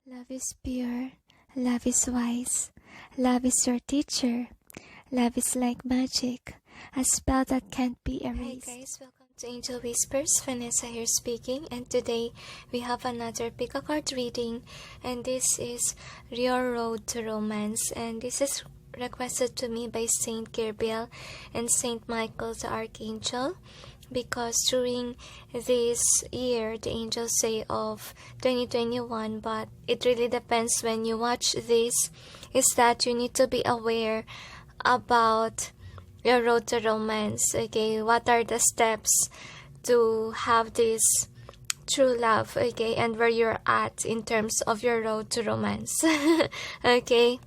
Love is pure, love is wise, love is your teacher, love is like magic, a spell that can't be erased. Hey guys, welcome to Angel Whispers. Vanessa here speaking, and today we have another pick a card reading, and this is Your Road to Romance, and this is requested to me by Saint Gabriel and Saint Michael the Archangel, because during this year the angels say of 2021, but it really depends when you watch this, is that you need to be aware about your road to romance. Okay, what are the steps to have this true love? Okay, and where you're at in terms of your road to romance. Okay,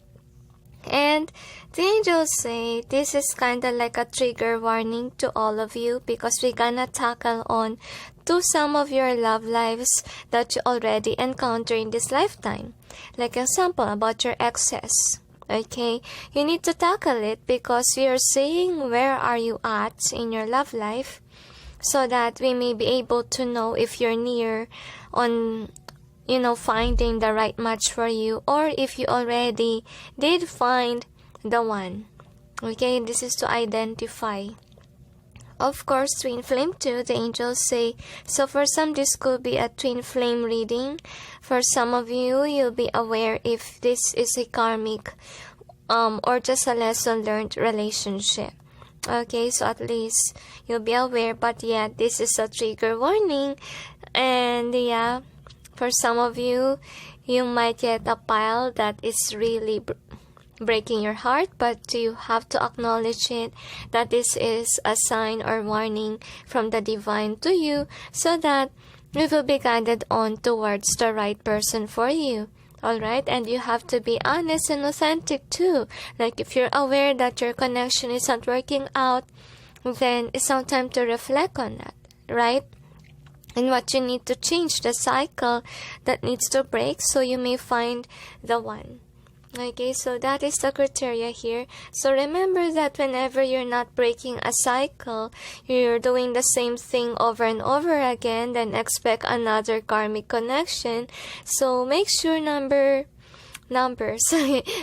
and the angels say this is kind of like a trigger warning to all of you, because we're gonna tackle on to some of your love lives that you already encounter in this lifetime. Like example about your exes. Okay, you need to tackle it because we are saying where are you at in your love life, so that we may be able to know if you're near on finding the right match for you, or if you already did find the one. Okay, this is to identify. Of course, twin flame too, the angels say. So for some, this could be a twin flame reading. For some of you, you'll be aware if this is a karmic or just a lesson learned relationship. Okay, so at least you'll be aware, but yeah, this is a trigger warning. And yeah, for some of you, you might get a pile that is really breaking your heart, but you have to acknowledge it, that this is a sign or warning from the divine to you, so that you will be guided on towards the right person for you. Alright, and you have to be honest and authentic too. Like if you're aware that your connection is not working out, then it's now time to reflect on that, right? And what you need to change, the cycle that needs to break, so you may find the one. Okay, so that is the criteria here. So remember that whenever you're not breaking a cycle, you're doing the same thing over and over again, then expect another karmic connection. So make sure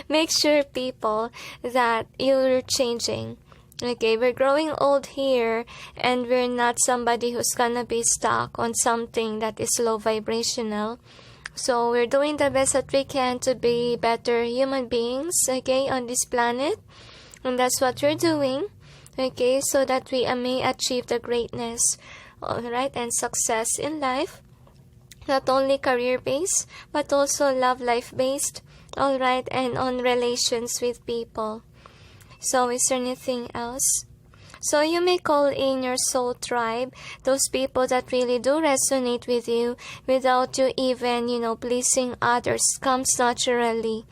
make sure people that you're changing. Okay, we're growing old here, and we're not somebody who's gonna be stuck on something that is low vibrational. So we're doing the best that we can to be better human beings, okay, on this planet. And that's what we're doing, okay, so that we may achieve the greatness, alright, and success in life. Not only career-based, but also love life-based, alright, and on relations with people. So is there anything else? So you may call in your soul tribe, those people that really do resonate with you without you even, pleasing others, comes naturally,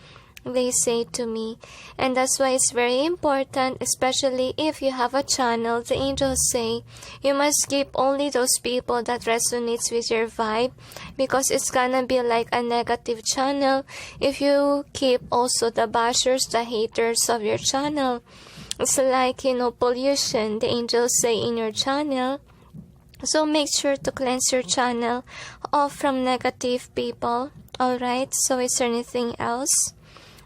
they say to me. And that's why it's very important, especially if you have a channel, the angels say, you must keep only those people that resonates with your vibe, because it's gonna be like a negative channel if you keep also the bashers, the haters of your channel. It's like, pollution, the angels say, in your channel. So make sure to cleanse your channel off from negative people. Alright, so is there anything else?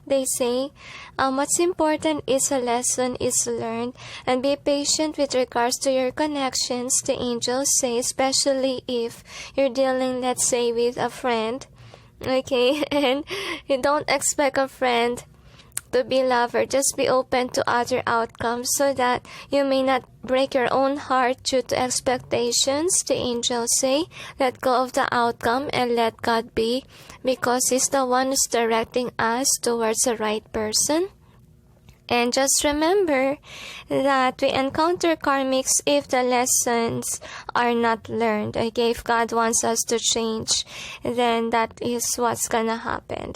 They say, what's important is a lesson is learned, and be patient with regards to your connections, the angels say, especially if you're dealing, let's say, with a friend. Okay, and you don't expect a friend to be lover, just be open to other outcomes, so that you may not break your own heart due to expectations. The angels say, let go of the outcome and let God be, because He's the one who's directing us towards the right person. And just remember that we encounter karmics if the lessons are not learned. Okay, if God wants us to change, then that is what's gonna happen.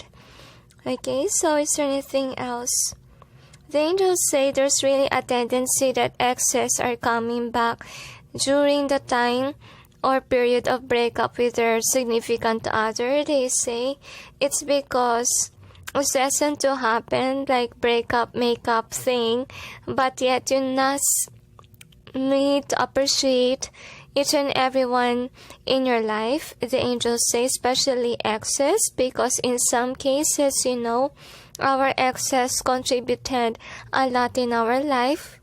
Okay, so is there anything else? The angels say there's really a tendency that exes are coming back during the time or period of breakup with their significant other. They say it's because it doesn't to happen like breakup, makeup thing, but yet you must need to appreciate each and everyone in your life, the angels say, especially exes, because in some cases, you know, our exes contributed a lot in our life.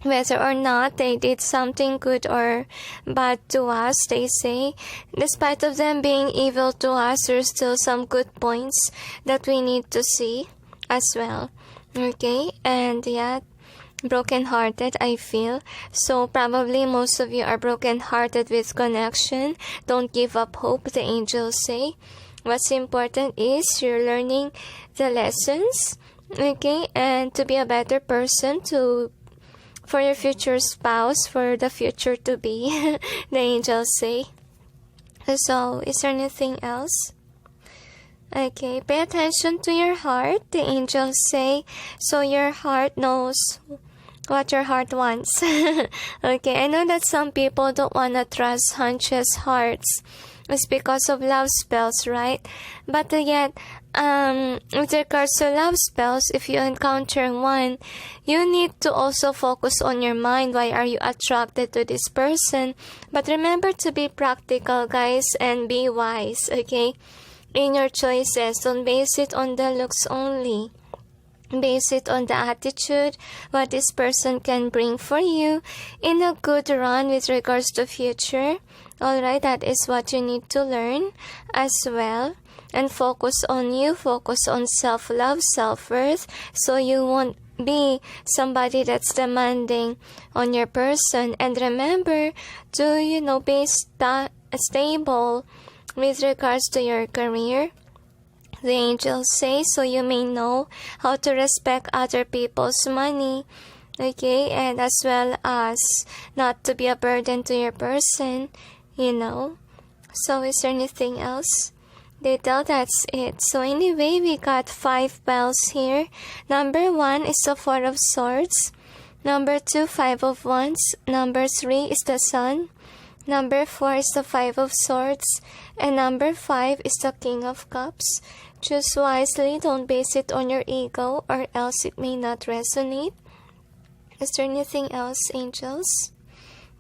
Whether or not they did something good or bad to us, they say, despite of them being evil to us, there's still some good points that we need to see as well. Okay, and yeah, broken-hearted, I feel. So probably most of you are broken-hearted with connection. Don't give up hope, the angels say. What's important is you're learning the lessons, okay, and to be a better person, for your future spouse, for the future to be, the angels say. So, is there anything else? Okay, pay attention to your heart, the angels say, so your heart knows what your heart wants. Okay, I know that some people don't want to trust hunches hearts. It's because of love spells, right? But yet, with regards to love spells, if you encounter one, you need to also focus on your mind. Why are you attracted to this person? But remember to be practical, guys, and be wise, okay? In your choices, don't base it on the looks only. Base it on the attitude, what this person can bring for you in a good run with regards to future. Alright, that is what you need to learn as well. And focus on you, focus on self-love, self-worth, so you won't be somebody that's demanding on your person. And remember to, be stable with regards to your career. The angels say, so you may know how to respect other people's money, okay, and as well as not to be a burden to your person, So is there anything else? They tell that's it. So anyway, we got 5 bells here. Number 1 is the 4 of Swords. Number 2, 5 of Wands. Number 3 is the Sun. Number 4 is the 5 of Swords. And number 5 is the King of Cups. Choose wisely. Don't base it on your ego, or else it may not resonate. Is there anything else, angels?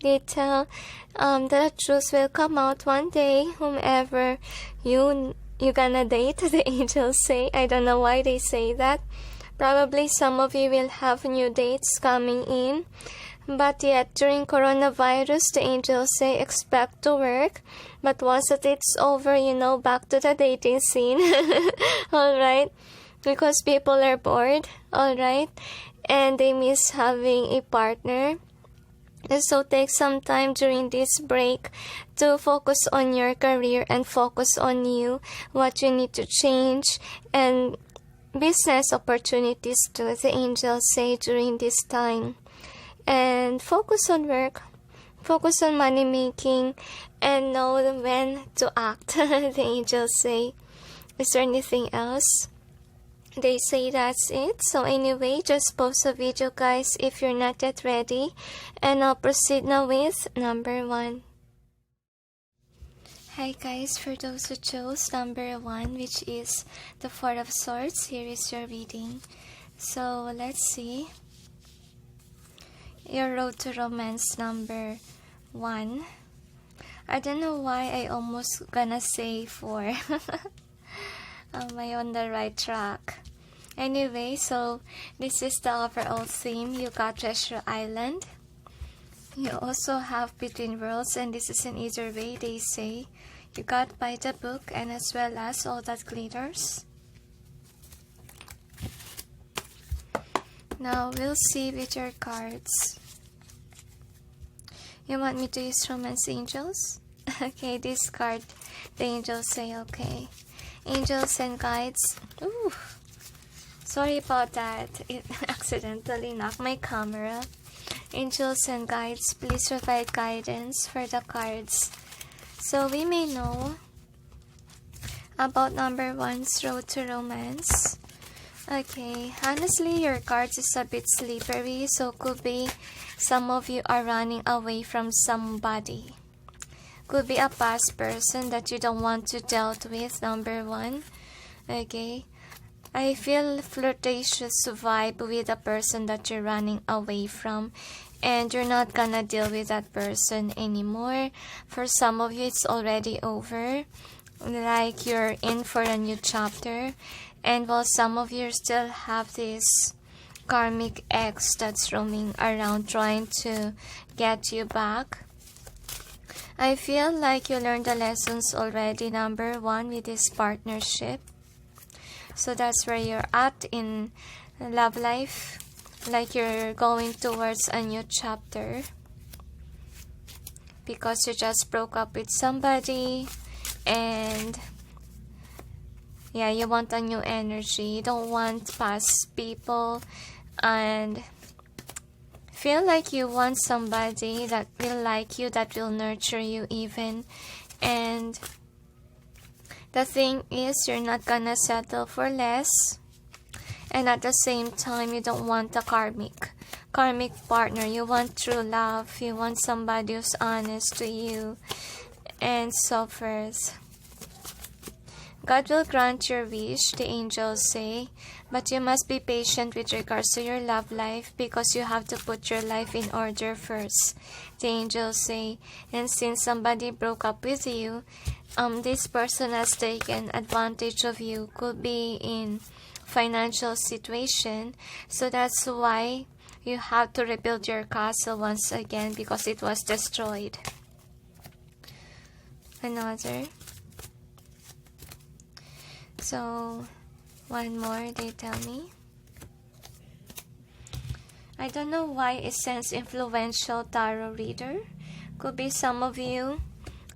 They tell the truth will come out one day. Whomever you gonna date, the angels say. I don't know why they say that. Probably some of you will have new dates coming in. But yet, during coronavirus, the angels say expect to work. But once that it's over, back to the dating scene. Alright? Because people are bored. Alright? And they miss having a partner. So take some time during this break to focus on your career and focus on you, what you need to change, and business opportunities too, the angels say, during this time. And focus on work, focus on money making, and know when to act, the angels say. Is there anything else? They say that's it. So anyway, just pause the video, guys, if you're not yet ready. And I'll proceed now with number 1. Hi guys, for those who chose number 1, which is the 4 of Swords, here is your reading. So let's see. Your road to romance number 1. I don't know why I almost gonna say 4. Am I on the right track? Anyway, so this is the overall theme. You got Treasure Island. You also have Between Worlds, and this is in either way, they say. You got By the Book, and as well as All That Glitters. Now we'll see with your cards. You want me to use Romance, angels? Okay, this card, the angels say okay. Angels and guides. Ooh, sorry about that. It accidentally knocked my camera. Angels and guides, please provide guidance for the cards, so we may know about number 1's road to romance. Okay, honestly, your cards is a bit slippery, so could be some of you are running away from somebody. Could be a past person that you don't want to deal with, number 1. Okay, I feel flirtatious vibe with the person that you're running away from. and you're not gonna deal with that person anymore. For some of you, it's already over, like you're in for a new chapter. And while some of you still have this karmic ex that's roaming around trying to get you back, I feel like you learned the lessons already, number one, with this partnership. So that's where you're at in love life, like you're going towards a new chapter because you just broke up with somebody, and yeah, you want a new energy. You don't want past people, and feel like you want somebody that will like you, that will nurture you even. And the thing is, you're not gonna settle for less, and at the same time, you don't want a karmic partner. You want true love. You want somebody who's honest to you, and so forth. God will grant your wish, the angels say, but you must be patient with regards to your love life, because you have to put your life in order first, the angels say. And since somebody broke up with you, this person has taken advantage of you, could be in financial situation, so that's why you have to rebuild your castle once again, because it was destroyed. Another. So, one more, they tell me. I don't know why it says influential tarot reader. Could be some of you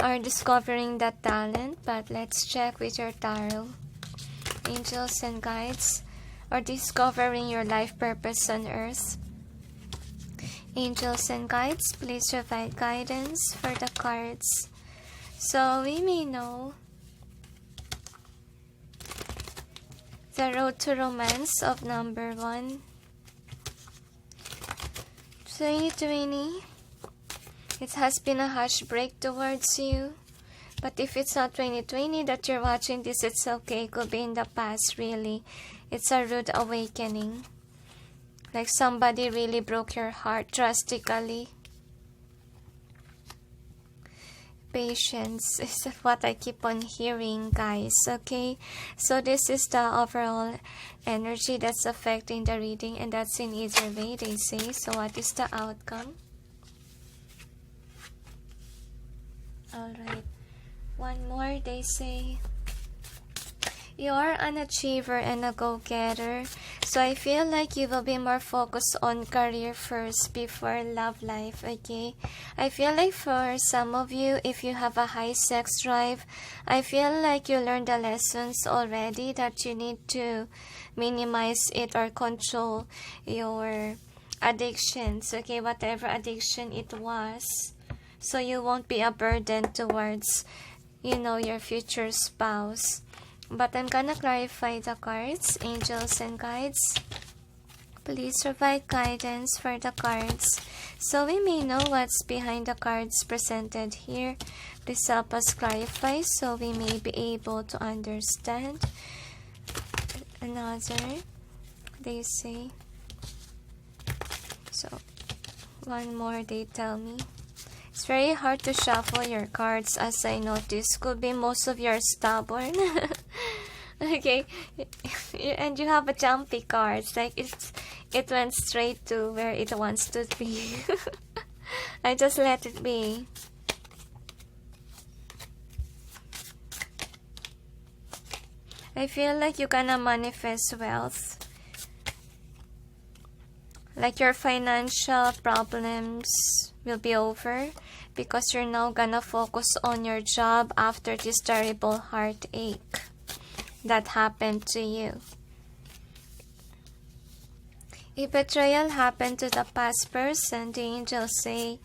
are discovering that talent, but let's check with your tarot. Angels and guides, or discovering your life purpose on earth. Angels and guides, please provide guidance for the cards, so we may know the road to romance of number 1. 2020, it has been a harsh break towards you. But if it's not 2020 that you're watching this, it's okay. It could be in the past, really. It's a rude awakening. Like somebody really broke your heart drastically. Patience is what I keep on hearing, guys. Okay, so this is the overall energy that's affecting the reading, and that's in either way, they say. So what is the outcome? Alright, one more, they say. You're an achiever and a go-getter, so I feel like you will be more focused on career first before love life, okay? I feel like for some of you, if you have a high sex drive, I feel like you learned the lessons already, that you need to minimize it or control your addictions, okay? Whatever addiction it was, so you won't be a burden towards, your future spouse. But I'm gonna clarify the cards. Angels and guides, please provide guidance for the cards, so we may know what's behind the cards presented here. Please help us clarify so we may be able to understand. Another, they say. So, one more, they tell me. It's very hard to shuffle your cards, as I noticed. Could be most of you are stubborn. Okay, and you have a jumpy cards, like it went straight to where it wants to be. I just let it be. I feel like you're gonna manifest wealth. Like your financial problems will be over, because you're now gonna focus on your job after this terrible heartache that happened to you. If betrayal happened to the past person, the angels say,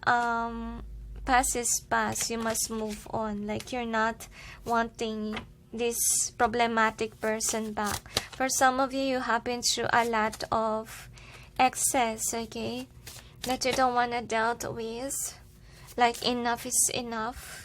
past is past, you must move on. Like you're not wanting this problematic person back. For some of you, you have been through a lot of excess, okay, that you don't want to deal with. Like enough is enough.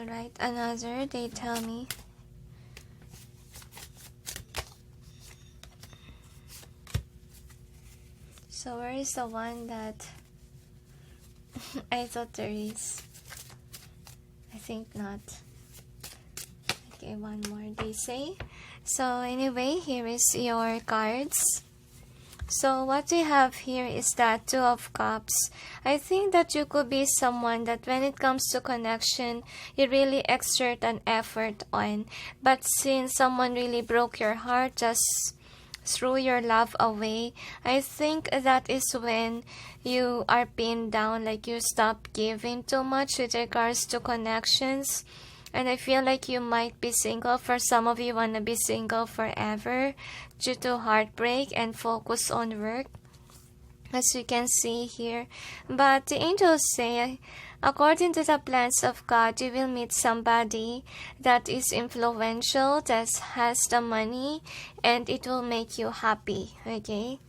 Alright, another, they tell me. So where is the one that I thought there is? I think not. Okay, one more, they say. So anyway, here is your cards. So what we have here is that Two of Cups. I think that you could be someone that when it comes to connection, you really exert an effort on. But since someone really broke your heart, just threw your love away, I think that is when you are pinned down, like you stop giving too much with regards to connections. And I feel like you might be single. For some of you, want to be single forever due to heartbreak and focus on work, as you can see here. But the angels say, according to the plans of God, you will meet somebody that is influential, that has the money, and it will make you happy, okay?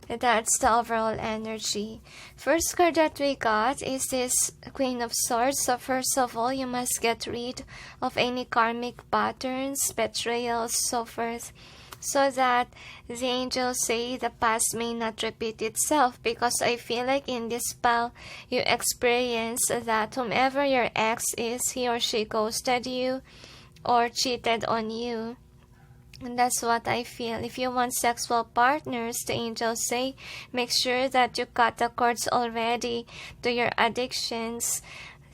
That's the overall energy. First card that we got is this Queen of Swords. So first of all, you must get rid of any karmic patterns, betrayals, so forth, so that the angels say the past may not repeat itself. Because I feel like in this spell, you experience that whomever your ex is, he or she ghosted you or cheated on you. And that's what I feel. If you want sexual partners, the angels say, make sure that you cut the cords already to your addictions,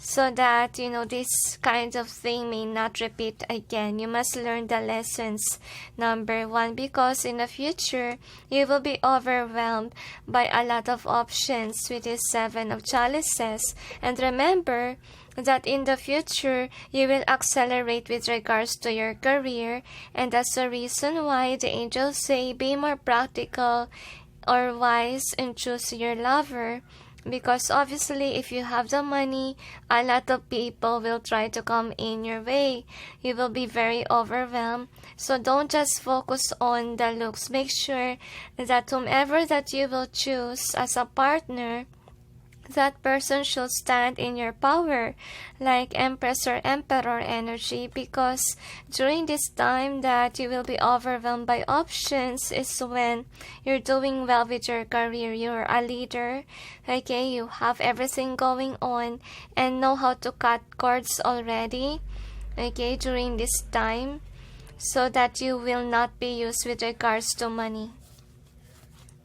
so that, you know, this kind of thing may not repeat again. You must learn the lessons, number one, because in the future, you will be overwhelmed by a lot of options with this Seven of Chalices. And remember that in the future, you will accelerate with regards to your career, and that's the reason why the angels say be more practical or wise and choose your lover. Because obviously, if you have the money, a lot of people will try to come in your way. You will be very overwhelmed. So don't just focus on the looks. Make sure that whomever that you will choose as a partner, that person should stand in your power, like Empress or Emperor energy, because during this time that you will be overwhelmed by options is when you're doing well with your career. You're a leader, okay? You have everything going on and know how to cut cords already, okay, during this time, so that you will not be used with regards to money.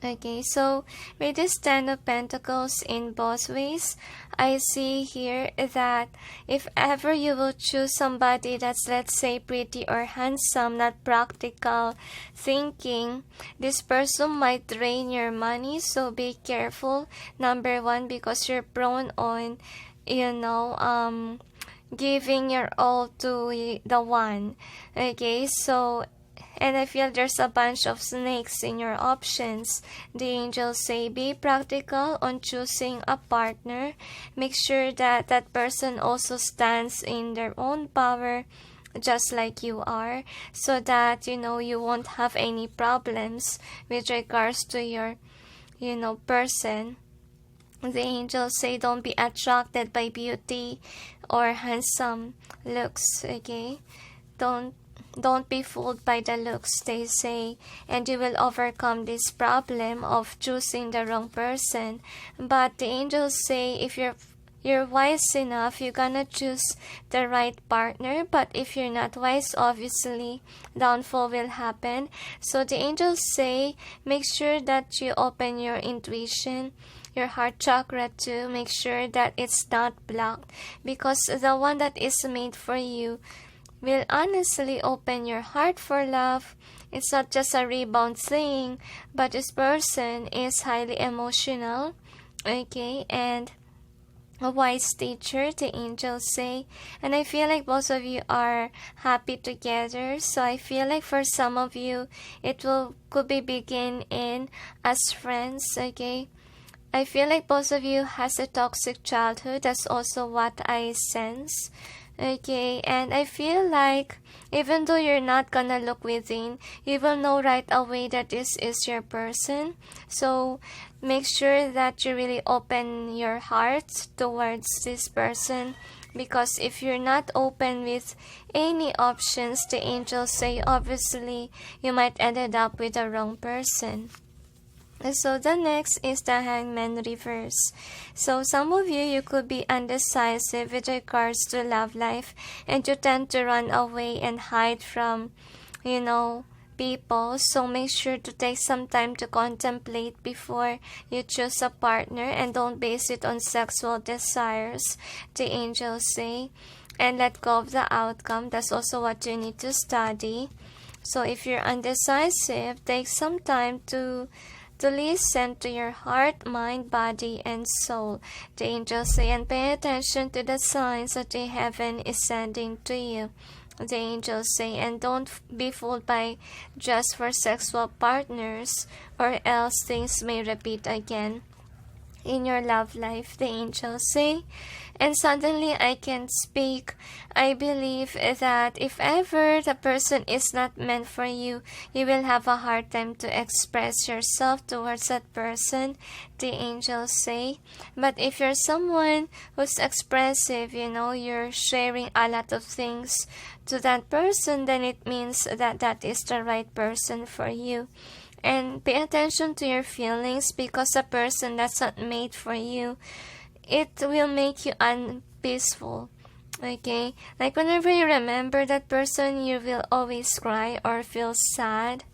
Okay, so with this Ten of Pentacles in both ways, I see here that if ever you will choose somebody that's, let's say, pretty or handsome, not practical thinking, this person might drain your money, so be careful, number one, because you're prone on, you know, giving your all to the one, okay? So and I feel there's a bunch of snakes in your options. The angels say be practical on choosing a partner. Make sure that that person also stands in their own power, just like you are, so that, you know, you won't have any problems with regards to your, you know, person. The angels say don't be attracted by beauty or handsome looks, okay? Don't be fooled by the looks, they say, and you will overcome this problem of choosing the wrong person. But the angels say if you're wise enough, you're gonna choose the right partner. But if you're not wise, obviously, downfall will happen. So the angels say make sure that you open your intuition, your heart chakra too. Make sure that it's not blocked, because the one that is made for you will honestly open your heart for love. It's not just a rebound thing, but this person is highly emotional, okay, and a wise teacher, the angels say. And I feel like both of you are happy together. So I feel like for some of you, could be begin in as friends, okay. I feel like both of you has a toxic childhood. That's also what I sense. Okay, and I feel like even though you're not gonna look within, you will know right away that this is your person. So make sure that you really open your heart towards this person, Because if you're not open with any options, the angels say obviously you might ended up with the wrong person. So the next is the Hangman reverse. So some of you could be undecisive with regards to love life, and you tend to run away and hide from, people. So make sure to take some time to contemplate before you choose a partner, and don't base it on sexual desires, the angels say, and let go of the outcome. That's also what you need to study. So if you're undecisive, take some time to listen to your heart, mind, body, and soul, the angels say, and pay attention to the signs that the heaven is sending to you, the angels say, and don't be fooled by just for sexual partners, or else things may repeat again in your love life, the angels say. And suddenly I can speak. I believe that if ever the person is not meant for you, you will have a hard time to express yourself towards that person, the angels say. But if you're someone who's expressive, you're sharing a lot of things to that person, then it means that that is the right person for you. And pay attention to your feelings, because a person that's not made for you, it will make you unpeaceful. Okay? Like whenever you remember that person, you will always cry or feel sad.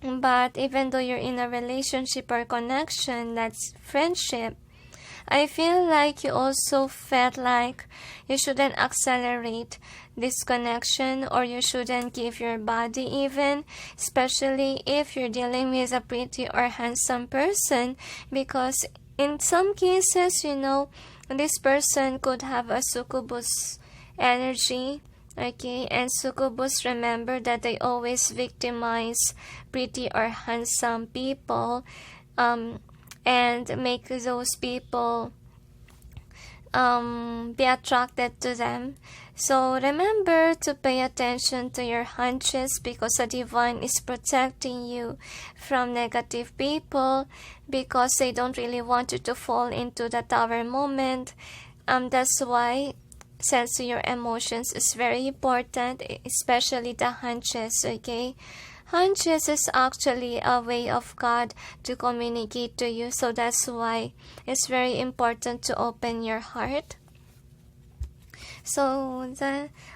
But even though you're in a relationship or connection, that's friendship, I feel like you also felt like you shouldn't accelerate this connection, or you shouldn't give your body even, especially if you're dealing with a pretty or handsome person, because in some cases, this person could have a succubus energy, okay? And succubus, remember that they always victimize pretty or handsome people, and make those people be attracted to them. So remember to pay attention to your hunches, because the divine is protecting you from negative people, because they don't really want you to fall into the tower moment. That's why sensing your emotions is very important, especially the hunches, okay? Hunches is actually a way of God to communicate to you, so that's why it's very important to open your heart. So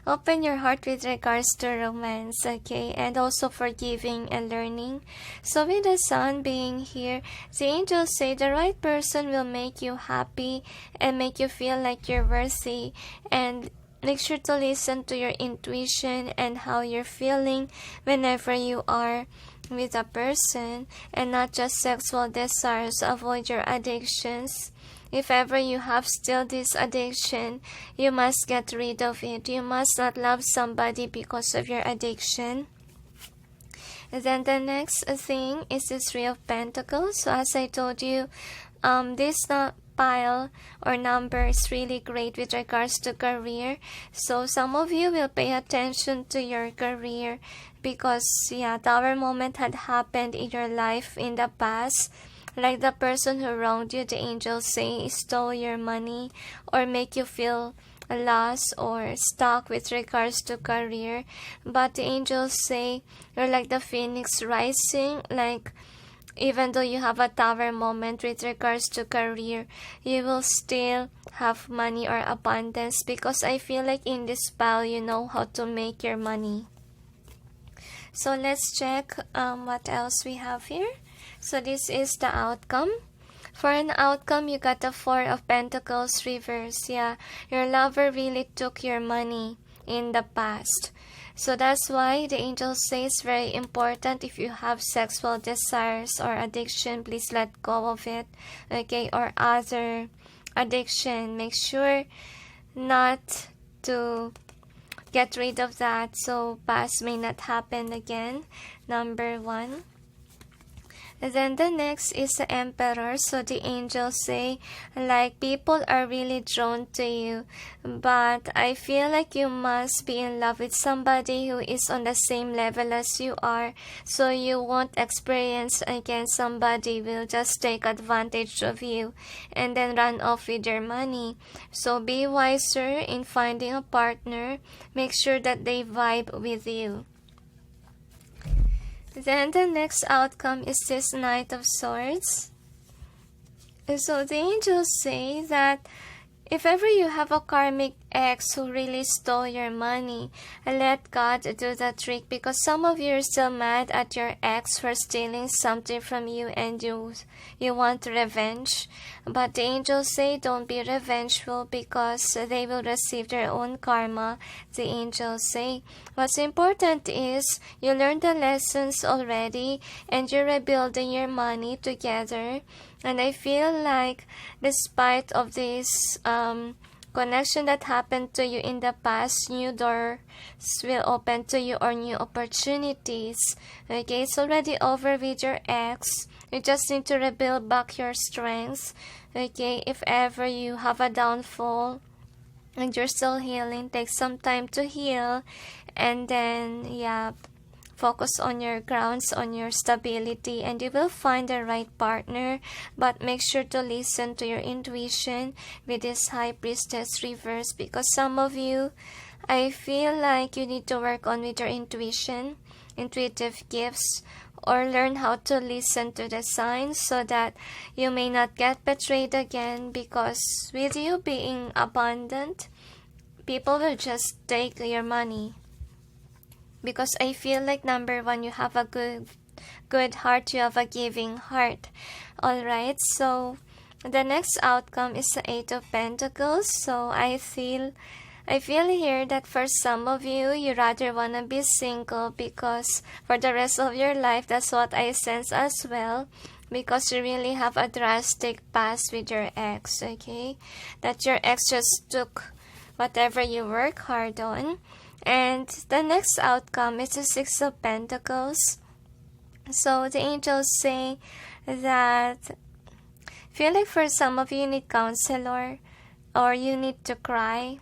open your heart with regards to romance, okay, and also forgiving and learning. So with the sun being here, the angels say the right person will make you happy and make you feel like you're worthy, and make sure to listen to your intuition and how you're feeling whenever you are with a person, and not just sexual desires. Avoid your addictions. If ever you have still this addiction, you must get rid of it. You must not love somebody because of your addiction. And then the next thing is the Three of Pentacles. So as I told you, this pile or number is really great with regards to career. So some of you will pay attention to your career, because tower moment had happened in your life in the past. Like the person who wronged you, the angels say, stole your money or make you feel lost or stuck with regards to career. But the angels say you're like the phoenix rising, like even though you have a tower moment with regards to career, you will still have money or abundance, because I feel like in this pile you know how to make your money. So let's check what else we have here. So this is the outcome. For an outcome, you got the Four of Pentacles reverse. Your lover really took your money in the past. So that's why the angels say it's very important, if you have sexual desires or addiction, please let go of it, okay? Or other addiction, make sure not to get rid of that, so past may not happen again. Number 1. Then the next is the Emperor. So the angels say, like, people are really drawn to you, but I feel like you must be in love with somebody who is on the same level as you are, so you won't experience again somebody will just take advantage of you and then run off with your money. So be wiser in finding a partner. Make sure that they vibe with you. Then the next outcome is this Knight of Swords. So the angels say that if ever you have a karmic ex who really stole your money, let God do the trick, because some of you are still mad at your ex for stealing something from you and you want revenge. But the angels say don't be revengeful because they will receive their own karma. The angels say what's important is you learned the lessons already and you're rebuilding your money together. And I feel like despite of this connection that happened to you in the past, new doors will open to you or new opportunities. Okay, it's already over with your ex. You just need to rebuild back your strength. Okay, if ever you have a downfall and you're still healing, take some time to heal, and then focus on your grounds, on your stability, and you will find the right partner. But make sure to listen to your intuition with this High Priestess reverse, because some of you, I feel like you need to work on with your intuition, intuitive gifts, or learn how to listen to the signs so that you may not get betrayed again, because with you being abundant, people will just take your money. Because I feel like, number one, you have a good heart, you have a giving heart. Alright, so the next outcome is the Eight of Pentacles. So I feel here that for some of you, you rather want to be single, because for the rest of your life, that's what I sense as well, because you really have a drastic past with your ex, okay? That your ex just took whatever you work hard on. And the next outcome is the Six of Pentacles. So the angels say that feel like for some of you, you need counselor or you need to cry,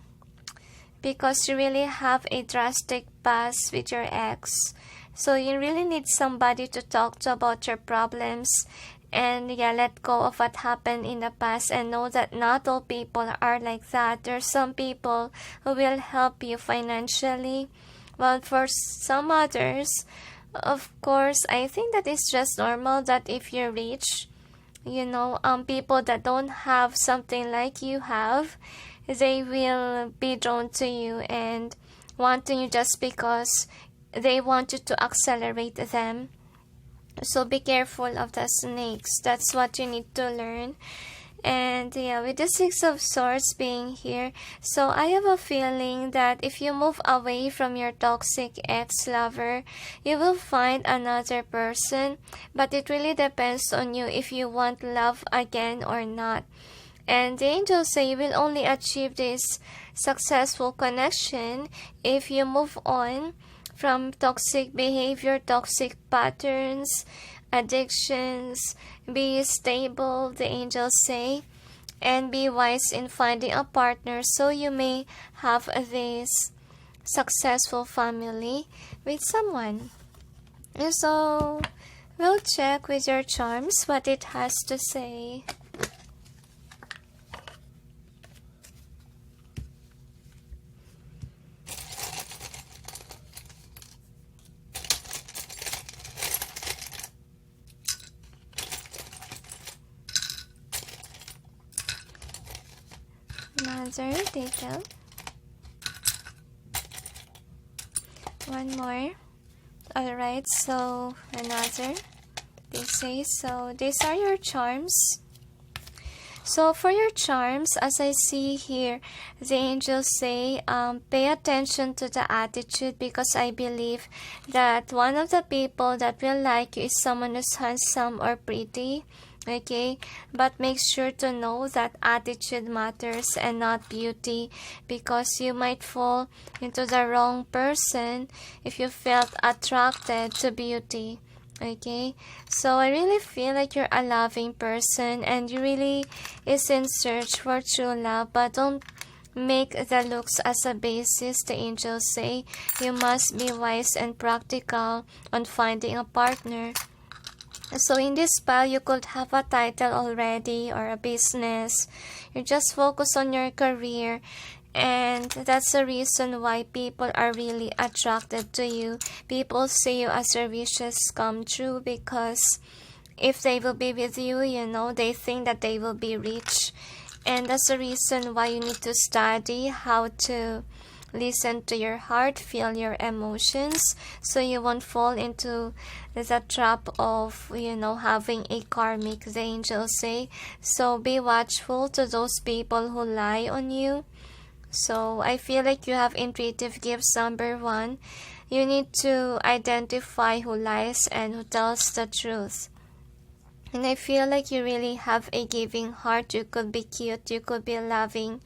because you really have a drastic past with your ex. So you really need somebody to talk to about your problems, and let go of what happened in the past, and know that not all people are like that. There's some people who will help you financially, while for some others, of course, I think that it's just normal that if you're rich, people that don't have something like you have, they will be drawn to you and wanting you just because they want you to accelerate them. So be careful of the snakes. That's what you need to learn. And with the Six of Swords being here, so I have a feeling that if you move away from your toxic ex-lover, you will find another person. But it really depends on you if you want love again or not. And the angels say you will only achieve this successful connection if you move on from toxic behavior, toxic patterns, addictions. Be stable, the angels say, and be wise in finding a partner so you may have this successful family with someone. And so we'll check with your charms what it has to say. Another detail. One more. Alright, so another. They say, so these are your charms. So for your charms, as I see here, the angels say, pay attention to the attitude, because I believe that one of the people that will like you is someone who's handsome or pretty. Okay, but make sure to know that attitude matters and not beauty, because you might fall into the wrong person if you felt attracted to beauty. Okay, so I really feel like you're a loving person and you really is in search for true love, but don't make the looks as a basis. The angels say you must be wise and practical on finding a partner. So in this pile, you could have a title already or a business. You just focus on your career, and that's the reason why people are really attracted to you. People see you as their wishes come true, because if they will be with you, you know, they think that they will be rich. And that's the reason why you need to study how to listen to your heart, feel your emotions, so you won't fall into the trap of, you know, having a karmic, the angels say. So be watchful to those people who lie on you. So I feel like you have intuitive gifts. Number one, you need to identify who lies and who tells the truth. And I feel like you really have a giving heart. You could be cute, you could be loving,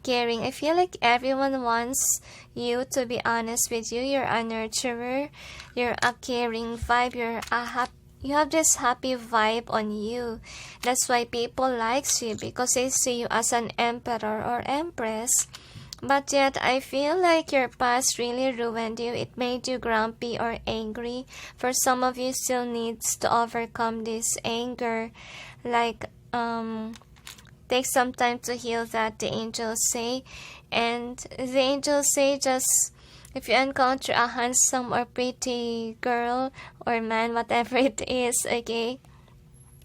caring. I feel like everyone wants you to be honest with you. You're a nurturer, you're a caring vibe, you have this happy vibe on you. That's why people likes you, because they see you as an emperor or empress. But yet, I feel like your past really ruined you. It made you grumpy or angry. For some of you, still needs to overcome this anger. Like, take some time to heal that, the angels say. And the angels say, just if you encounter a handsome or pretty girl or man, whatever it is, okay,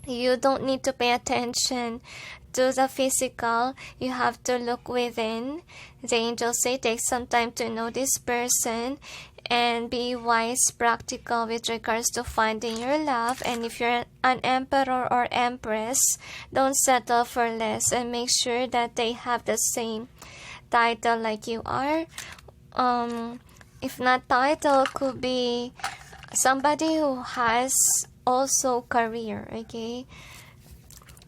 you don't need to pay attention to the physical. You have to look within. The angels say take some time to know this person and be wise, practical with regards to finding your love. And if you're an emperor or empress, don't settle for less, and make sure that they have the same title like you are. If not title, could be somebody who has also career, okay,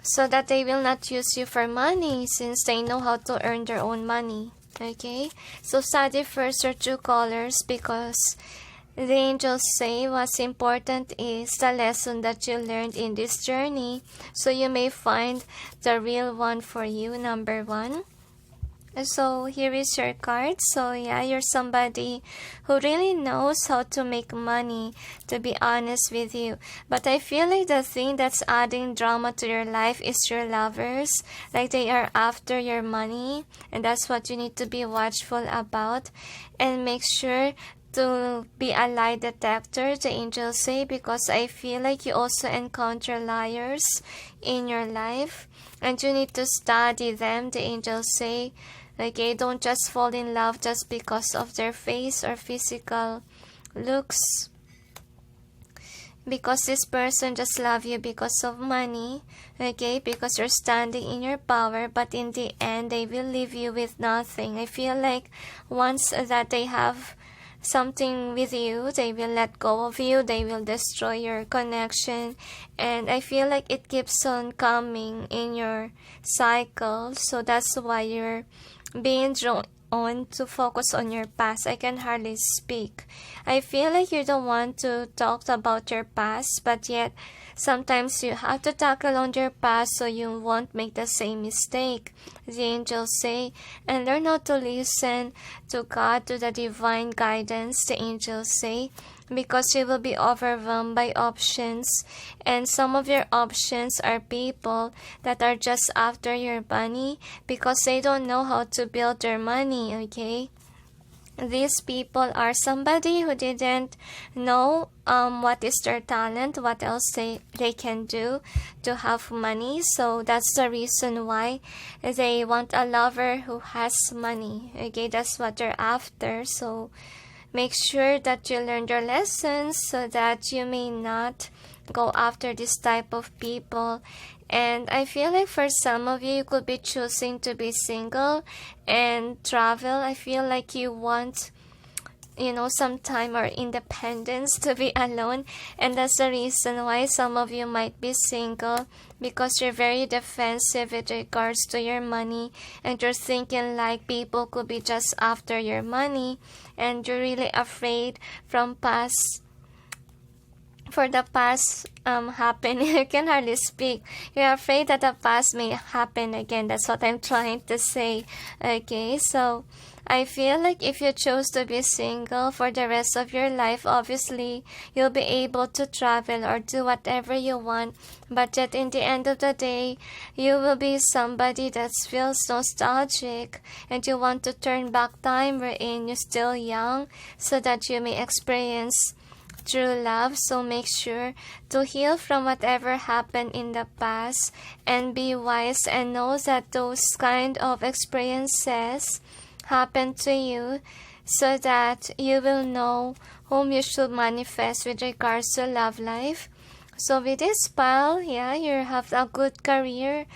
so that they will not use you for money, since they know how to earn their own money. Okay, so study first your true colors, because the angels say what's important is the lesson that you learned in this journey, so you may find the real one for you. Number one. So here is your card. So yeah, you're somebody who really knows how to make money, to be honest with you. But I feel like the thing that's adding drama to your life is your lovers. Like they are after your money, and that's what you need to be watchful about. And make sure to be a lie detector, the angels say, because I feel like you also encounter liars in your life, and you need to study them, the angels say. Okay, don't just fall in love just because of their face or physical looks, because this person just love you because of money, okay, because you're standing in your power, but in the end they will leave you with nothing. I feel like once that they have something with you, they will let go of you, they will destroy your connection, and I feel like it keeps on coming in your cycle. So that's why you're being drawn on to focus on your past. I can hardly speak. I feel like you don't want to talk about your past, but yet sometimes you have to tackle on your past so you won't make the same mistake, the angels say. And learn how to listen to God, to the divine guidance, the angels say, because you will be overwhelmed by options, and some of your options are people that are just after your money because they don't know how to build their money, okay? These people are somebody who didn't know what is their talent, what else they can do to have money. So that's the reason why they want a lover who has money, okay? That's what they're after. So make sure that you learn your lessons so that you may not go after this type of people. And I feel like for some of you, you could be choosing to be single and travel. I feel like you want, you know, some time or independence to be alone. And that's the reason why some of you might be single, because you're very defensive with regards to your money, and you're thinking like people could be just after your money, and you're really afraid from for the past happen. You can hardly speak. You're afraid that the past may happen again. That's what I'm trying to say. Okay, so I feel like if you chose to be single for the rest of your life, obviously you'll be able to travel or do whatever you want. But yet in the end of the day, you will be somebody that feels nostalgic and you want to turn back time wherein you're still young so that you may experience true love. So make sure to heal from whatever happened in the past and be wise and know that those kind of experiences happen to you so that you will know whom you should manifest with regards to love life. So with this pile, yeah, you have a good career,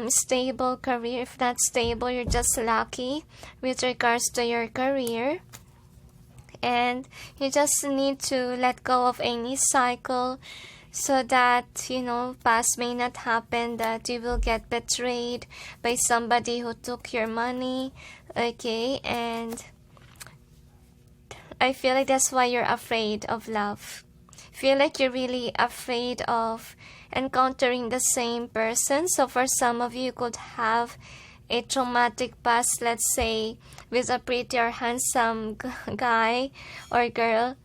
stable career. If not stable, you're just lucky with regards to your career. And you just need to let go of any cycle so that, past may not happen, that you will get betrayed by somebody who took your money. Okay, and I feel like that's why you're afraid of love. Feel like you're really afraid of encountering the same person. So for some of you, could have a traumatic past, let's say, with a pretty or handsome guy or girl.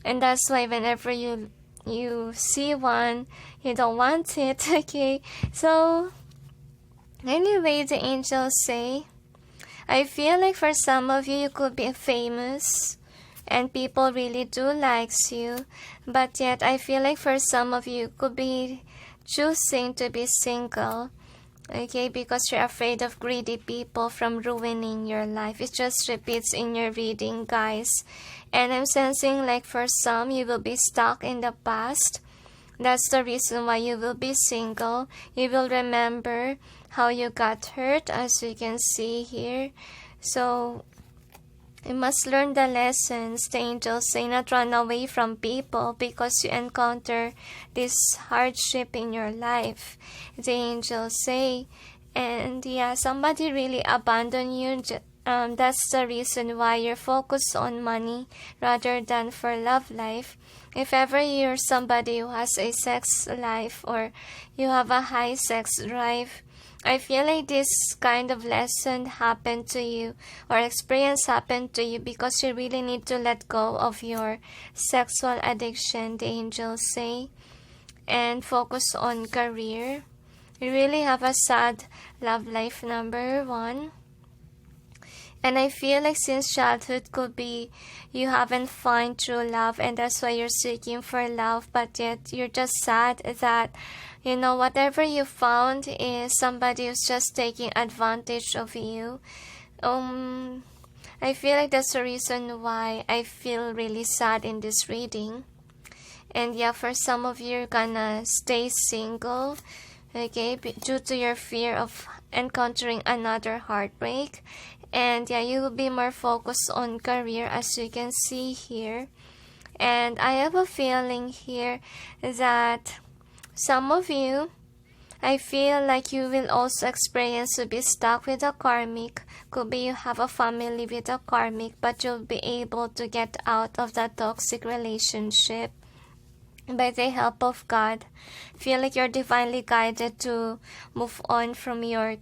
And that's why whenever you see one, you don't want it. Okay, so anyway, the angels say, I feel like for some of you, you could be famous and people really do likes you. But yet, I feel like for some of you, could be choosing to be single. Okay, because you're afraid of greedy people from ruining your life. It just repeats in your reading, guys. And I'm sensing like for some, you will be stuck in the past. That's the reason why you will be single. You will remember how you got hurt, as you can see here. So you must learn the lessons. The angels say not run away from people because you encounter this hardship in your life. The angels say, and yeah, somebody really abandoned you. That's the reason why you're focused on money rather than for love life. If ever you're somebody who has a sex life or you have a high sex drive, I feel like this kind of lesson happened to you or experience happened to you because you really need to let go of your sexual addiction, the angels say, and focus on career. You really have a sad love life, number one. And I feel like since childhood could be you haven't found true love and that's why you're seeking for love, but yet you're just sad that, whatever you found is somebody who's just taking advantage of you. I feel like that's the reason why I feel really sad in this reading. And yeah, for some of you, you're gonna stay single, okay, due to your fear of encountering another heartbreak. And yeah, you will be more focused on career, as you can see here. And I have a feeling here that some of you, I feel like you will also experience to be stuck with a karmic. Could be you have a family with a karmic, but you'll be able to get out of that toxic relationship by the help of God. Feel like you're divinely guided to move on from your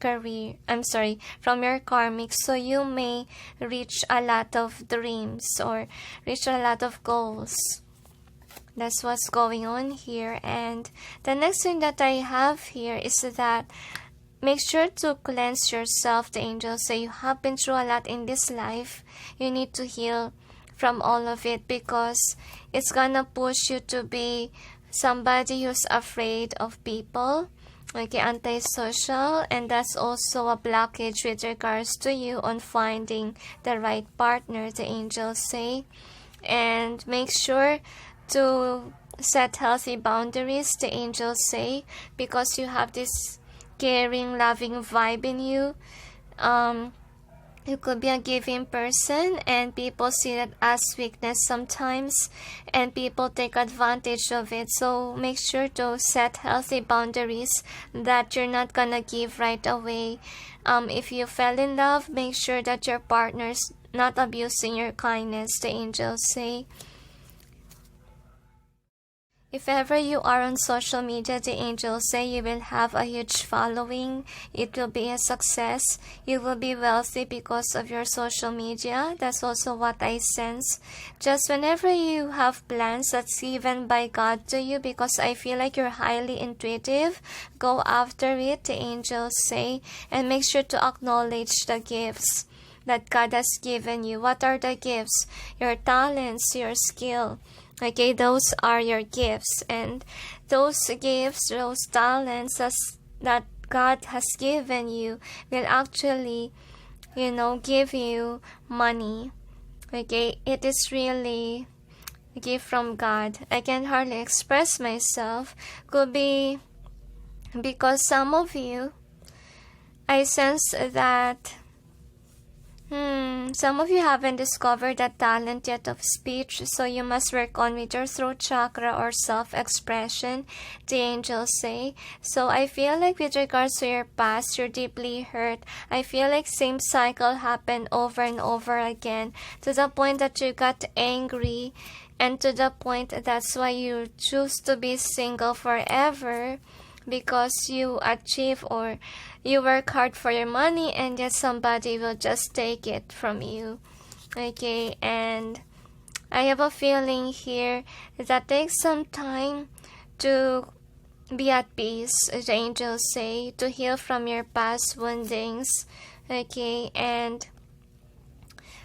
from your karmic, so you may reach a lot of dreams or reach a lot of goals. That's what's going on here. And the next thing that I have here is that make sure to cleanse yourself. The angels say you have been through a lot in this life. You need to heal from all of it because it's gonna push you to be somebody who's afraid of people, okay, antisocial, and that's also a blockage with regards to you on finding the right partner, the angels say. And make sure to set healthy boundaries, the angels say, because you have this caring, loving vibe in you. You could be a giving person and people see that as weakness sometimes and people take advantage of it. So make sure to set healthy boundaries that you're not gonna give right away. If you fell in love, make sure that your partner's not abusing your kindness, the angels say. If ever you are on social media, the angels say you will have a huge following. It will be a success. You will be wealthy because of your social media. That's also what I sense. Just whenever you have plans that's given by God to you, because I feel like you're highly intuitive, go after it, the angels say, and make sure to acknowledge the gifts that God has given you. What are the gifts? Your talents, your skill. Okay, those are your gifts, and those gifts, those talents that God has given you will actually, give you money. Okay, it is really a gift from God. I can hardly express myself. Could be because some of you, I sense that some of you haven't discovered that talent yet of speech, so you must work on with your throat chakra or self-expression, the angels say. So I feel like with regards to your past, you're deeply hurt. I feel like same cycle happened over and over again, to the point that you got angry, and to the point that's why you choose to be single forever, because you achieve or you work hard for your money, and yet somebody will just take it from you. Okay, and I have a feeling here that takes some time to be at peace, the angels say, to heal from your past woundings. Okay, and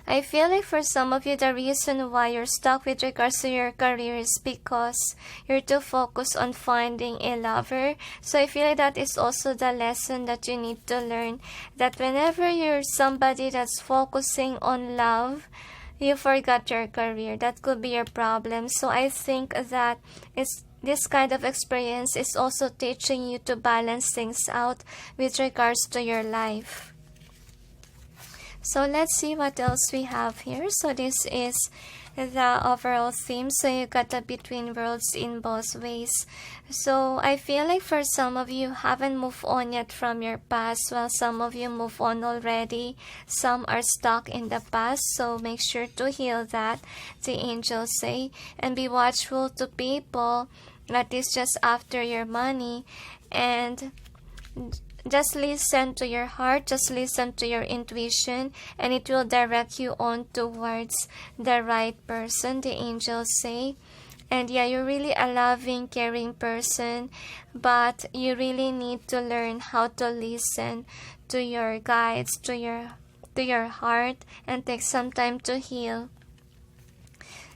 I feel like for some of you, the reason why you're stuck with regards to your career is because you're too focused on finding a lover. So I feel like that is also the lesson that you need to learn, that whenever you're somebody that's focusing on love, you forgot your career. That could be your problem. So I think that this kind of experience is also teaching you to balance things out with regards to your life. So let's see what else we have here. So this is the overall theme. So you got the between worlds in both ways. So I feel like for some of you haven't moved on yet from your past, while some of you move on already. Some are stuck in the past. So make sure to heal that, the angels say, and be watchful to people that is just after your money, and just listen to your heart, just listen to your intuition, and it will direct you on towards the right person, the angels say. And yeah, you're really a loving, caring person, but you really need to learn how to listen to your guides, to your heart, and take some time to heal.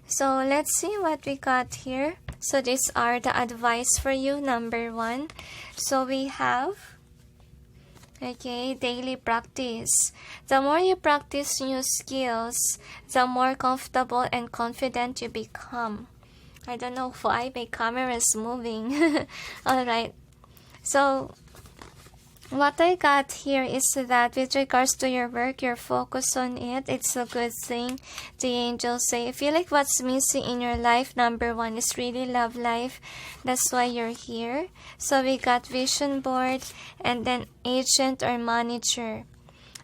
So let's see what we got here. So these are the advice for you, number 1. So we have, okay, daily practice. The more you practice new skills, the more comfortable and confident you become. I don't know why my camera is moving. Alright. So what I got here is that with regards to your work, you're focused on it. It's a good thing. The angels say, I feel like what's missing in your life, number 1, is really love life. That's why you're here. So we got vision board and then agent or manager.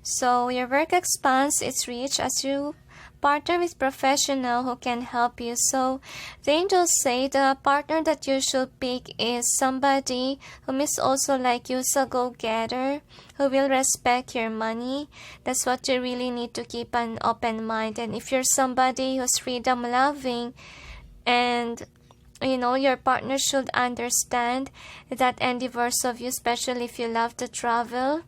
So your work expands its reach as you partner with professional who can help you. So the angels say the partner that you should pick is somebody who is also like you, a go-getter, who will respect your money. That's what you really need to keep an open mind. And if you're somebody who's freedom loving, and your partner should understand that endeavors of you, especially if you love to travel.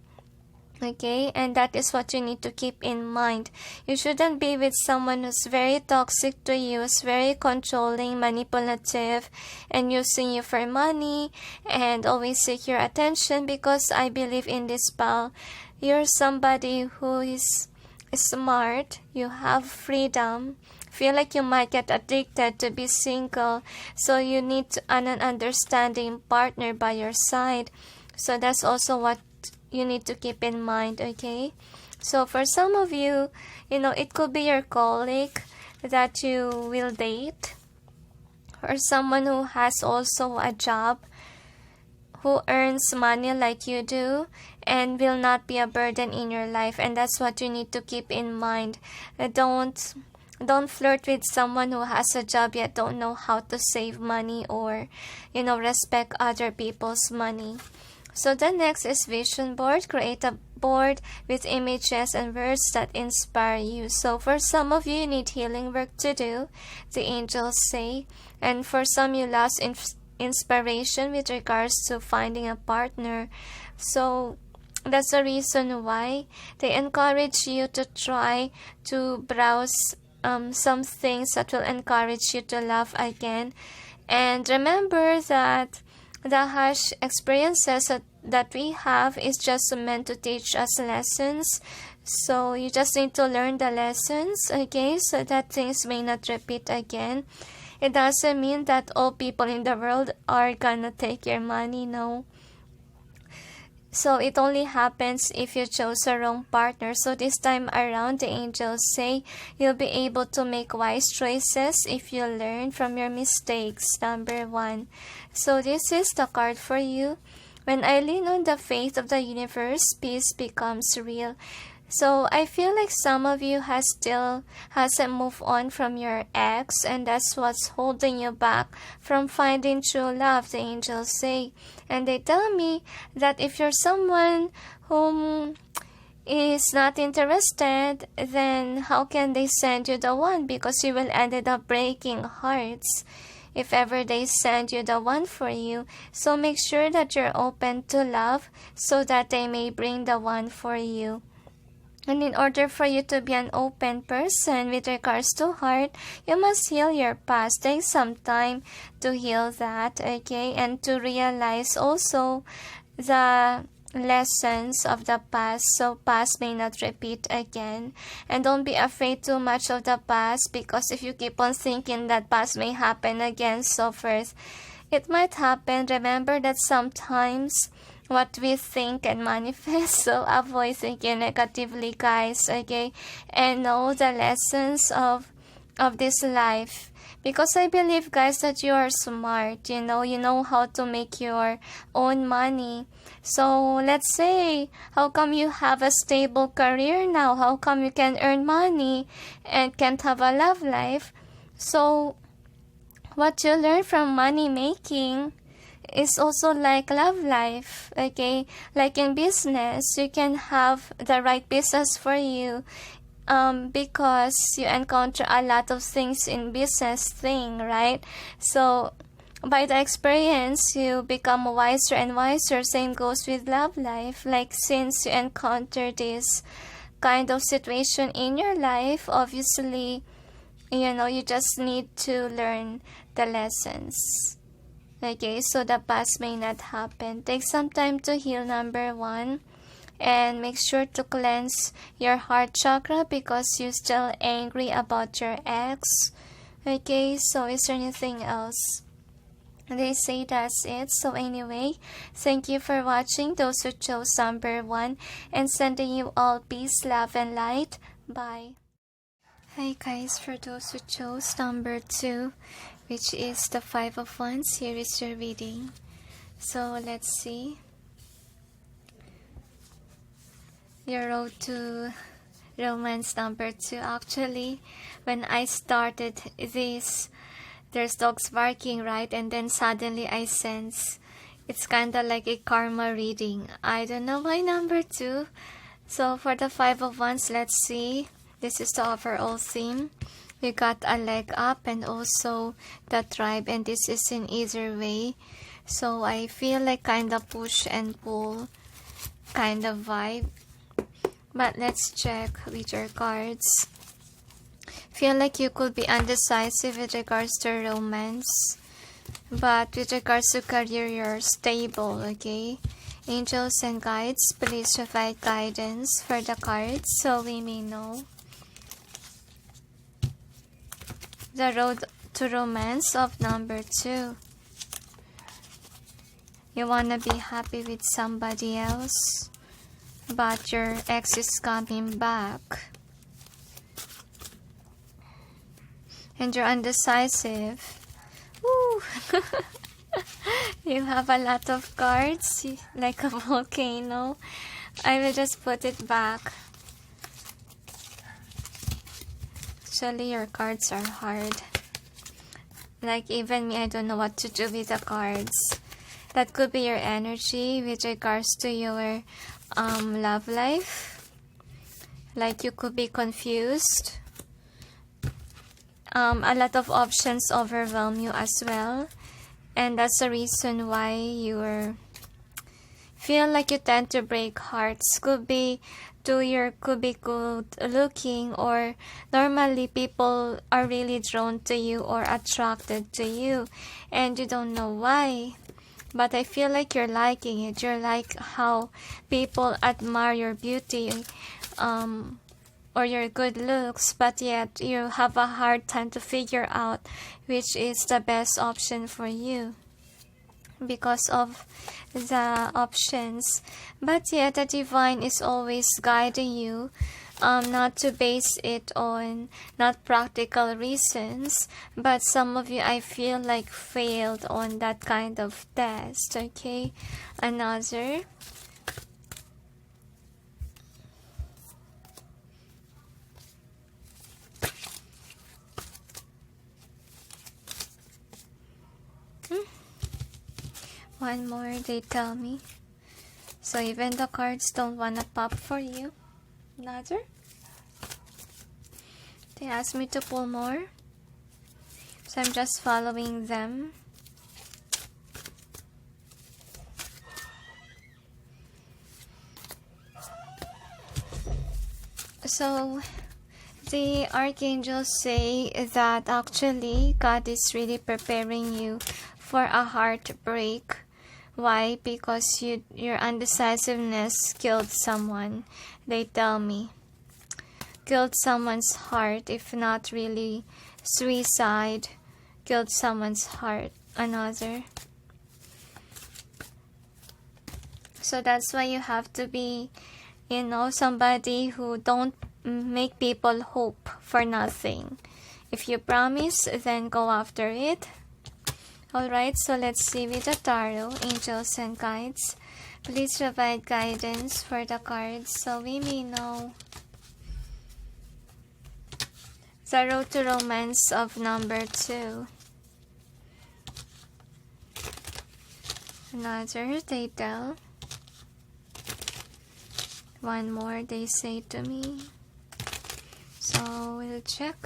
Okay, and that is what you need to keep in mind. You shouldn't be with someone who's very toxic to you, who's very controlling, manipulative, and using you for money, and always seek your attention, because I believe in this, pal. You're somebody who is smart, you have freedom, feel like you might get addicted to be single, so you need an understanding partner by your side. So that's also what you need to keep in mind, okay? So for some of you, it could be your colleague that you will date, or someone who has also a job, who earns money like you do, and will not be a burden in your life. And that's what you need to keep in mind. Don't don't flirt with someone who has a job yet don't know how to save money or, respect other people's money. So the next is vision board. Create a board with images and words that inspire you. So for some of you need healing work to do, the angels say. And for some you lost inspiration with regards to finding a partner. So that's the reason why they encourage you to try to browse some things that will encourage you to love again. And remember that the harsh experiences that we have is just meant to teach us lessons. So you just need to learn the lessons, okay, so that things may not repeat again. It doesn't mean that all people in the world are gonna take your money, no. So it only happens if you chose a wrong partner. So this time around, the angels say you'll be able to make wise choices if you learn from your mistakes. Number 1. So this is the card for you. When I lean on the faith of the universe, peace becomes real. So I feel like some of you hasn't moved on from your ex, and that's what's holding you back from finding true love, the angels say. And they tell me that if you're someone whom is not interested, then how can they send you the one? Because you will end up breaking hearts if ever they send you the one for you. So make sure that you're open to love so that they may bring the one for you. And in order for you to be an open person with regards to heart, you must heal your past. Take some time to heal that, okay? And to realize also the lessons of the past, so past may not repeat again. And don't be afraid too much of the past, because if you keep on thinking that past may happen again, so first, it might happen. Remember that sometimes what we think and manifest, so avoid thinking negatively, guys, okay? And know the lessons of this life, because I believe, guys, that you are smart, you know how to make your own money. So let's say, how come you have a stable career now? How come you can earn money and can't have a love life? So what you learn from money making is also like love life, okay? Like in business, you can have the right business for you because you encounter a lot of things in business thing, right? So by the experience, you become wiser and wiser. Same goes with love life. Like since you encounter this kind of situation in your life, obviously, you just need to learn the lessons. Okay, so the past may not happen. Take some time to heal, number 1. And make sure to cleanse your heart chakra because you're still angry about your ex. Okay, so is there anything else? They say that's it. So anyway, thank you for watching, those who chose number 1. And sending you all peace, love, and light. Bye. Hi guys, for those who chose number 2, which is the 5 of Wands, here is your reading. So let's see. Your road to romance number 2. Actually, when I started this, there's dogs barking, right? And then suddenly I sense it's kind of like a karma reading. I don't know why number 2. So for the 5 of Wands, let's see. This is the overall theme. We got a leg up and also the tribe, and this is in either way. So I feel like kind of push and pull kind of vibe. But let's check with your cards. Feel like you could be undecisive with regards to romance. But with regards to career, you're stable, okay? Angels and guides, please provide guidance for the cards so we may know. The road to romance of number 2. You wanna be happy with somebody else, but your ex is coming back. And you're undecisive. Woo! You have a lot of cards, like a volcano. I will just put it back. Actually, your cards are hard. Like even me, I don't know what to do with the cards. That could be your energy with regards to your love life. Like you could be confused. A lot of options overwhelm you as well. And that's the reason why you feel like you tend to break hearts. Could be good looking, or normally people are really drawn to you or attracted to you and you don't know why, but I feel like you're liking it. You're like how people admire your beauty or your good looks, but yet you have a hard time to figure out which is the best option for you because of the options. But yet the divine is always guiding you not to base it on not practical reasons, but some of you, I feel like, failed on that kind of test. Okay, another. One more, they tell me. So even the cards don't wanna pop for you. Another. They asked me to pull more. So I'm just following them. So the archangels say that actually God is really preparing you for a heartbreak. Why? Because your undecisiveness killed someone. They tell me. Killed someone's heart, if not really suicide. Killed someone's heart. Another. So that's why you have to be, somebody who don't make people hope for nothing. If you promise, then go after it. Alright, so let's see with the tarot, angels and guides. Please provide guidance for the cards so we may know the road to romance of number 2. Another, they tell. One more, they say to me. So we'll check.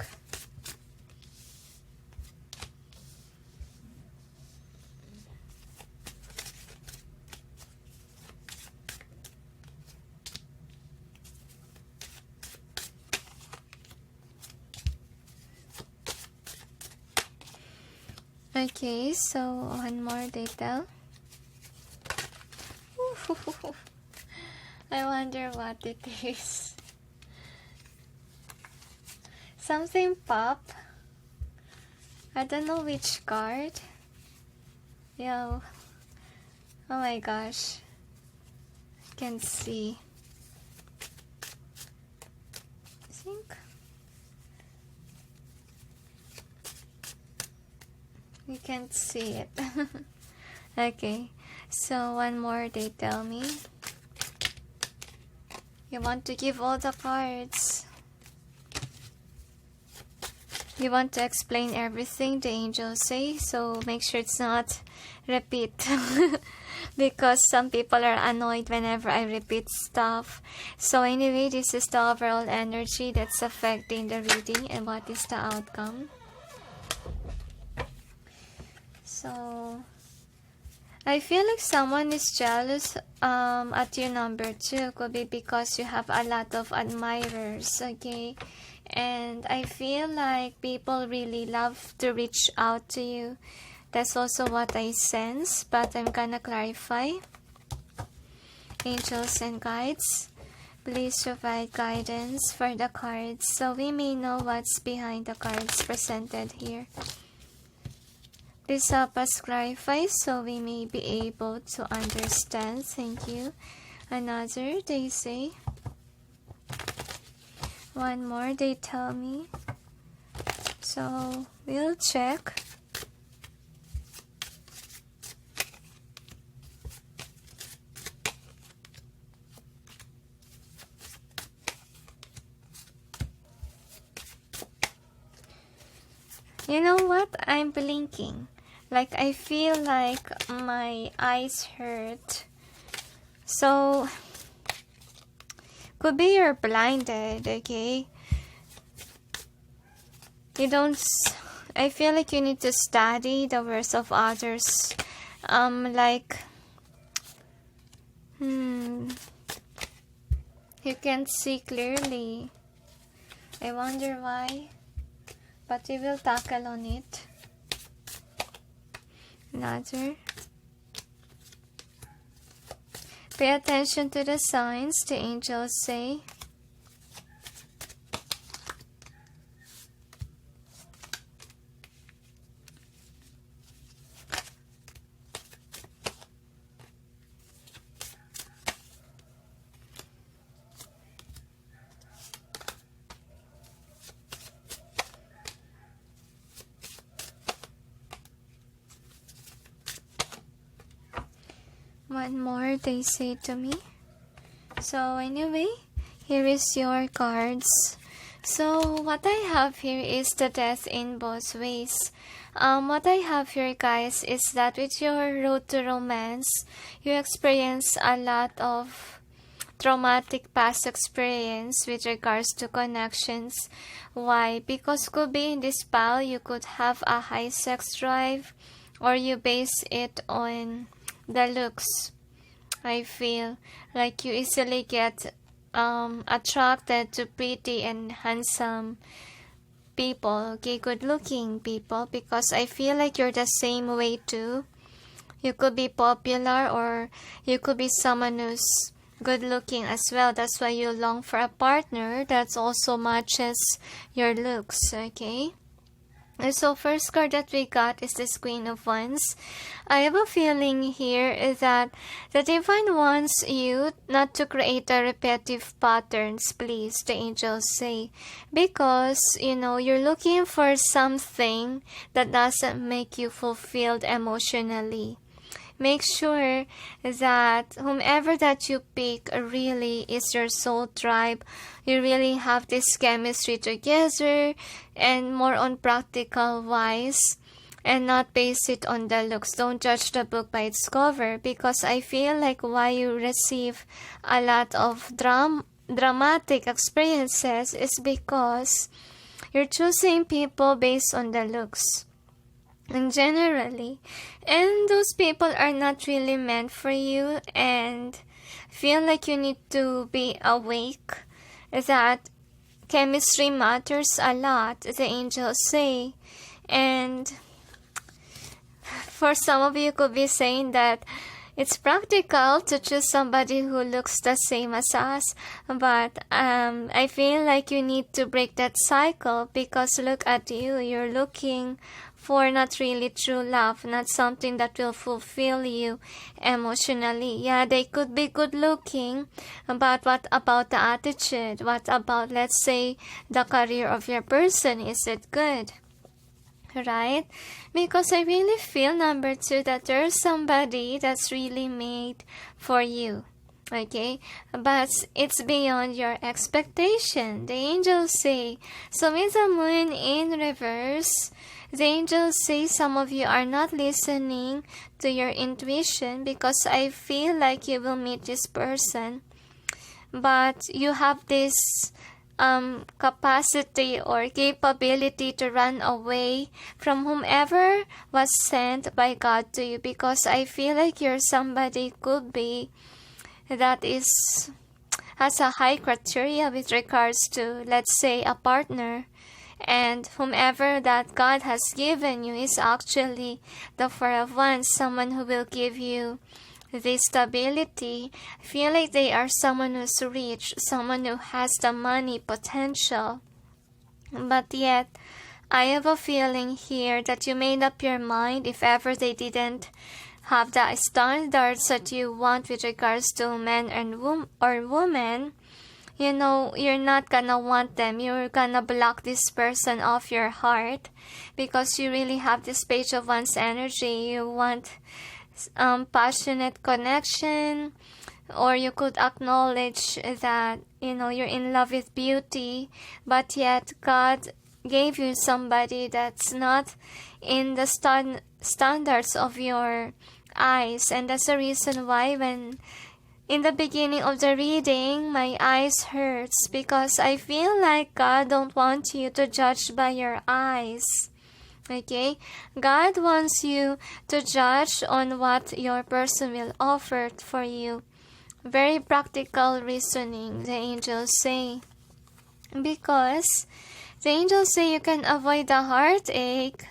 Okay, so one more they tell. I wonder what it is. Something pop. I don't know which card. Yo. Oh my gosh. I can't see. I think. You can't see it. Okay. So one more they tell me. You want to give all the cards. You want to explain everything the angels say, so make sure it's not repeat. Because some people are annoyed whenever I repeat stuff. So anyway, this is the overall energy that's affecting the reading and what is the outcome. So I feel like someone is jealous at your number 2. Could be because you have a lot of admirers, okay? And I feel like people really love to reach out to you. That's also what I sense, but I'm gonna clarify. Angels and guides, please provide guidance for the cards so we may know what's behind the cards presented here. Please help us clarify so we may be able to understand. Thank you. Another, they say. One more, they tell me. So, we'll check. You know what? I'm blinking. Like, I feel like my eyes hurt. So, could be you're blinded, okay? I feel like you need to study the words of others. You can't see clearly. I wonder why. But we will tackle on it. Another. Pay attention to the signs the angels say. One more they say to me. So anyway, here is your cards. So what I have here is the death in both ways. What I have here, guys, is that with your road to romance, you experience a lot of traumatic past experience with regards to connections. Why? Because could be in this pile you could have a high sex drive, or you base it on the looks. I feel like you easily get attracted to pretty and handsome people, okay, good looking people, because I feel like you're the same way too. You could be popular, or you could be someone who's good looking as well. That's why you long for a partner that also matches your looks, okay? And so first card that we got is this Queen of Wands. I have a feeling here that the Divine wants you not to create a repetitive patterns, please, the angels say. Because, you're looking for something that doesn't make you fulfilled emotionally. Make sure that whomever that you pick really is your soul tribe. You really have this chemistry together, and more on practical wise, and not base it on the looks. Don't judge the book by its cover, because I feel like why you receive a lot of dramatic experiences is because you're choosing people based on the looks. And generally, and those people are not really meant for you, and feel like you need to be awake that chemistry matters a lot, the angels say. And for some of you could be saying that it's practical to choose somebody who looks the same as us, but I feel like you need to break that cycle, because look at you, you're looking for not really true love, not something that will fulfill you emotionally. Yeah, they could be good looking, but what about the attitude? What about, let's say, the career of your person? Is it good? Right? Because I really feel, number two, that there's somebody that's really made for you. Okay, but it's beyond your expectation, the angels say. So with the moon in reverse, the angels say some of you are not listening to your intuition, because I feel like you will meet this person, but you have this capacity or capability to run away from whomever was sent by God to you, because I feel like you're somebody could be that has a high criteria with regards to, let's say, a partner, and whomever that God has given you is actually the Four of Wands, someone who will give you the stability. I feel like they are someone who's rich, someone who has the money potential, but yet I have a feeling here that you made up your mind, if ever they didn't have the standards that you want with regards to men and women, you're not gonna want them. You're gonna block this person off your heart, because you really have this Page of Wands energy. You want passionate connection, or you could acknowledge that you're in love with beauty, but yet God gave you somebody that's not in the standards of your eyes. And that's the reason why when in the beginning of the reading, my eyes hurts because I feel like God don't want you to judge by your eyes. Okay? God wants you to judge on what your person will offer for you. Very practical reasoning, the angels say. Because the angels say you can avoid the heartache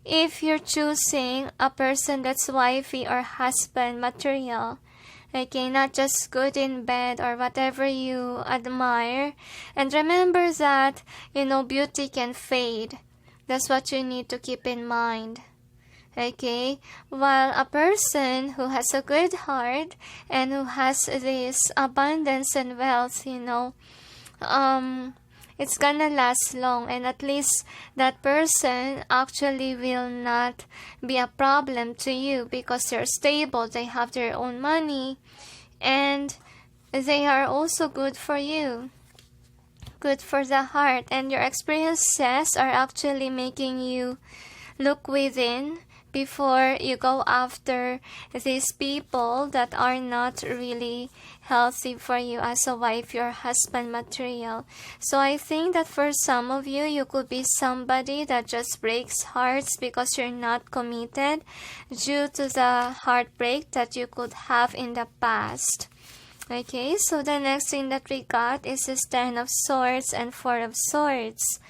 if you're choosing a person that's wifey or husband material. Okay, not just good in bed or whatever you admire. And remember that, beauty can fade. That's what you need to keep in mind. Okay, while a person who has a good heart and who has this abundance and wealth, it's gonna last long, and at least that person actually will not be a problem to you because they're stable, they have their own money, and they are also good for you, good for the heart, and your experiences are actually making you look within before you go after these people that are not really healthy for you as a wife, your husband material. So I think that for some of you, you could be somebody that just breaks hearts because you're not committed due to the heartbreak that you could have in the past. Okay, so the next thing that we got is this 10 of Swords and 4 of Swords.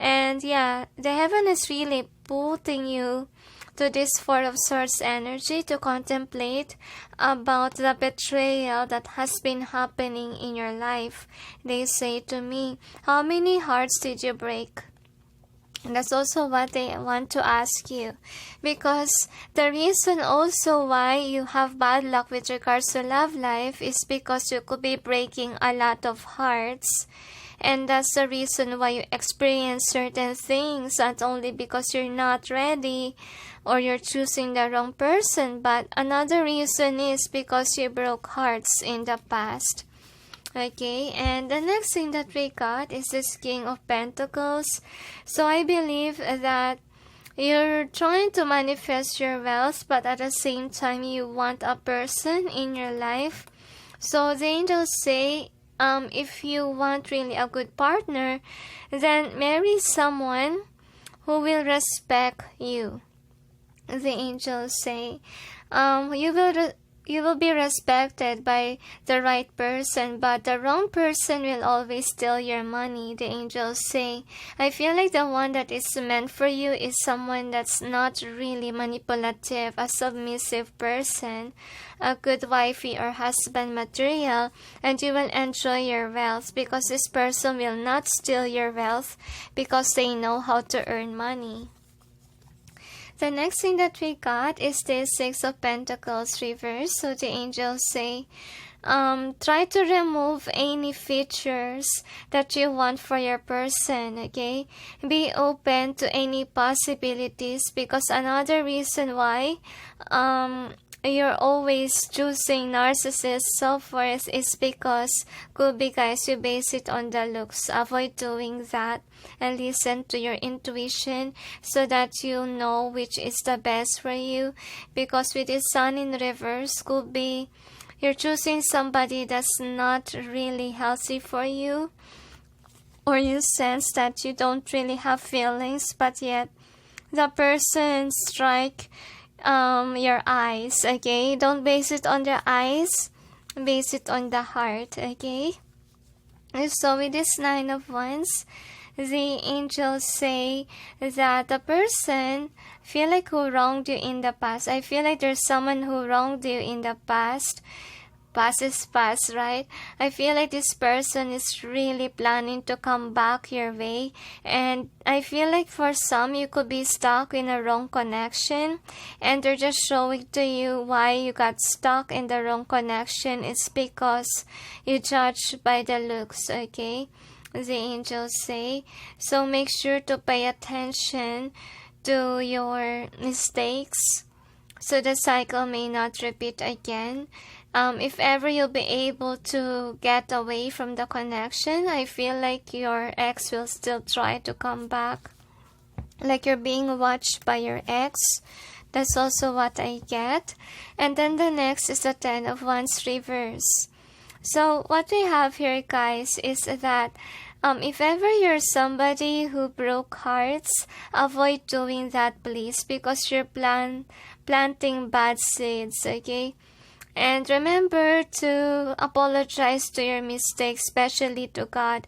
And yeah, the heaven is really putting you to this 4 of Swords energy to contemplate about the betrayal that has been happening in your life. They say to me, how many hearts did you break? And that's also what they want to ask you. Because the reason also why you have bad luck with regards to love life is because you could be breaking a lot of hearts. And that's the reason why you experience certain things, not only because you're not ready or you're choosing the wrong person, but another reason is because you broke hearts in the past. Okay, and the next thing that we got is this King of Pentacles. So I believe that you're trying to manifest your wealth, but at the same time you want a person in your life. So the angels say, if you want really a good partner, then marry someone who will respect you. The angels say, you will be respected by the right person, but the wrong person will always steal your money. The angels say, I feel like the one that is meant for you is someone that's not really manipulative, a submissive person, a good wifey or husband material, and you will enjoy your wealth because this person will not steal your wealth because they know how to earn money. The next thing that we got is the 6 of Pentacles reverse. So the angels say, try to remove any features that you want for your person, okay? Be open to any possibilities, because another reason why you're always choosing narcissists, so forth, is because could be guys, you base it on the looks. Avoid doing that and listen to your intuition so that you know which is the best for you. Because with the Sun in reverse, could be you're choosing somebody that's not really healthy for you, or you sense that you don't really have feelings, but yet the person strike your eyes, okay? Don't base it on the eyes, base it on the heart, okay? So with this 9 of Wands, the angels say that the person feel like who wronged you in the past. I feel like there's someone who wronged you in the past. Past is past, right? I feel like this person is really planning to come back your way, and I feel like for some you could be stuck in a wrong connection, and they're just showing to you why you got stuck in the wrong connection. It's because you judge by the looks, okay? The angels say. So make sure to pay attention to your mistakes so the cycle may not repeat again. if ever you'll be able to get away from the connection, I feel like your ex will still try to come back. Like you're being watched by your ex. That's also what I get. And then the next is the 10 of Wands reverse. So what we have here, guys, is that if ever you're somebody who broke hearts, avoid doing that, please, because you're planting bad seeds, okay? And remember to apologize to your mistakes, especially to God.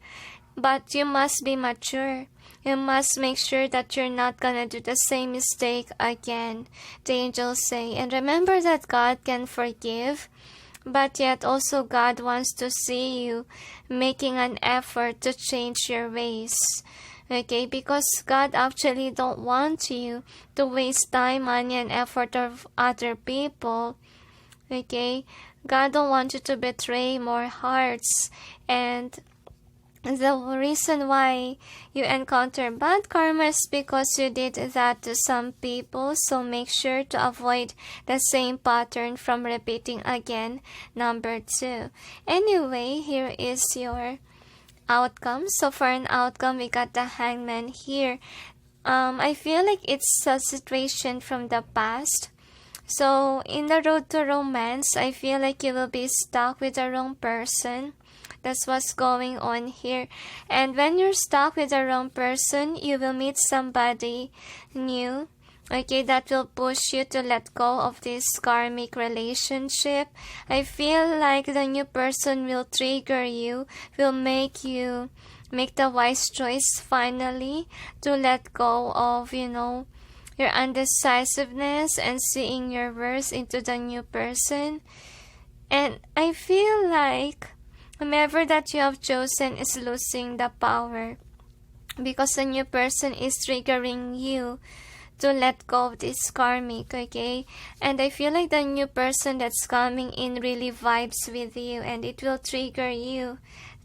But you must be mature. You must make sure that you're not gonna do the same mistake again, the angels say. And remember that God can forgive, but yet also God wants to see you making an effort to change your ways. Okay, because God actually don't want you to waste time, money, and effort of other people. Okay, God don't want you to betray more hearts. And the reason why you encounter bad karma is because you did that to some people. So make sure to avoid the same pattern from repeating again. Number 2. Anyway, here is your outcome. So for an outcome, we got the Hangman here. I feel like it's a situation from the past. So in the road to romance, I feel like you will be stuck with the wrong person. That's what's going on here. And when you're stuck with the wrong person, you will meet somebody new, okay, that will push you to let go of this karmic relationship. I feel like the new person will trigger you, will make you make the wise choice finally to let go of, your undecisiveness and seeing your worth into the new person. And I feel like whomever that you have chosen is losing the power, because the new person is triggering you to let go of this karmic, okay? And I feel like the new person that's coming in really vibes with you, and it will trigger you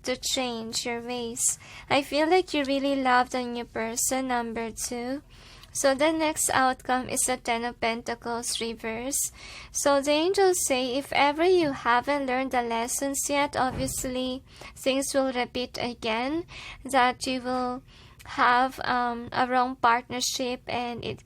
to change your ways. I feel like you really love the new person, number 2. So the next outcome is the 10 of Pentacles reverse. So the angels say if ever you haven't learned the lessons yet, obviously things will repeat again, that you will have a wrong partnership, and it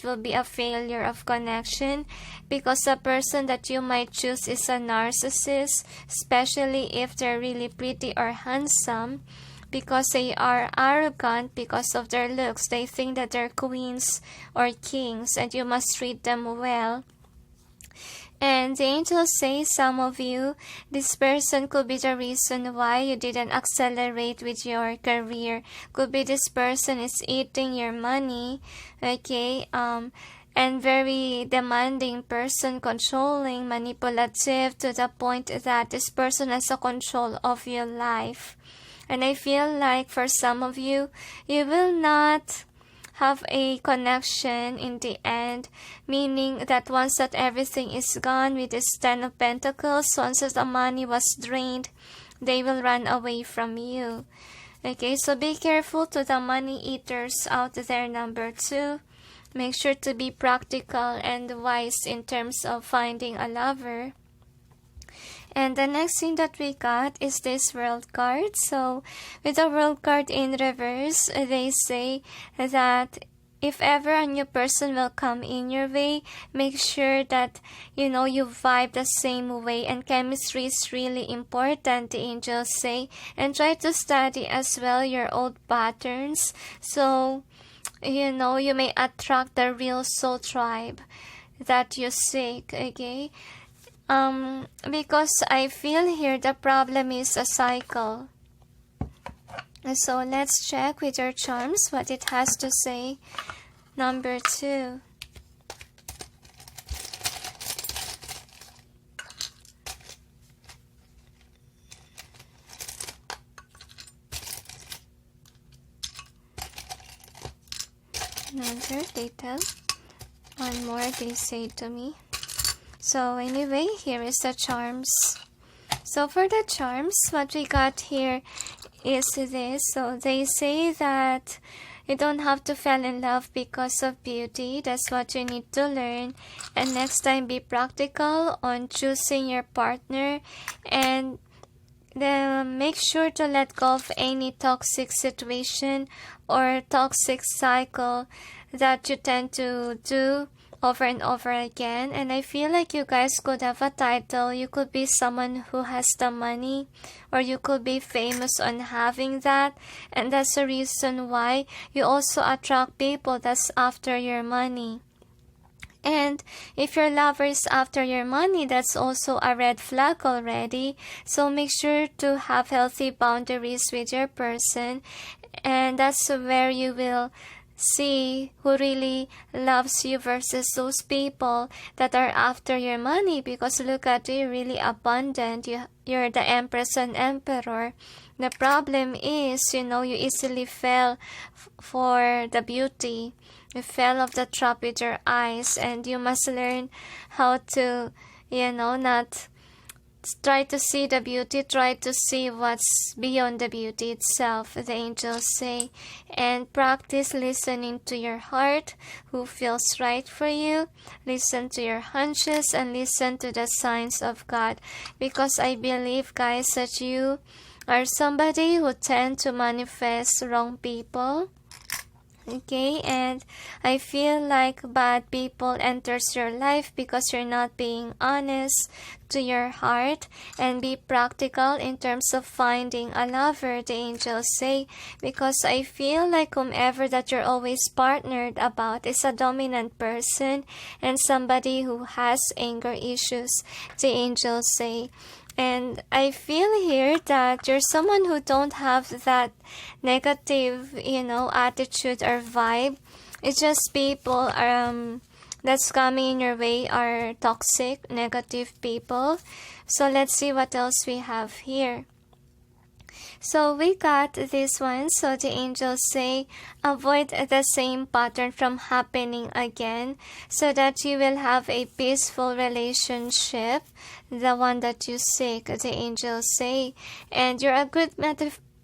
will be a failure of connection, because the person that you might choose is a narcissist, especially if they're really pretty or handsome, because they are arrogant because of their looks. They think that they're queens or kings, and you must treat them well. And the angels say some of you, this person could be the reason why you didn't accelerate with your career. Could be this person is eating your money, okay? And very demanding person, controlling, manipulative, to the point that this person has a control of your life. And I feel like for some of you, you will not have a connection in the end, meaning that once that everything is gone with this 10 of Pentacles, once that the money was drained, they will run away from you. Okay, so be careful to the money eaters out there, number 2. Make sure to be practical and wise in terms of finding a lover. And the next thing that we got is this World card. So with the World card in reverse, they say that if ever a new person will come in your way, make sure that you vibe the same way, and chemistry is really important, the angels say. And try to study as well your old patterns, so you may attract the real soul tribe that you seek, okay? Because I feel here the problem is a cycle. So let's check with your charms what it has to say. Number 2. Another detail. One more they say to me. So anyway, here is the charms. So for the charms, what we got here is this. So they say that You don't have to fall in love because of beauty. That's what you need to learn. And next time, be practical on choosing your partner, and then make sure to let go of any toxic situation or toxic cycle that you tend to do over and over again. And I feel like you guys could have a title. You could be someone who has the money, or you could be famous on having that, and that's the reason why you also attract people that's after your money. And if your lover is after your money, that's also a red flag already. So make sure to have healthy boundaries with your person, and that's where you will see who really loves you versus those people that are after your money. Because look at you, really abundant. You're the empress and emperor. The problem is, you easily fell for the beauty. You fell off the trap with your eyes, and you must learn how to, not try to see the beauty, try to see what's beyond the beauty itself, the angels say. And practice listening to your heart, who feels right for you. Listen to your hunches and listen to the signs of God. Because I believe, guys, that you are somebody who tend to manifest wrong people. Okay, and I feel like bad people enters your life because you're not being honest to your heart. And be practical in terms of finding a lover, the angels say, because I feel like whomever that you're always partnered about is a dominant person and somebody who has anger issues, the angels say. And I feel here that you're someone who don't have that negative, attitude or vibe. It's just people that's coming in your way are toxic, negative people. So let's see what else we have here. So we got this one. So the angels say, avoid the same pattern from happening again, so that you will have a peaceful relationship, the one that you seek, the angels say. And you're a great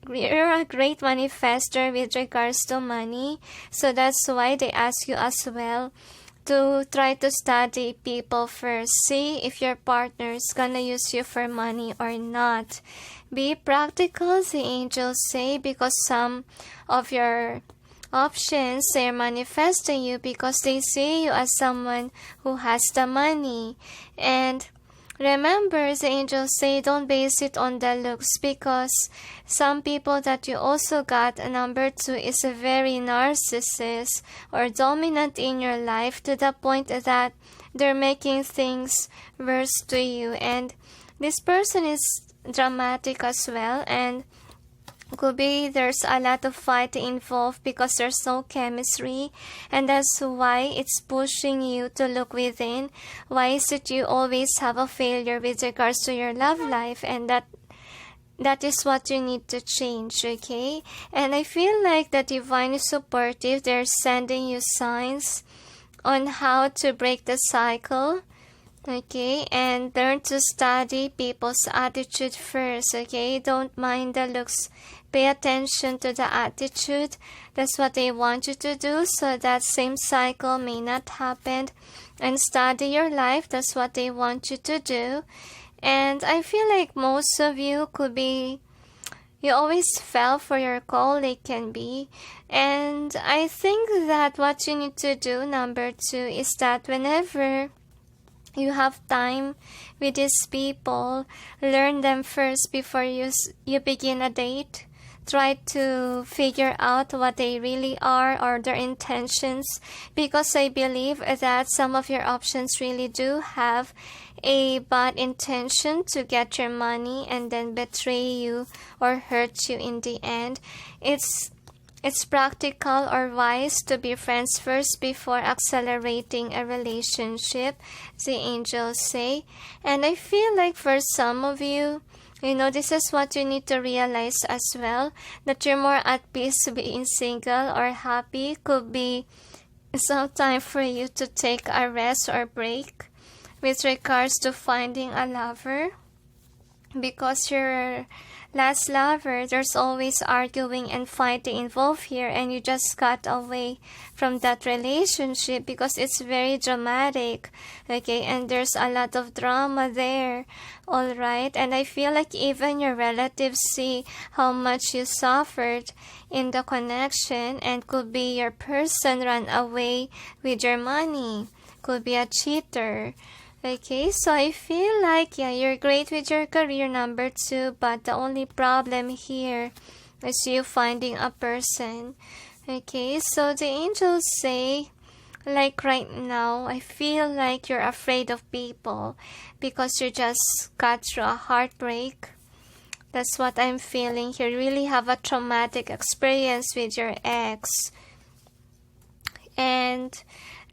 manifester with regards to money. So that's why they ask you as well to try to study people first. See if your partner is gonna use you for money or not. Be practical, the angels say, because some of your options, they're manifesting you because they see you as someone who has the money. And remember, the angels say, don't base it on the looks, because some people that you also got, number 2, is a very narcissist or dominant in your life to the point that they're making things worse to you. And this person is dramatic as well, and could be there's a lot of fight involved because there's no chemistry, and that's why it's pushing you to look within. Why is it you always have a failure with regards to your love life? And that is what you need to change, okay? And I feel like the divine is supportive. They're sending you signs on how to break the cycle. Okay, and learn to study people's attitude first, okay? Don't mind the looks. Pay attention to the attitude. That's what they want you to do, so that same cycle may not happen. And study your life. That's what they want you to do. And I feel like most of you could be, you always fell for your colleague, can be. And I think that what you need to do, number 2, is that whenever you have time with these people, learn them first before you begin a date. Try to figure out what they really are or their intentions, because I believe that some of your options really do have a bad intention to get your money and then betray you or hurt you in the end. It's practical or wise to be friends first before accelerating a relationship, the angels say. And I feel like for some of you, this is what you need to realize as well, that you're more at peace being single or happy. Could be some time for you to take a rest or break with regards to finding a lover, because your last lover, there's always arguing and fighting involved here, and you just got away from that relationship because it's very dramatic, okay, and there's a lot of drama there, all right, and I feel like even your relatives see how much you suffered in the connection, and could be your person ran away with your money, could be a cheater. Okay, so I feel like, yeah, you're great with your career, number 2, but the only problem here is you finding a person. Okay, so the angels say, like right now, I feel like you're afraid of people because you just got through a heartbreak. That's what I'm feeling here. You really have a traumatic experience with your ex. And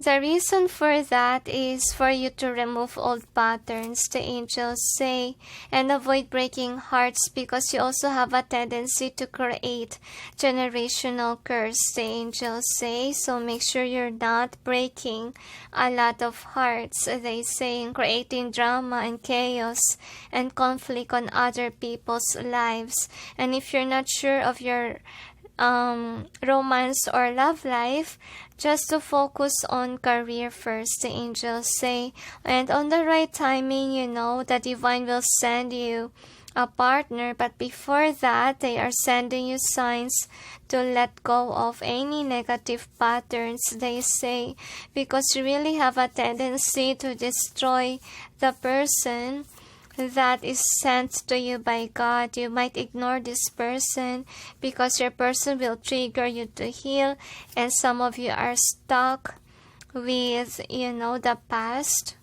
the reason for that is for you to remove old patterns, the angels say, and avoid breaking hearts because you also have a tendency to create generational curse, the angels say. So make sure you're not breaking a lot of hearts, they say, and creating drama and chaos and conflict on other people's lives. And if you're not sure of your romance or love life, just to focus on career first, the angels say, and on the right timing, you know, the divine will send you a partner, but before that, they are sending you signs to let go of any negative patterns, they say, because you really have a tendency to destroy the person that is sent to you by God. You might ignore this person because your person will trigger you to heal, and some of you are stuck with, you know, the past.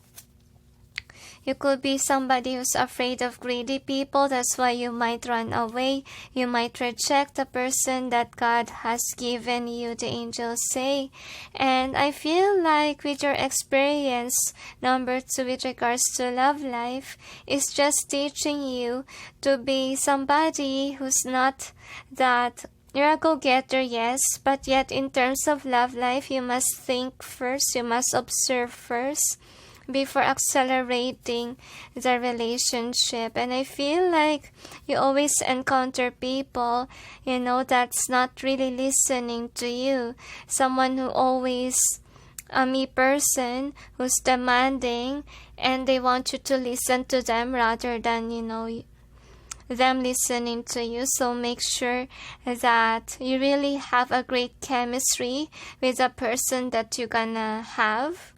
You could be somebody who's afraid of greedy people. That's why you might run away. You might reject the person that God has given you, the angels say. And I feel like with your experience, number 2, with regards to love life, is just teaching you to be somebody who's not that you're a go-getter, yes, but yet in terms of love life, you must think first, you must observe first before accelerating the relationship. And I feel like you always encounter people, you know, that's not really listening to you. Someone who always, a me person who's demanding, and they want you to listen to them rather than, you know, them listening to you. So make sure that you really have a great chemistry with the person that you're gonna have.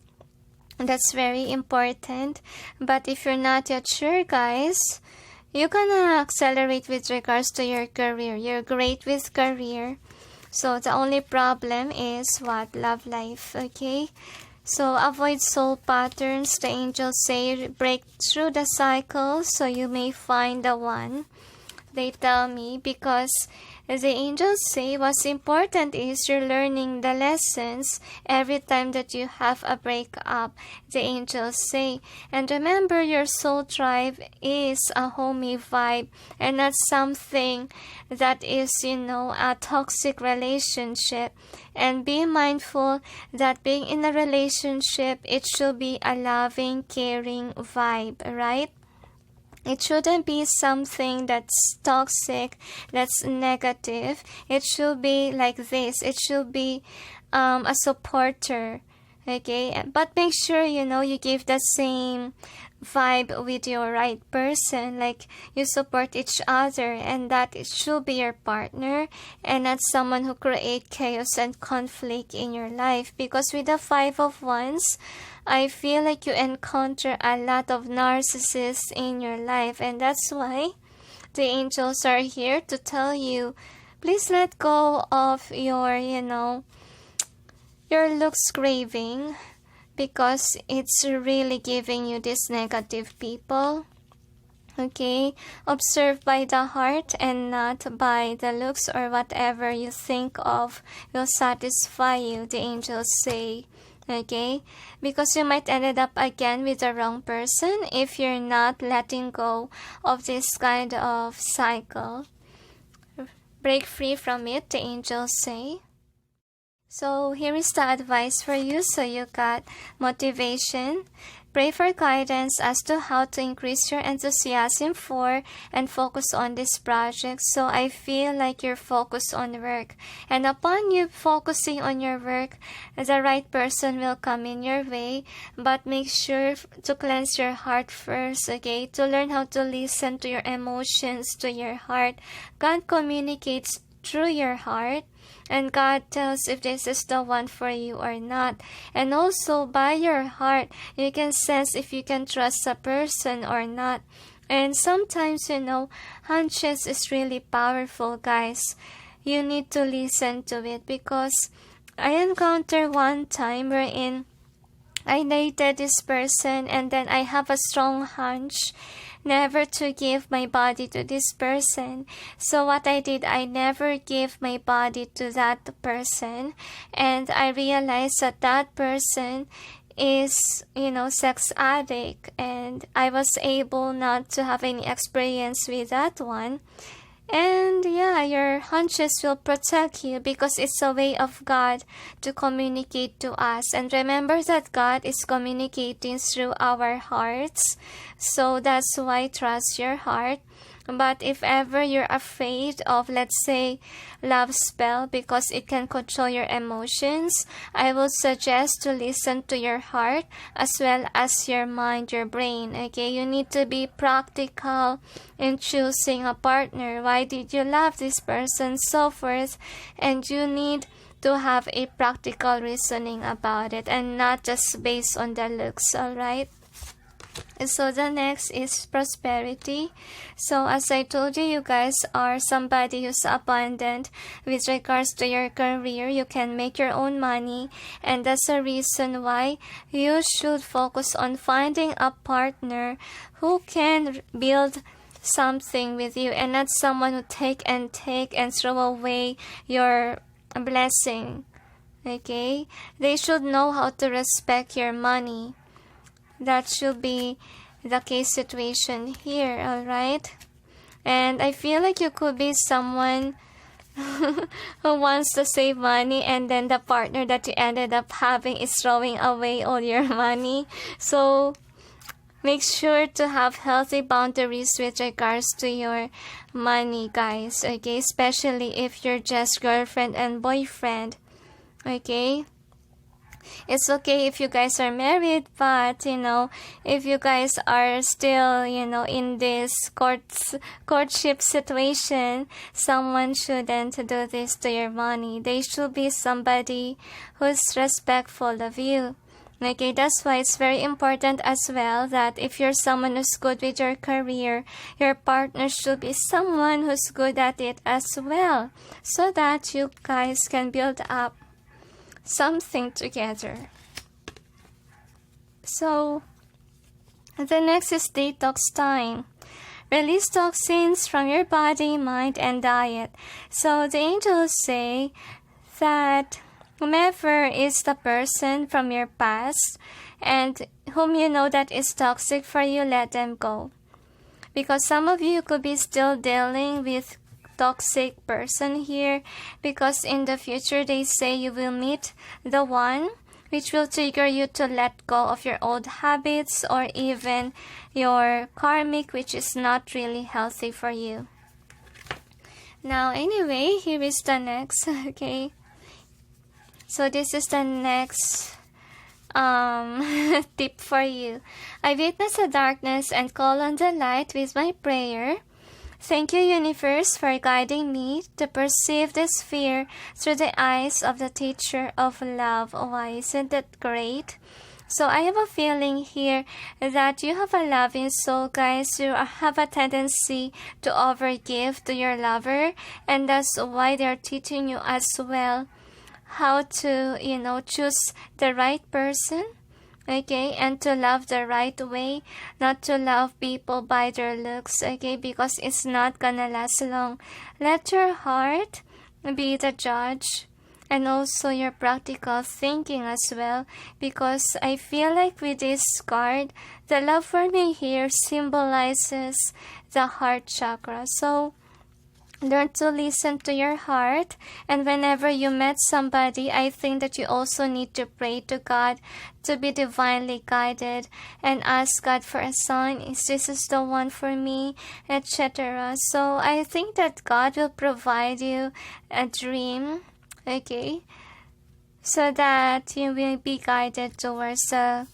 That's very important. But if you're not yet sure, guys, you're gonna accelerate with regards to your career. You're great with career. So the only problem is what? Love life, okay? So avoid soul patterns. The angels say break through the cycle so you may find the one. They tell me, because the angels say what's important is you're learning the lessons every time that you have a breakup, the angels say. And remember, your soul tribe is a homey vibe and not something that is, you know, a toxic relationship. And be mindful that being in a relationship, it should be a loving, caring vibe, right? It shouldn't be something that's toxic, that's negative. It should be like this. It should be a supporter, okay? But make sure, you know, you give the same vibe with your right person, like you support each other, and that it should be your partner and not someone who create chaos and conflict in your life. Because with the 5 of Wands, I feel like you encounter a lot of narcissists in your life, and that's why the angels are here to tell you, please let go of your, you know, your looks craving, because it's really giving you these negative people. Okay, observe by the heart and not by the looks, or whatever you think of will satisfy you, the angels say. Okay, because you might end up again with the wrong person if you're not letting go of this kind of cycle. Break free from it, the angels say. So here is the advice for you. So you got motivation. Pray for guidance as to how to increase your enthusiasm for and focus on this project. So I feel like you're focused on work. And upon you focusing on your work, the right person will come in your way. But make sure to cleanse your heart first, okay? To learn how to listen to your emotions, to your heart. God communicates through your heart. And God tells if this is the one for you or not. And also by your heart, you can sense if you can trust a person or not. And sometimes, hunches is really powerful, guys. You need to listen to it, because I encountered one time wherein I dated this person and then I have a strong hunch never to give my body to this person. So what I did, I never gave my body to that person, and I realized that that person is, sex addict, and I was able not to have any experience with that one. And yeah, your hunches will protect you because it's a way of God to communicate to us. And remember that God is communicating through our hearts. So that's why trust your heart. But if ever you're afraid of, let's say, love spell because it can control your emotions, I would suggest to listen to your heart as well as your mind, your brain. Okay, you need to be practical in choosing a partner. Why did you love this person? So forth. And you need to have a practical reasoning about it and not just based on the looks, alright? So the next is prosperity. So as I told you, you guys are somebody who's abundant with regards to your career. You can make your own money, and that's the reason why you should focus on finding a partner who can build something with you and not someone who take and throw away your blessing. Okay? They should know how to respect your money. That should be the case situation here, alright? And I feel like you could be someone who wants to save money, and then the partner that you ended up having is throwing away all your money. So make sure to have healthy boundaries with regards to your money, guys, okay? Especially if you're just girlfriend and boyfriend, okay? It's okay if you guys are married, but if you guys are still in this courtship situation, someone shouldn't do this to your money. They should be somebody who's respectful of you. Okay, that's why it's very important as well that if you're someone who's good with your career, your partner should be someone who's good at it as well, so that you guys can build up something together. So the next is detox time. Release toxins from your body, mind, and diet. So the angels say that whomever is the person from your past and whom you know that is toxic for you, let them go. Because some of you could be still dealing with toxic person here, because in the future they say you will meet the one which will trigger you to let go of your old habits or even your karmic, which is not really healthy for you. Now anyway, here is the next. Okay, so this is the next tip for you. I witness the darkness and call on the light with my prayer. Thank you, universe, for guiding me to perceive this fear through the eyes of the teacher of love. Oh, why isn't that great? So I have a feeling here that you have a loving soul, guys. You have a tendency to overgive to your lover, and that's why they're teaching you as well how to, choose the right person. Okay, and to love the right way, not to love people by their looks, okay, because it's not gonna last long. Let your heart be the judge, and also your practical thinking as well, because I feel like with this card, the love for me here symbolizes the heart chakra. So Learn to listen to your heart, and whenever you met somebody, I think that you also need to pray to God to be divinely guided and ask God for a sign. Is this the one for me, etc. So I think that God will provide you a dream, okay, so that you will be guided towards a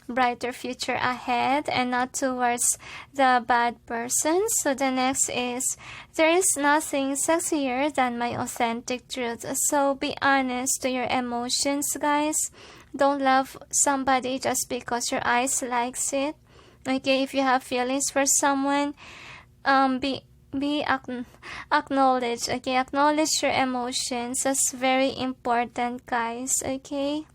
brighter future ahead and not towards the bad person. So the next is, there is nothing sexier than my authentic truth. So be honest to your emotions, guys. Don't love somebody just because your eyes likes it. Okay, if you have feelings for someone, acknowledge. Okay, acknowledge your emotions. That's very important, guys. Okay.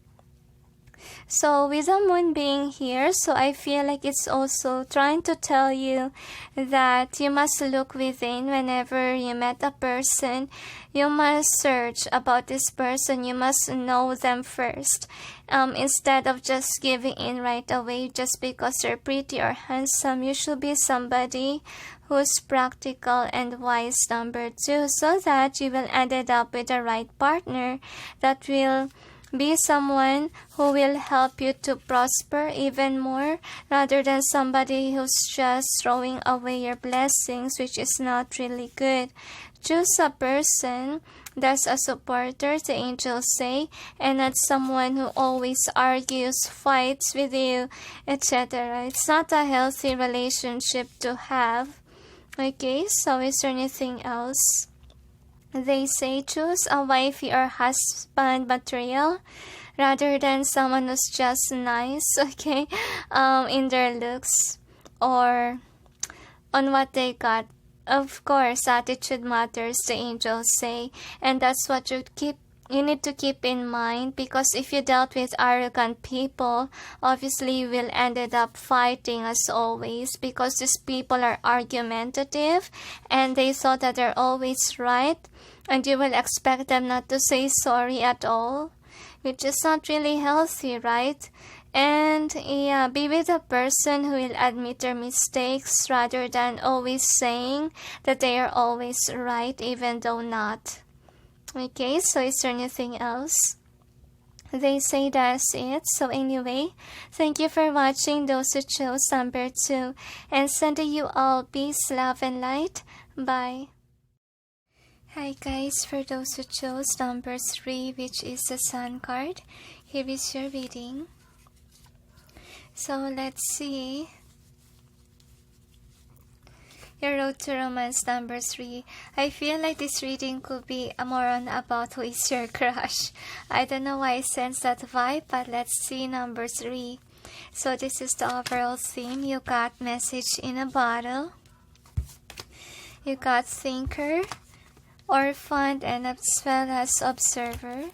So with the moon being here, so I feel like it's also trying to tell you that you must look within whenever you met a person. You must search about this person. You must know them first. Instead of just giving in right away just because they're pretty or handsome, you should be somebody who's practical and wise, number 2, so that you will end up with the right partner that will be someone who will help you to prosper even more, rather than somebody who's just throwing away your blessings, which is not really good. Choose a person that's a supporter, the angels say, and not someone who always argues, fights with you, etc. It's not a healthy relationship to have. Okay, so is there anything else? They say choose a wifey or husband material rather than someone who's just nice, okay, in their looks or on what they got. Of course, attitude matters, the angels say, and that's what you need to keep in mind, because if you dealt with arrogant people, obviously you will end up fighting as always, because these people are argumentative and they thought that they're always right, and you will expect them not to say sorry at all, which is not really healthy, right? And yeah, be with a person who will admit their mistakes rather than always saying that they are always right even though not. Okay, so is there anything else? They say that's it. So anyway, thank you for watching those who chose number 2, and sending you all peace, love, and light. Bye. Hi guys, for those who chose number 3, which is the Sun card, here is your reading. So let's see. Your road to romance number 3. I feel like this reading could be more on about who is your crush. I don't know why I sense that vibe, but let's see number 3. So this is the overall theme. You got message in a bottle. You got thinker, orphan, and as well as observer.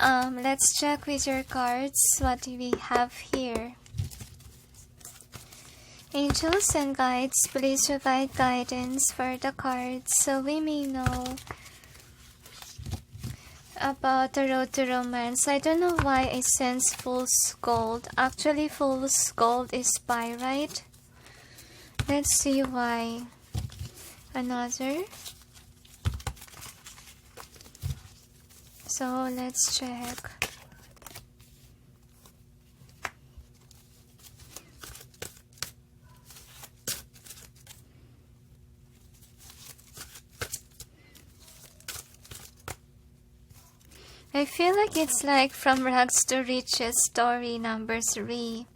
Let's check with your cards what do we have here. Angels and guides, please provide guidance for the cards so we may know about the road to romance. I don't know why I sense fool's gold. Actually, fool's gold is pyrite. Let's see why. Another. So let's check. I feel like it's like From Rags to Riches story number 3.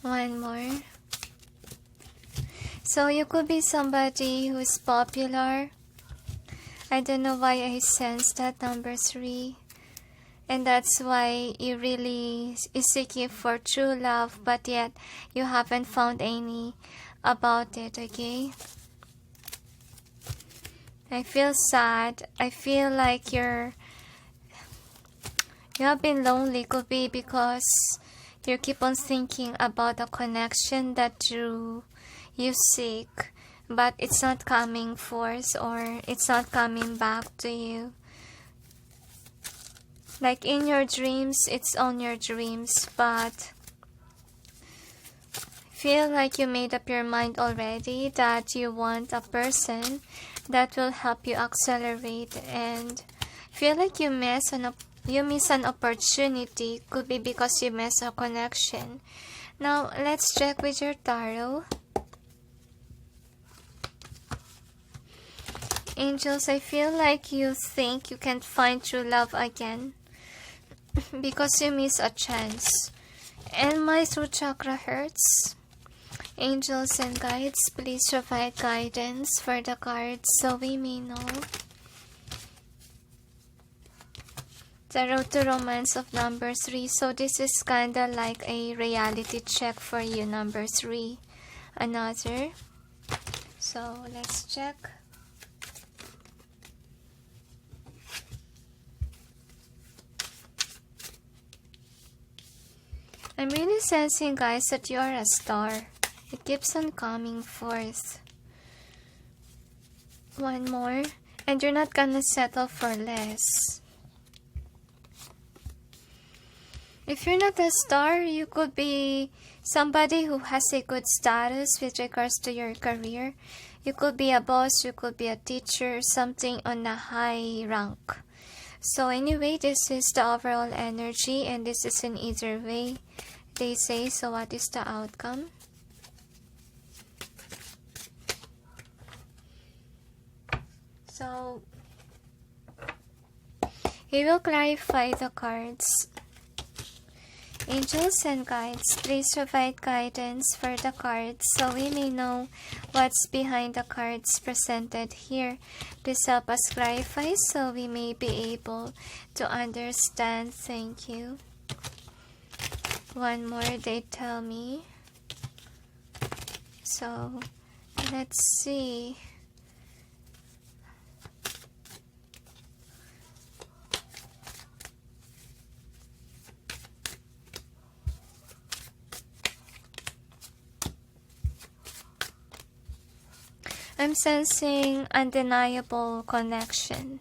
One more. So you could be somebody who's popular. I don't know why I sense that number 3. And that's why you really is seeking for true love, but yet you haven't found any about it, okay? I feel sad. I feel like you have been lonely. Could be because you keep on thinking about a connection that you seek, but it's not coming forth, or it's not coming back to you. Like in your dreams, it's on your dreams, but I feel like you made up your mind already that you want a person that will help you accelerate, and feel like you miss an opportunity. Could be because you miss a connection. Now, let's check with your tarot. Angels, I feel like you think you can't find true love again because you miss a chance. And my throat chakra hurts. Angels and guides, please provide guidance for the cards so we may know. The road to romance of number 3. So this is kinda like a reality check for you, number 3. Another. So let's check. I'm really sensing, guys, that you are a star. It keeps on coming forth. One more. And you're not gonna settle for less. If you're not a star, you could be somebody who has a good status with regards to your career. You could be a boss, you could be a teacher, something on a high rank. So anyway, this is the overall energy, and this is in either way, they say. So what is the outcome? So he will clarify the cards. Angels and guides, please provide guidance for the cards so we may know what's behind the cards presented here. Please help us clarify so we may be able to understand. Thank you. One more, they tell me. So, let's see. I'm sensing undeniable connection.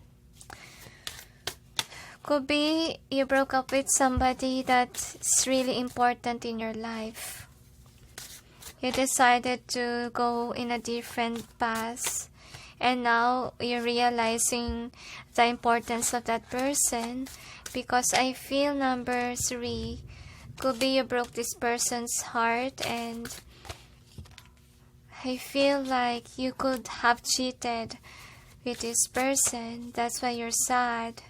Could be you broke up with somebody that's really important in your life. You decided to go in a different path, and now you're realizing the importance of that person, because I feel number 3 could be you broke this person's heart, and I feel like you could have cheated with this person. That's why you're sad.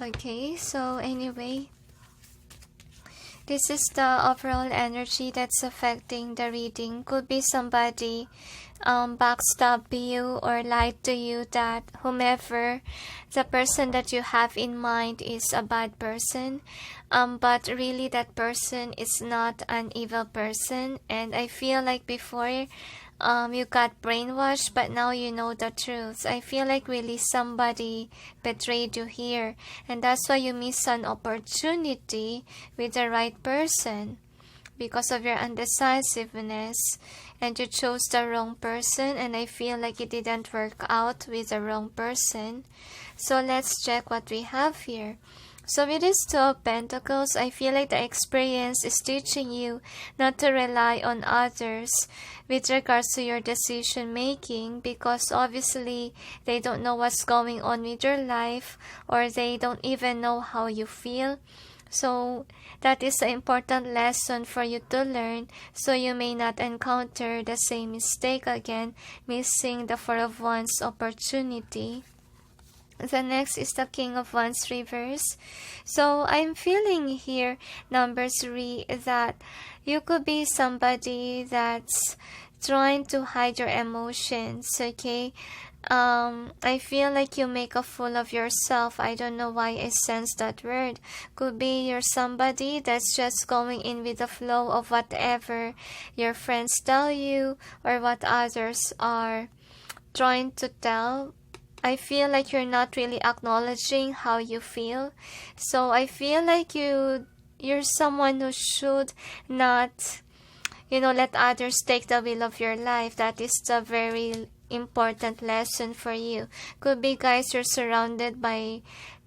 Okay, so anyway, this is the overall energy that's affecting the reading. Could be somebody backstab you or lied to you, that whomever the person that you have in mind is a bad person, but really that person is not an evil person. And I feel like before you got brainwashed, but now you know the truth. I feel like really somebody betrayed you here, and that's why you miss an opportunity with the right person because of your undecisiveness, and you chose the wrong person, and I feel like it didn't work out with the wrong person. So let's check what we have here. So with this 2 of Pentacles, I feel like the experience is teaching you not to rely on others with regards to your decision making, because obviously they don't know what's going on with your life, or they don't even know how you feel. So that is an important lesson for you to learn, so you may not encounter the same mistake again, missing the 4 of Wands opportunity. The next is the King of Wands reverse. So I'm feeling here, number 3, that you could be somebody that's trying to hide your emotions, okay? I feel like you make a fool of yourself. I don't know why I sense that word. Could be you're somebody that's just going in with the flow of whatever your friends tell you or what others are trying to tell. I feel like you're not really acknowledging how you feel. So I feel like you're someone who should not, let others take the wheel of your life. That is the very important lesson for you. Could be, guys, you're surrounded by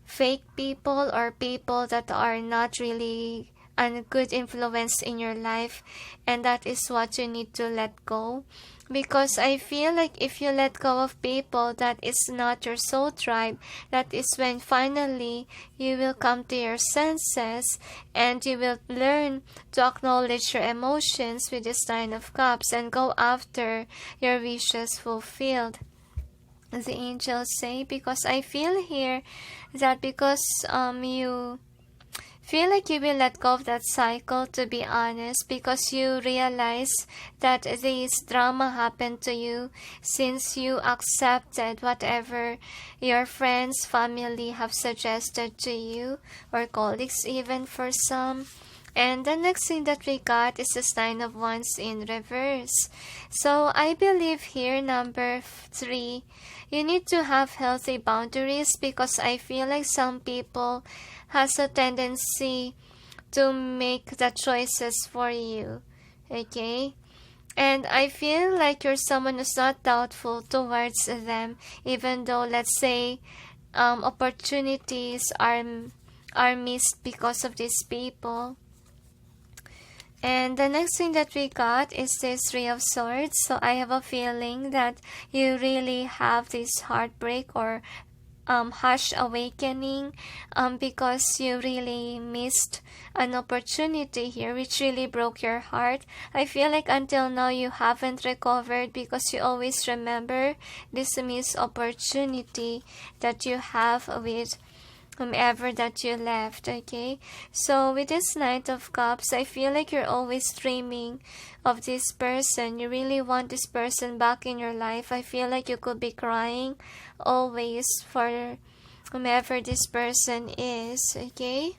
fake people or people that are not really a good influence in your life, and that is what you need to let go. Because I feel like if you let go of people that is not your soul tribe, that is when finally you will come to your senses and you will learn to acknowledge your emotions with this Nine of Cups and go after your wishes fulfilled. The angels say, because I feel here that because you feel like you will let go of that cycle, to be honest, because you realize that this drama happened to you since you accepted whatever your friends, family have suggested to you, or colleagues even for some. And the next thing that we got is the Nine of Wands in reverse. So I believe here, number 3, you need to have healthy boundaries, because I feel like some people has a tendency to make the choices for you. Okay? And I feel like you're someone who's not doubtful towards them, even though, let's say, opportunities are missed because of these people. And the next thing that we got is this Three of Swords. So I have a feeling that you really have this heartbreak or harsh awakening, because you really missed an opportunity here which really broke your heart. I feel like until now you haven't recovered, because you always remember this missed opportunity that you have with whomever that you left. Okay, so with this Knight of Cups, I feel like you're always dreaming of this person. You really want this person back in your life. I feel like you could be crying always for whomever this person is. Okay,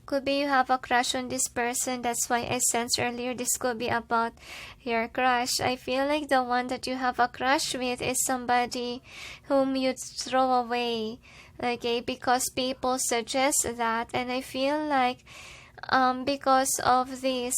could be you have a crush on this person. That's why I sensed earlier this could be about your crush. I feel like the one that you have a crush with is somebody whom you throw away. Okay, because people suggest that, and I feel like because of this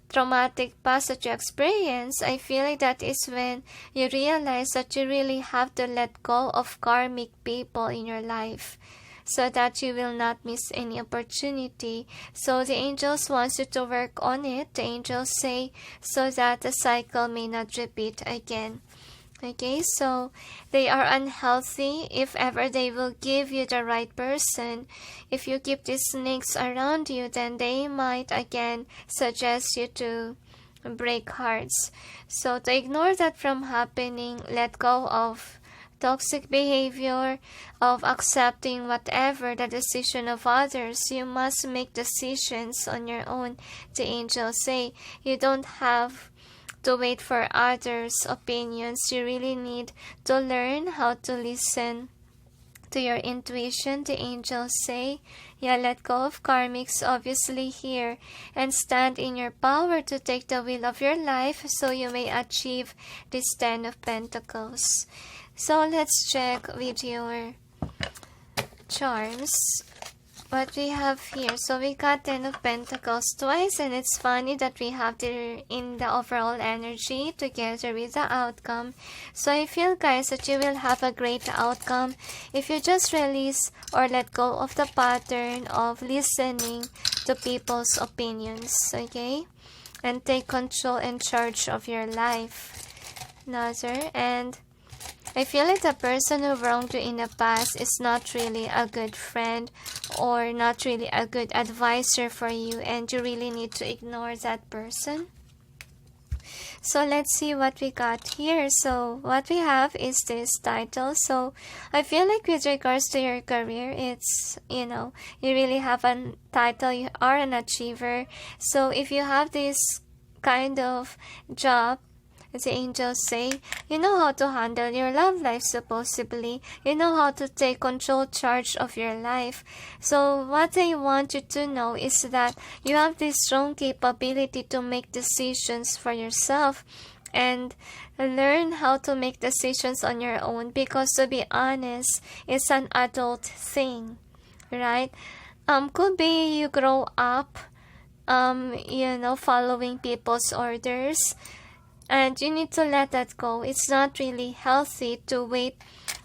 traumatic past that you experience, I feel like that is when you realize that you really have to let go of karmic people in your life, so that you will not miss any opportunity. So the angels want you to work on it. The angels say, so that the cycle may not repeat again. Okay, so they are unhealthy if ever they will give you the right person. If you keep these snakes around you, then they might again suggest you to break hearts. So to ignore that from happening, let go of toxic behavior, of accepting whatever the decision of others. You must make decisions on your own. The angels say you don't have to wait for others' opinions. You really need to learn how to listen to your intuition. The angels say, yeah, let go of karmics obviously here, and stand in your power to take the wheel of your life, so you may achieve this 10 of Pentacles. So let's check with your charms what we have here. So we got 10 of Pentacles twice, and it's funny that we have it in the overall energy together with the outcome. So I feel, guys, that you will have a great outcome if you just release or let go of the pattern of listening to people's opinions, okay? And take control and charge of your life. Another, and I feel like the person who wronged you in the past is not really a good friend or not really a good advisor for you, and you really need to ignore that person. So let's see what we got here. So what we have is this title. So I feel like with regards to your career, it's, you really have a title. You are an achiever. So if you have this kind of job, as the angels say, you know how to handle your love life supposedly. You know how to take control charge of your life. So what I want you to know is that you have this strong capability to make decisions for yourself and learn how to make decisions on your own, because to be honest, it's an adult thing, right? Could be you grow up following people's orders. And you need to let that go. It's not really healthy to wait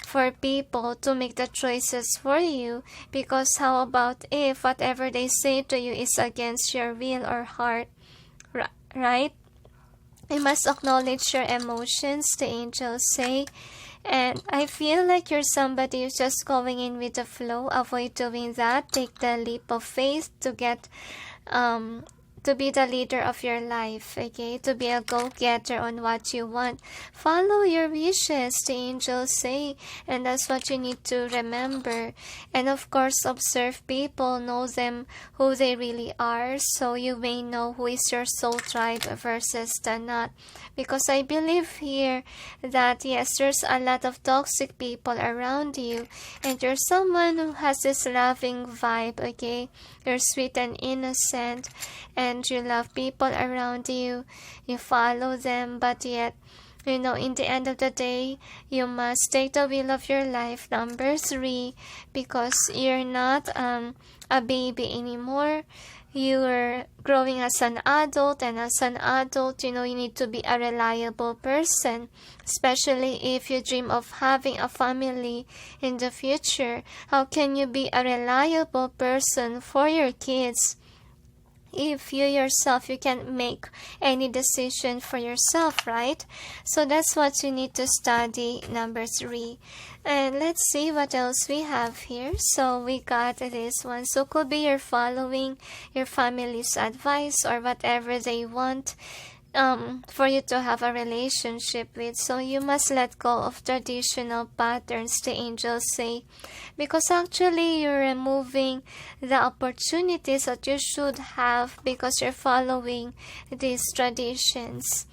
for people to make the choices for you, because how about if whatever they say to you is against your will or heart, right? You must acknowledge your emotions, the angels say. And I feel like you're somebody who's just going in with the flow. Avoid doing that. Take the leap of faith to get to be the leader of your life, okay? To be a go-getter on what you want. Follow your wishes, the angels say, and that's what you need to remember. And of course, observe people, know them who they really are, so you may know who is your soul tribe versus the not. Because I believe here that yes, there's a lot of toxic people around you, and you're someone who has this loving vibe, okay? You're sweet and innocent, and you love people around you. You follow them, but yet, in the end of the day, you must take the wheel of your life. Number 3, because you're not a baby anymore. You are growing as an adult, and as an adult, you need to be a reliable person, especially if you dream of having a family in the future. How can you be a reliable person for your kids if you yourself, you can't make any decision for yourself, right? So that's what you need to study, number 3. And let's see what else we have here. So we got this one. So could be you're following your family's advice or whatever they want for you to have a relationship with. So you must let go of traditional patterns, the angels say, because actually you're removing the opportunities that you should have because you're following these traditions.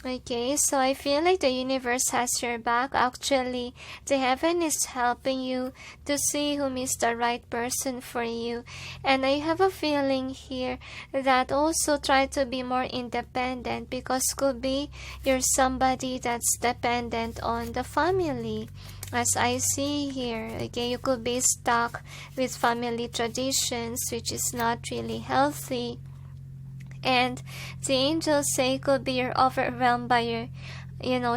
Okay, so I feel like the universe has your back. Actually, the heaven is helping you to see whom is the right person for you. And I have a feeling here that also try to be more independent, because could be you're somebody that's dependent on the family. As I see here, okay, you could be stuck with family traditions, which is not really healthy. And the angels say could be you're overwhelmed by your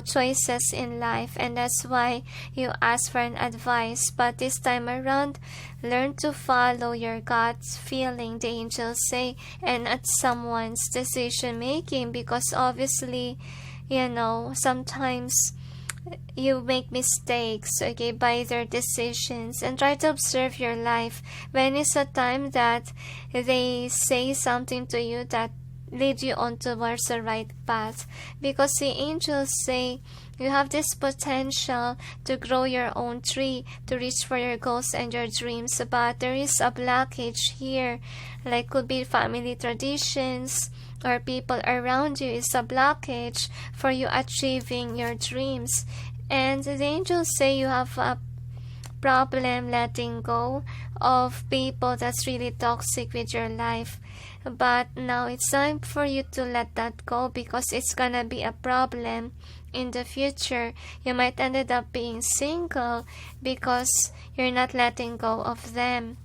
choices in life, and that's why you ask for an advice. But this time around, learn to follow your God's feeling, the angels say, and not someone's decision making, because obviously, sometimes you make mistakes, okay, by their decisions. And try to observe your life. When is the time that they say something to you that lead you on towards the right path? Because the angels say you have this potential to grow your own tree, to reach for your goals and your dreams, but there is a blockage here, like could be family traditions or people around you is a blockage for you achieving your dreams. And the angels say you have a problem letting go of people that's really toxic with your life. But now it's time for you to let that go, because it's gonna be a problem in the future. You might end up being single because you're not letting go of them.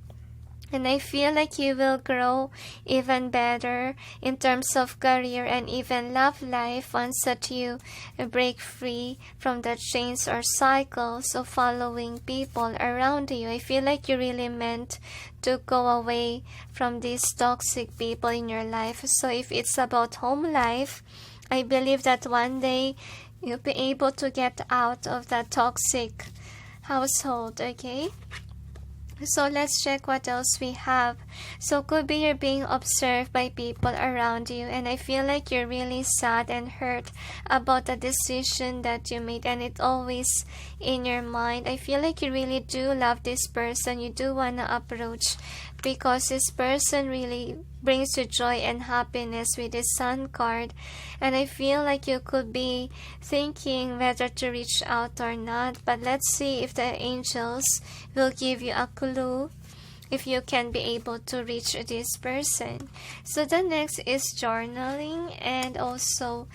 And I feel like you will grow even better in terms of career and even love life once that you break free from the chains or cycles of following people around you. I feel like you really meant to go away from these toxic people in your life. So if it's about home life, I believe that one day you'll be able to get out of that toxic household, okay? So let's check what else we have. So could be you're being observed by people around you, and I feel like you're really sad and hurt about the decision that you made, and it's always in your mind. I feel like you really do love this person. You do want to approach, because this person really brings you joy and happiness with the Sun card. And I feel like you could be thinking whether to reach out or not. But let's see if the angels will give you a clue if you can be able to reach this person. So the next is journaling and also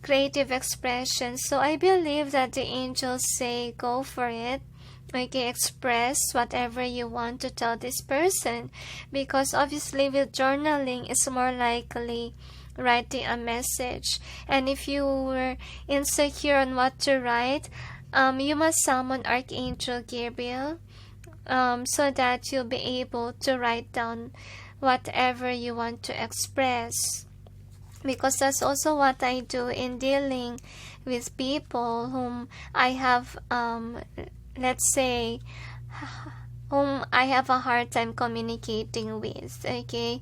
creative expression. So I believe that the angels say go for it. Okay, express whatever you want to tell this person, because obviously with journaling it's more likely writing a message. And if you were insecure on what to write, you must summon Archangel Gabriel, so that you'll be able to write down whatever you want to express. Because that's also what I do in dealing with people whom I have, let's say, whom I have a hard time communicating with, okay?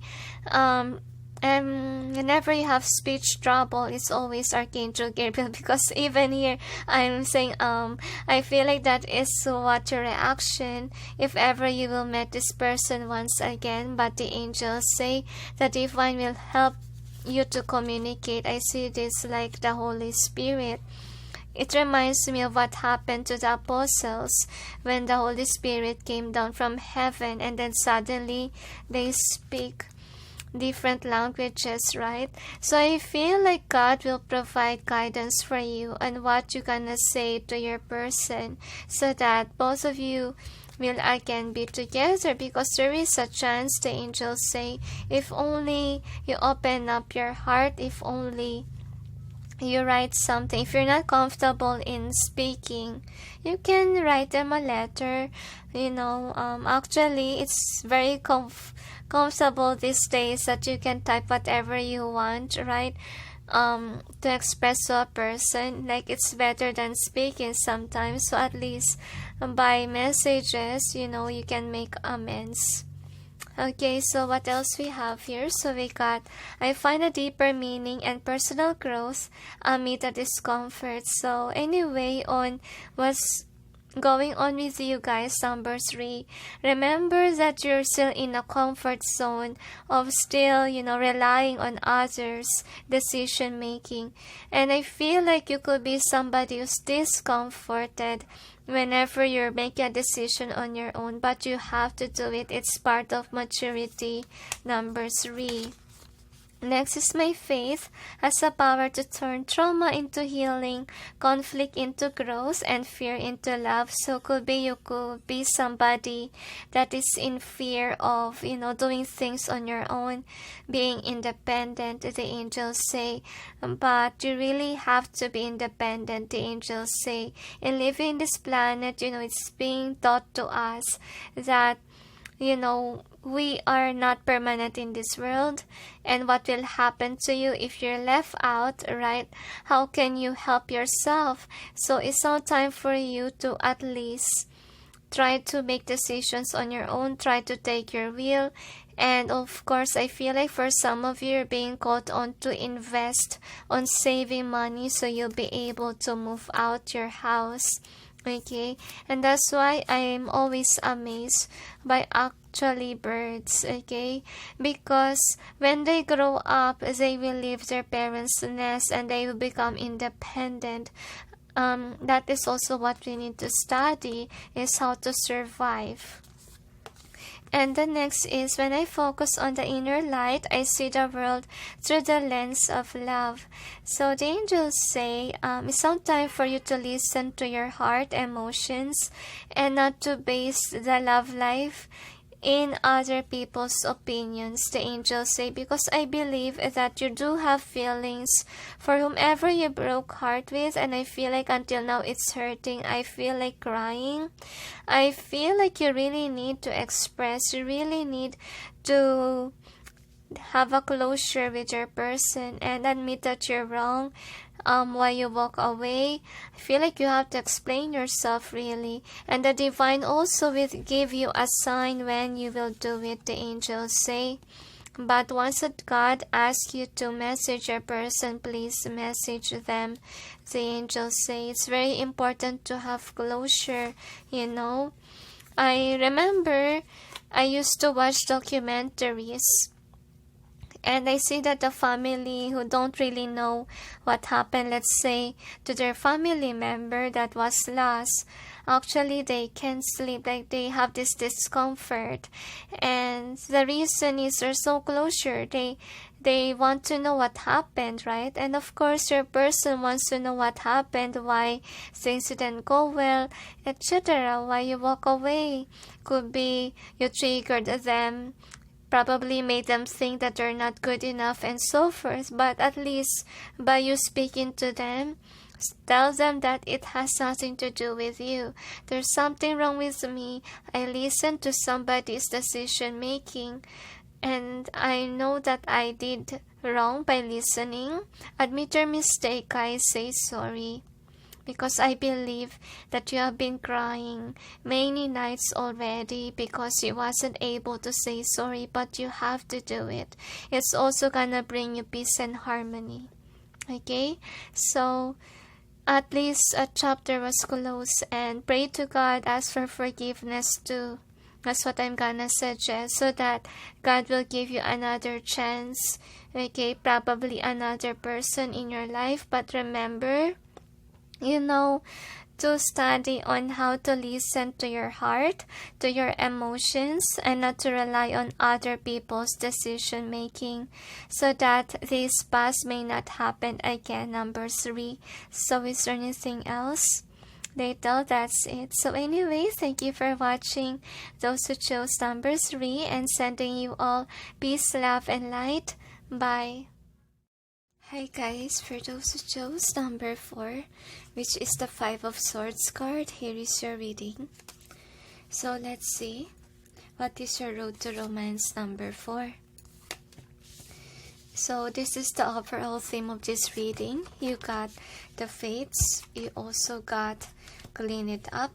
And whenever you have speech trouble, it's always Archangel Gabriel, because even here I'm saying I feel like that is what your reaction if ever you will meet this person once again. But the angels say that divine will help you to communicate. I see this like the Holy Spirit. It reminds me of what happened to the apostles when the Holy Spirit came down from heaven and then suddenly they speak different languages, right? So I feel like God will provide guidance for you on what you're gonna say to your person, so that both of you will again be together, because there is a chance, the angels say, if only you open up your heart, if only you write something. If you're not comfortable in speaking, you can write them a letter. Actually it's very comfortable these days that you can type whatever you want, right? To express to a person, like it's better than speaking sometimes. So at least by messages, you can make amends. Okay, so what else we have here? So we got, I find a deeper meaning and personal growth amid the discomfort. So anyway, on what's going on with you guys, number 3, remember that you're still in a comfort zone of still, relying on others' decision making. And I feel like you could be somebody who's discomforted whenever you're making a decision on your own, but you have to do it. It's part of maturity, number 3. Next is my faith has the power to turn trauma into healing, conflict into growth, and fear into love. So you could be somebody that is in fear of, doing things on your own, being independent, the angels say. But you really have to be independent, the angels say. In living this planet, it's being taught to us that, we are not permanent in this world, and what will happen to you if you're left out, right? How can you help yourself? So it's now time for you to at least try to make decisions on your own, try to take your will. And of course, I feel like for some of you, you're being called on to invest on saving money so you'll be able to move out your house. Okay, and that's why I am always amazed by actually birds, okay, because when they grow up, they will leave their parents' nest and they will become independent. That is also what we need to study, is how to survive. And the next is, when I focus on the inner light, I see the world through the lens of love. So the angels say, it's some time for you to listen to your heart emotions and not to base the love life in other people's opinions, the angels say, because I believe that you do have feelings for whomever you broke heart with, and I feel like until now it's hurting. I feel like crying. I feel like you really need to express, you really need to have a closure with your person and admit that you're wrong. Why you walk away, I feel like you have to explain yourself really, and the divine also will give you a sign when you will do it, the angels say. But once that God asks you to message your person, please message them, the angels say. It's very important to have closure, I remember I used to watch documentaries, and I see that the family who don't really know what happened, let's say, to their family member that was lost, actually they can't sleep, like they have this discomfort. And the reason is there's no closure. They want to know what happened, right? And of course, your person wants to know what happened, why things didn't go well, etc. Why you walk away. Could be you triggered them probably made them think that they're not good enough and so forth. But at least by you speaking to them, tell them that it has nothing to do with you. There's something wrong with me. I listened to somebody's decision making, and I know that I did wrong by listening. Admit your mistake, guys. Say sorry. Because I believe that you have been crying many nights already because you wasn't able to say sorry, but you have to do it. It's also gonna bring you peace and harmony. Okay? So, at least a chapter was closed, and pray to God, ask for forgiveness too. That's what I'm gonna suggest, so that God will give you another chance. Okay? Probably another person in your life, but remember, to study on how to listen to your heart, to your emotions, and not to rely on other people's decision making, so that this past may not happen again. Number 3. So is there anything else? That's it. So anyway, thank you for watching. Those who chose number 3, and sending you all peace, love, and light. Bye. Hi guys, for those who chose number 4, which is the 5 of Swords card, here is your reading. So let's see, what is your road to romance number 4? So this is the overall theme of this reading. You got the fates, you also got clean it up,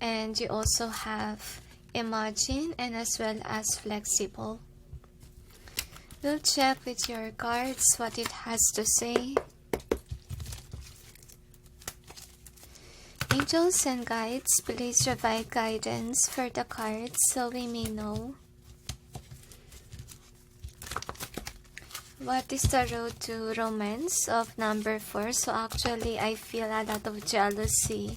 and you also have imagine, and as well as flexible. We'll check with your cards what it has to say. Angels and guides, please provide guidance for the cards so we may know. What is the road to romance of number 4? So actually, I feel a lot of jealousy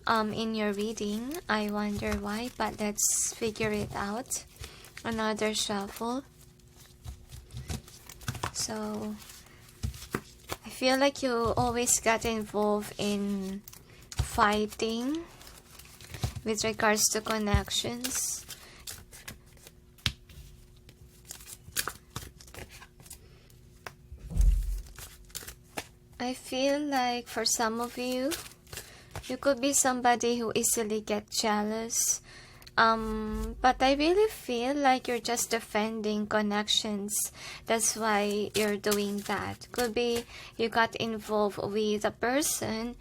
in your reading. I wonder why, but let's figure it out. Another shuffle. So, I feel like you always got involved in fighting with regards to connections. I feel like for some of you, you could be somebody who easily gets jealous. But I really feel like you're just defending connections. That's why you're doing that. Could be you got involved with a person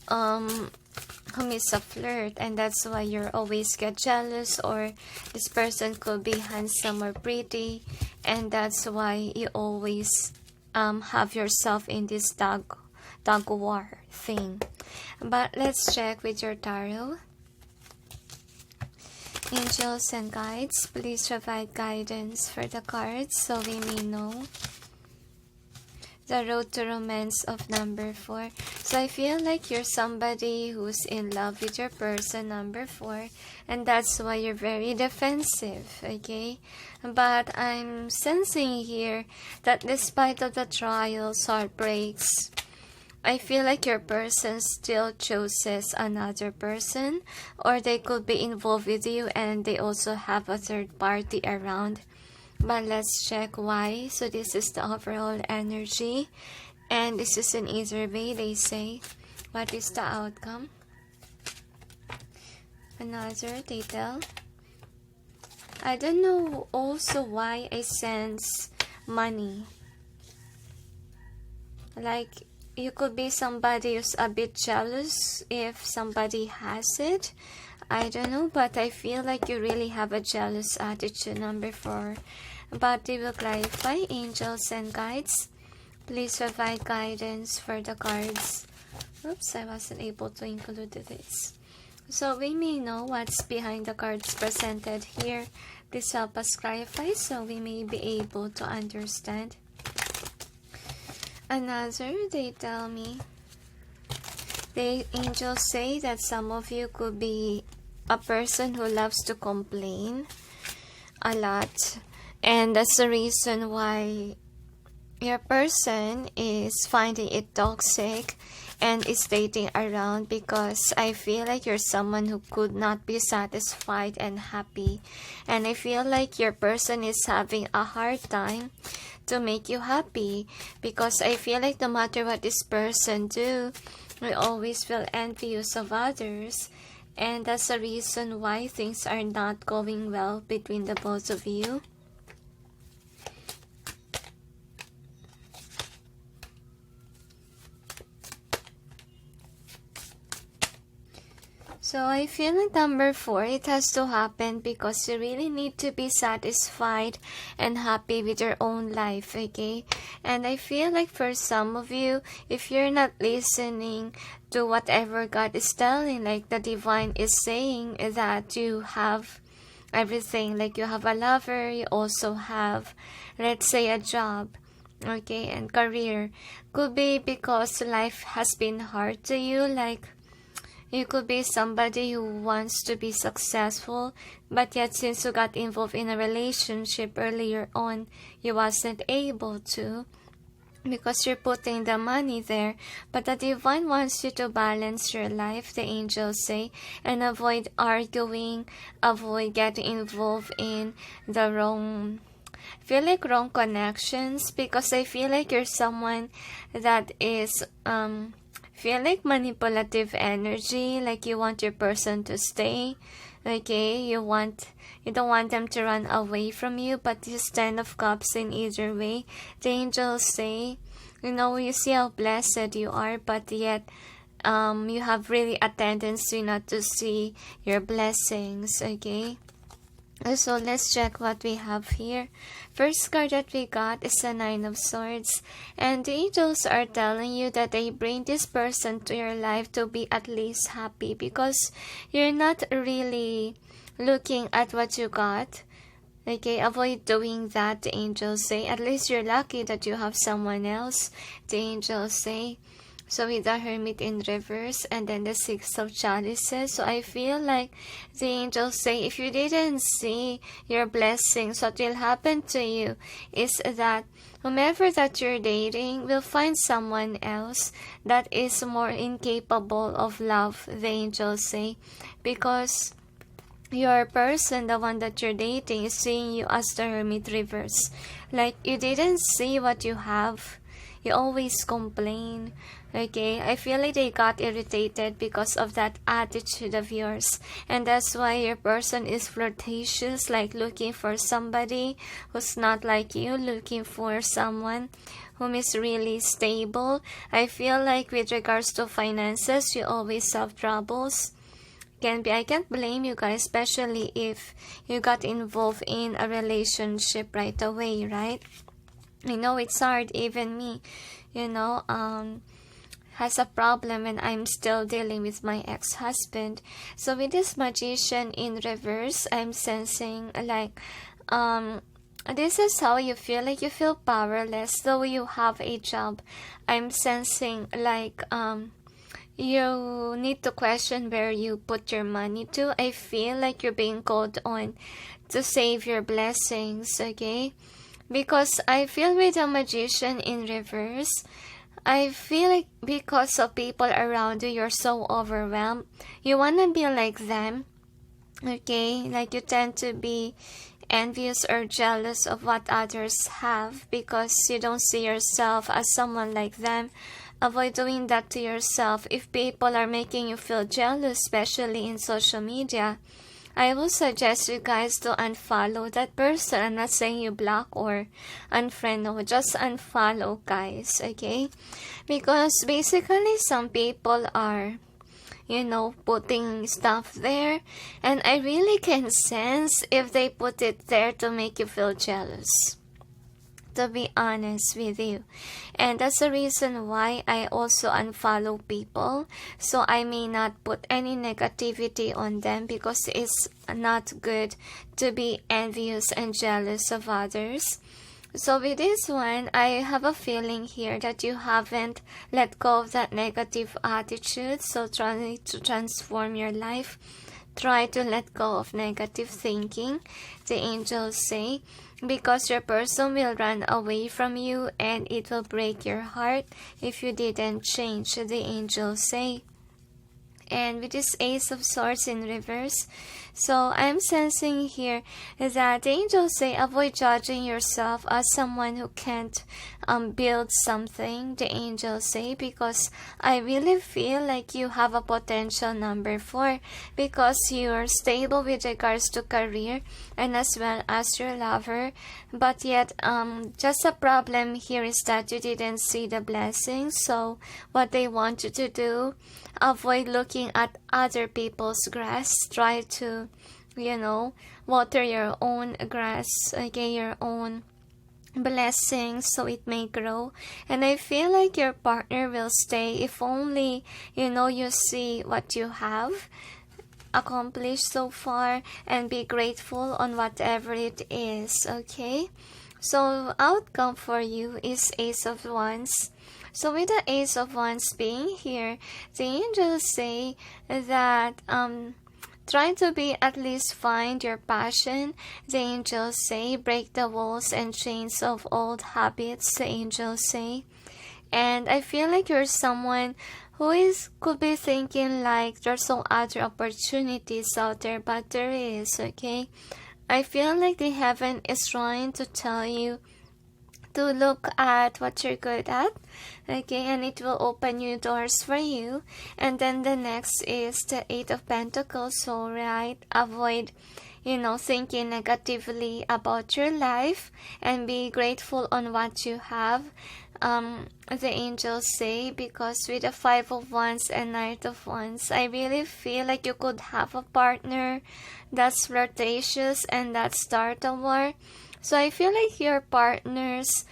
whom is a flirt, and that's why you're always get jealous, or this person could be handsome or pretty, and that's why you always have yourself in this dog war thing. But let's check with your tarot. Angels and guides, please provide guidance for the cards so we may know the road to romance of number 4. So I feel like you're somebody who's in love with your person, number 4, and that's why you're very defensive, okay? But I'm sensing here that despite of the trials, heartbreaks, I feel like your person still chooses another person, or they could be involved with you and they also have a third party around. But let's check why. So this is the overall energy, and this is an either way, they say. What is the outcome? Another, they tell. I don't know also why I sense money. Like, you could be somebody who's a bit jealous if somebody has it. I don't know, but I feel like you really have a jealous attitude, number 4. But they will clarify. Angels and guides, please provide guidance for the cards. Oops, I wasn't able to include this. So we may know what's behind the cards presented here. Please help us clarify so we may be able to understand. Another, they tell me, the angels say that some of you could be a person who loves to complain a lot, and that's the reason why your person is finding it toxic and is dating around, because I feel like you're someone who could not be satisfied and happy, and I feel like your person is having a hard time to make you happy, because I feel like no matter what this person do, we always feel envious of others, and that's the reason why things are not going well between the both of you. So I feel like number 4, it has to happen because you really need to be satisfied and happy with your own life, okay? And I feel like for some of you, if you're not listening to whatever God is telling, like the divine is saying that you have everything, like you have a lover, you also have, let's say, a job, okay, and career. Could be because life has been hard to you, like you could be somebody who wants to be successful, but yet since you got involved in a relationship earlier on, you wasn't able to because you're putting the money there. But the divine wants you to balance your life, the angels say, and avoid arguing, avoid getting involved in the wrong connections, because I feel like you're someone that is feel like manipulative energy, like you want your person to stay, okay, you don't want them to run away from you, but this 10 of cups in either way, the angels say, you see how blessed you are, but yet you have really a tendency not to see your blessings, okay? So let's check what we have here. First card that we got is a 9 of Swords, and the angels are telling you that they bring this person to your life to be at least happy, because you're not really looking at what you got, okay? Avoid doing that, the angels say. At least you're lucky that you have someone else, the angels say. So with the Hermit in reverse, and then the 6 of Chalices. So I feel like the angels say, if you didn't see your blessings, what will happen to you is that whomever that you're dating will find someone else that is more incapable of love, the angels say, because your person, the one that you're dating, is seeing you as the Hermit reverse. Like you didn't see what you have. You always complain, okay? I feel like they got irritated because of that attitude of yours, and that's why your person is flirtatious, like looking for somebody who's not like you, looking for someone whom is really stable. I feel like with regards to finances, you always have troubles. I can't blame you guys, especially if you got involved in a relationship right away, right? I know it's hard. Even me, has a problem, and I'm still dealing with my ex-husband. So with this Magician in reverse, I'm sensing like this is how you feel, like you feel powerless though you have a job. I'm sensing like you need to question where you put your money to. I feel like you're being called on to save your blessings, okay? Because I feel with the Magician in reverse, I feel like because of people around you, you're so overwhelmed. You want to be like them, okay? Like you tend to be envious or jealous of what others have because you don't see yourself as someone like them. Avoid doing that to yourself. If people are making you feel jealous, especially in social media, I will suggest you guys to unfollow that person. I'm not saying you block or unfriend, no, just unfollow, guys, okay? Because basically some people are, putting stuff there, and I really can sense if they put it there to make you feel jealous, to be honest with you. And that's the reason why I also unfollow people, so I may not put any negativity on them, because it's not good to be envious and jealous of others. So with this one, I have a feeling here that you haven't let go of that negative attitude, so try to transform your life try to let go of negative thinking, the angels say, because your person will run away from you and it will break your heart if you didn't change, the angels say. And with this Ace of Swords in reverse, so I'm sensing here that the angels say avoid judging yourself as someone who can't build something, the angels say, because I really feel like you have a potential number 4 because you're stable with regards to career and as well as your lover, but yet just a problem here is that you didn't see the blessings. So what they want you to do, avoid looking at other people's grass. Try to, water your own grass, okay, your own blessings so it may grow. And I feel like your partner will stay if only, you see what you have accomplished so far and be grateful on whatever it is, okay? So outcome for you is Ace of Wands. So with the Ace of Wands being here, the angels say that try to be at least find your passion. The angels say break the walls and chains of old habits, the angels say. And I feel like you're someone who could be thinking like there's some other opportunities out there, but there is, okay? I feel like the heaven is trying to tell you to look at what you're good at, okay, and it will open new doors for you. And then the next is the Eight of Pentacles, so right, avoid thinking negatively about your life and be grateful on what you have, the angels say, because with the Five of Wands and Knight of Wands, I really feel like you could have a partner that's flirtatious and that start a war. So I feel like your partner's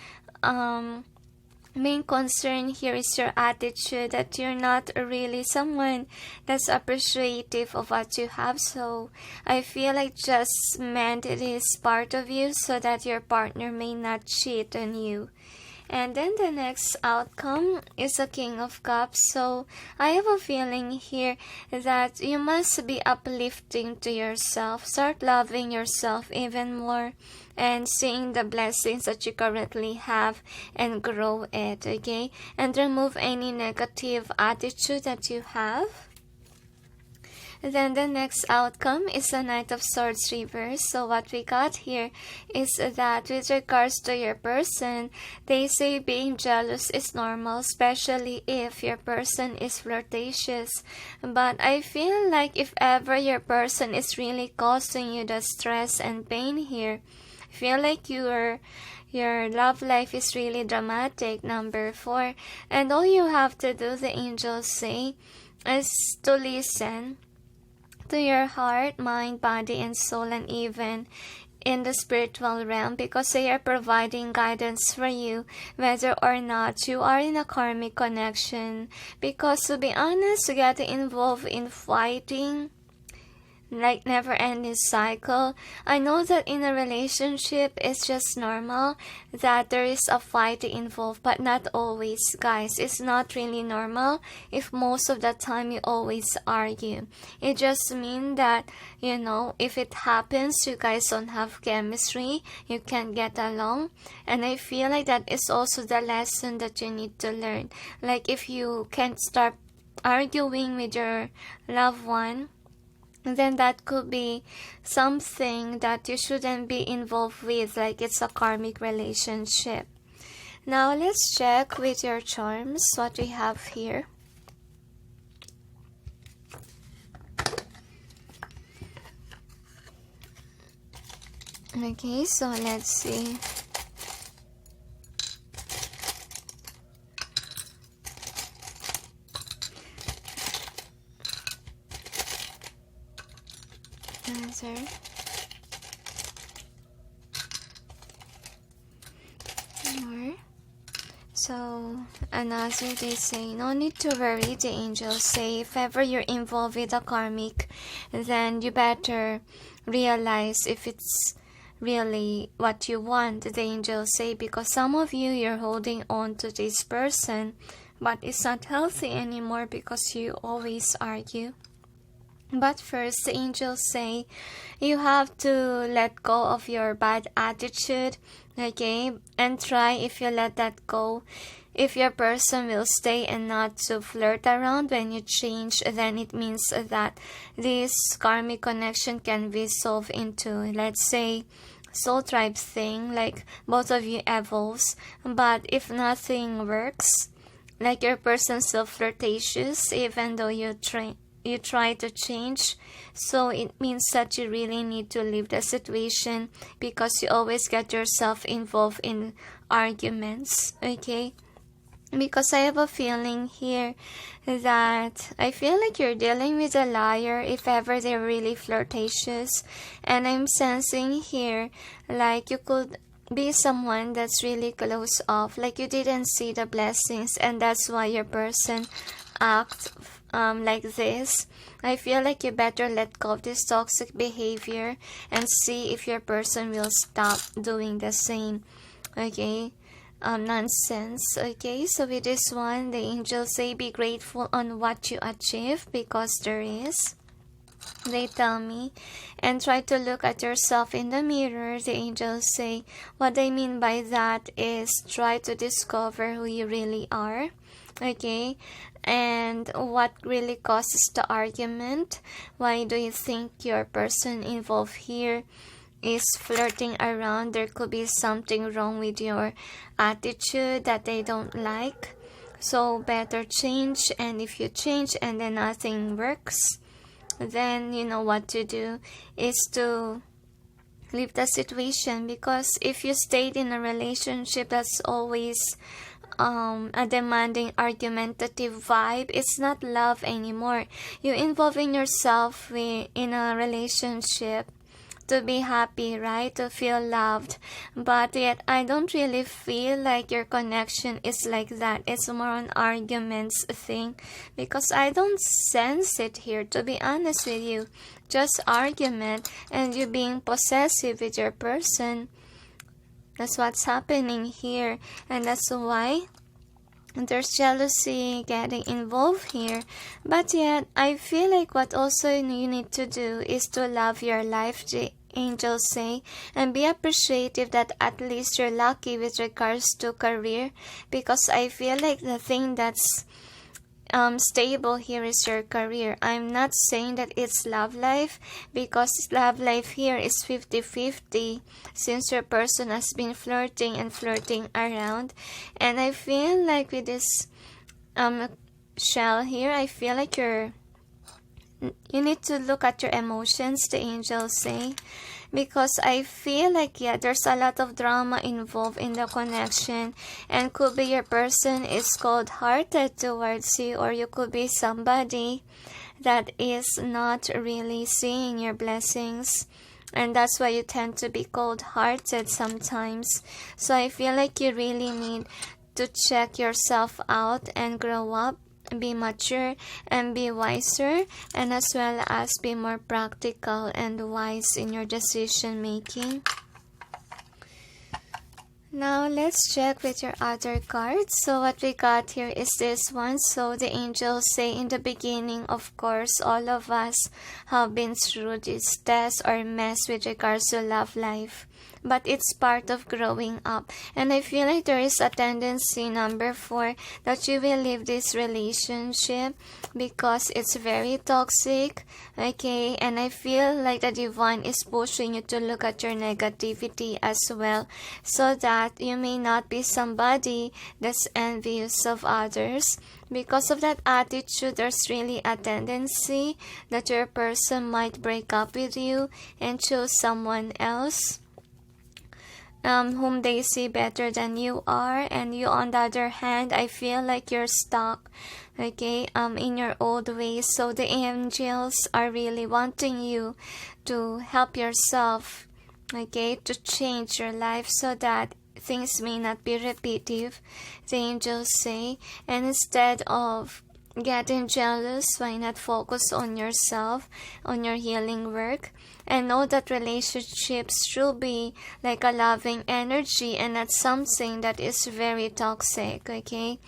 main concern here is your attitude, that you're not really someone that's appreciative of what you have. So I feel like just meant it is part of you so that your partner may not cheat on you. And then the next outcome is a King of Cups. So I have a feeling here that you must be uplifting to yourself. Start loving yourself even more and seeing the blessings that you currently have and grow it, okay? And remove any negative attitude that you have. Then the next outcome is the Knight of Swords reverse. So what we got here is that with regards to your person, they say being jealous is normal, especially if your person is flirtatious. But I feel like if ever your person is really causing you the stress and pain here, I feel like your love life is really dramatic, number 4. And all you have to do, the angels say, is to listen to your heart, mind, body, and soul, and even in the spiritual realm, because they are providing guidance for you whether or not you are in a karmic connection. Because to be honest, getting involved in fighting like never-ending cycle. I know that in a relationship it's just normal that there is a fight involved, but not always, guys. It's not really normal if most of the time you always argue. It just means that, if it happens, you guys don't have chemistry, you can't get along. And I feel like that is also the lesson that you need to learn. Like if you can't start arguing with your loved one, then that could be something that you shouldn't be involved with, like it's a karmic relationship. Now let's check with your charms what we have here. Okay, so let's see. Answer. More. So another, they say no need to worry. The angels say if ever you're involved with a karmic, then you better realize if it's really what you want, the angels say, because some of you, you're holding on to this person, but it's not healthy anymore because you always argue. But first, the angels say you have to let go of your bad attitude, okay? And try if you let that go. If your person will stay and not to flirt around when you change, then it means that this karmic connection can be solved into, let's say, soul tribe thing, like both of you evolves. But if nothing works, like your person's still flirtatious, even though you try to change, so it means that you really need to leave the situation because you always get yourself involved in arguments, okay? Because I have a feeling here that I feel like you're dealing with a liar if ever they're really flirtatious. And I'm sensing here like you could be someone that's really close off, like you didn't see the blessings, and that's why your person act like this. I feel like you better let go of this toxic behavior and see if your person will stop doing the same, okay? Nonsense, okay? So with this one, the angels say be grateful on what you achieve, because there is, they tell me, and try to look at yourself in the mirror. The angels say what they mean by that is try to discover who you really are, okay? And what really causes the argument. Why do you think your person involved here is flirting around? There could be something wrong with your attitude that they don't like. So better change, and if you change and then nothing works, then you know what to do is to leave the situation. Because if you stayed in a relationship that's always a demanding, argumentative vibe, it's not love anymore. You involving yourself in a relationship to be happy, right? To feel loved. But yet I don't really feel like your connection is like that. It's more an arguments thing, because I don't sense it here, to be honest with you. Just argument and you being possessive with your person. That's what's happening here, and that's why there's jealousy getting involved here. But yet I feel like what also you need to do is to love your life, the angels say, and be appreciative that at least you're lucky with regards to career. Because I feel like the thing that's stable here is your career. I'm not saying that it's love life, because love life here is 50-50, since your person has been flirting around. And I feel like with this shell here, I feel like you need to look at your emotions, the angels say. Because I feel like, yeah, there's a lot of drama involved in the connection, and could be your person is cold-hearted towards you, or you could be somebody that is not really seeing your blessings, and that's why you tend to be cold-hearted sometimes. So I feel like you really need to check yourself out and grow up, be mature and be wiser, and as well as be more practical and wise in your decision making. Now let's check with your other cards. So what we got here is this one. So the angels say in the beginning, of course, all of us have been through this test or mess with regards to love life. But it's part of growing up. And I feel like there is a tendency, number 4, that you will leave this relationship because it's very toxic, okay? And I feel like the divine is pushing you to look at your negativity as well, so that you may not be somebody that's envious of others. Because of that attitude, there's really a tendency that your person might break up with you and choose someone else, whom they see better than you are. And you, on the other hand, I feel like you're stuck, okay, in your old ways. So the angels are really wanting you to help yourself, okay, to change your life so that things may not be repetitive, the angels say. And instead of getting jealous, why not focus on yourself, on your healing work, and know that relationships should be like a loving energy and not something that is very toxic, okay?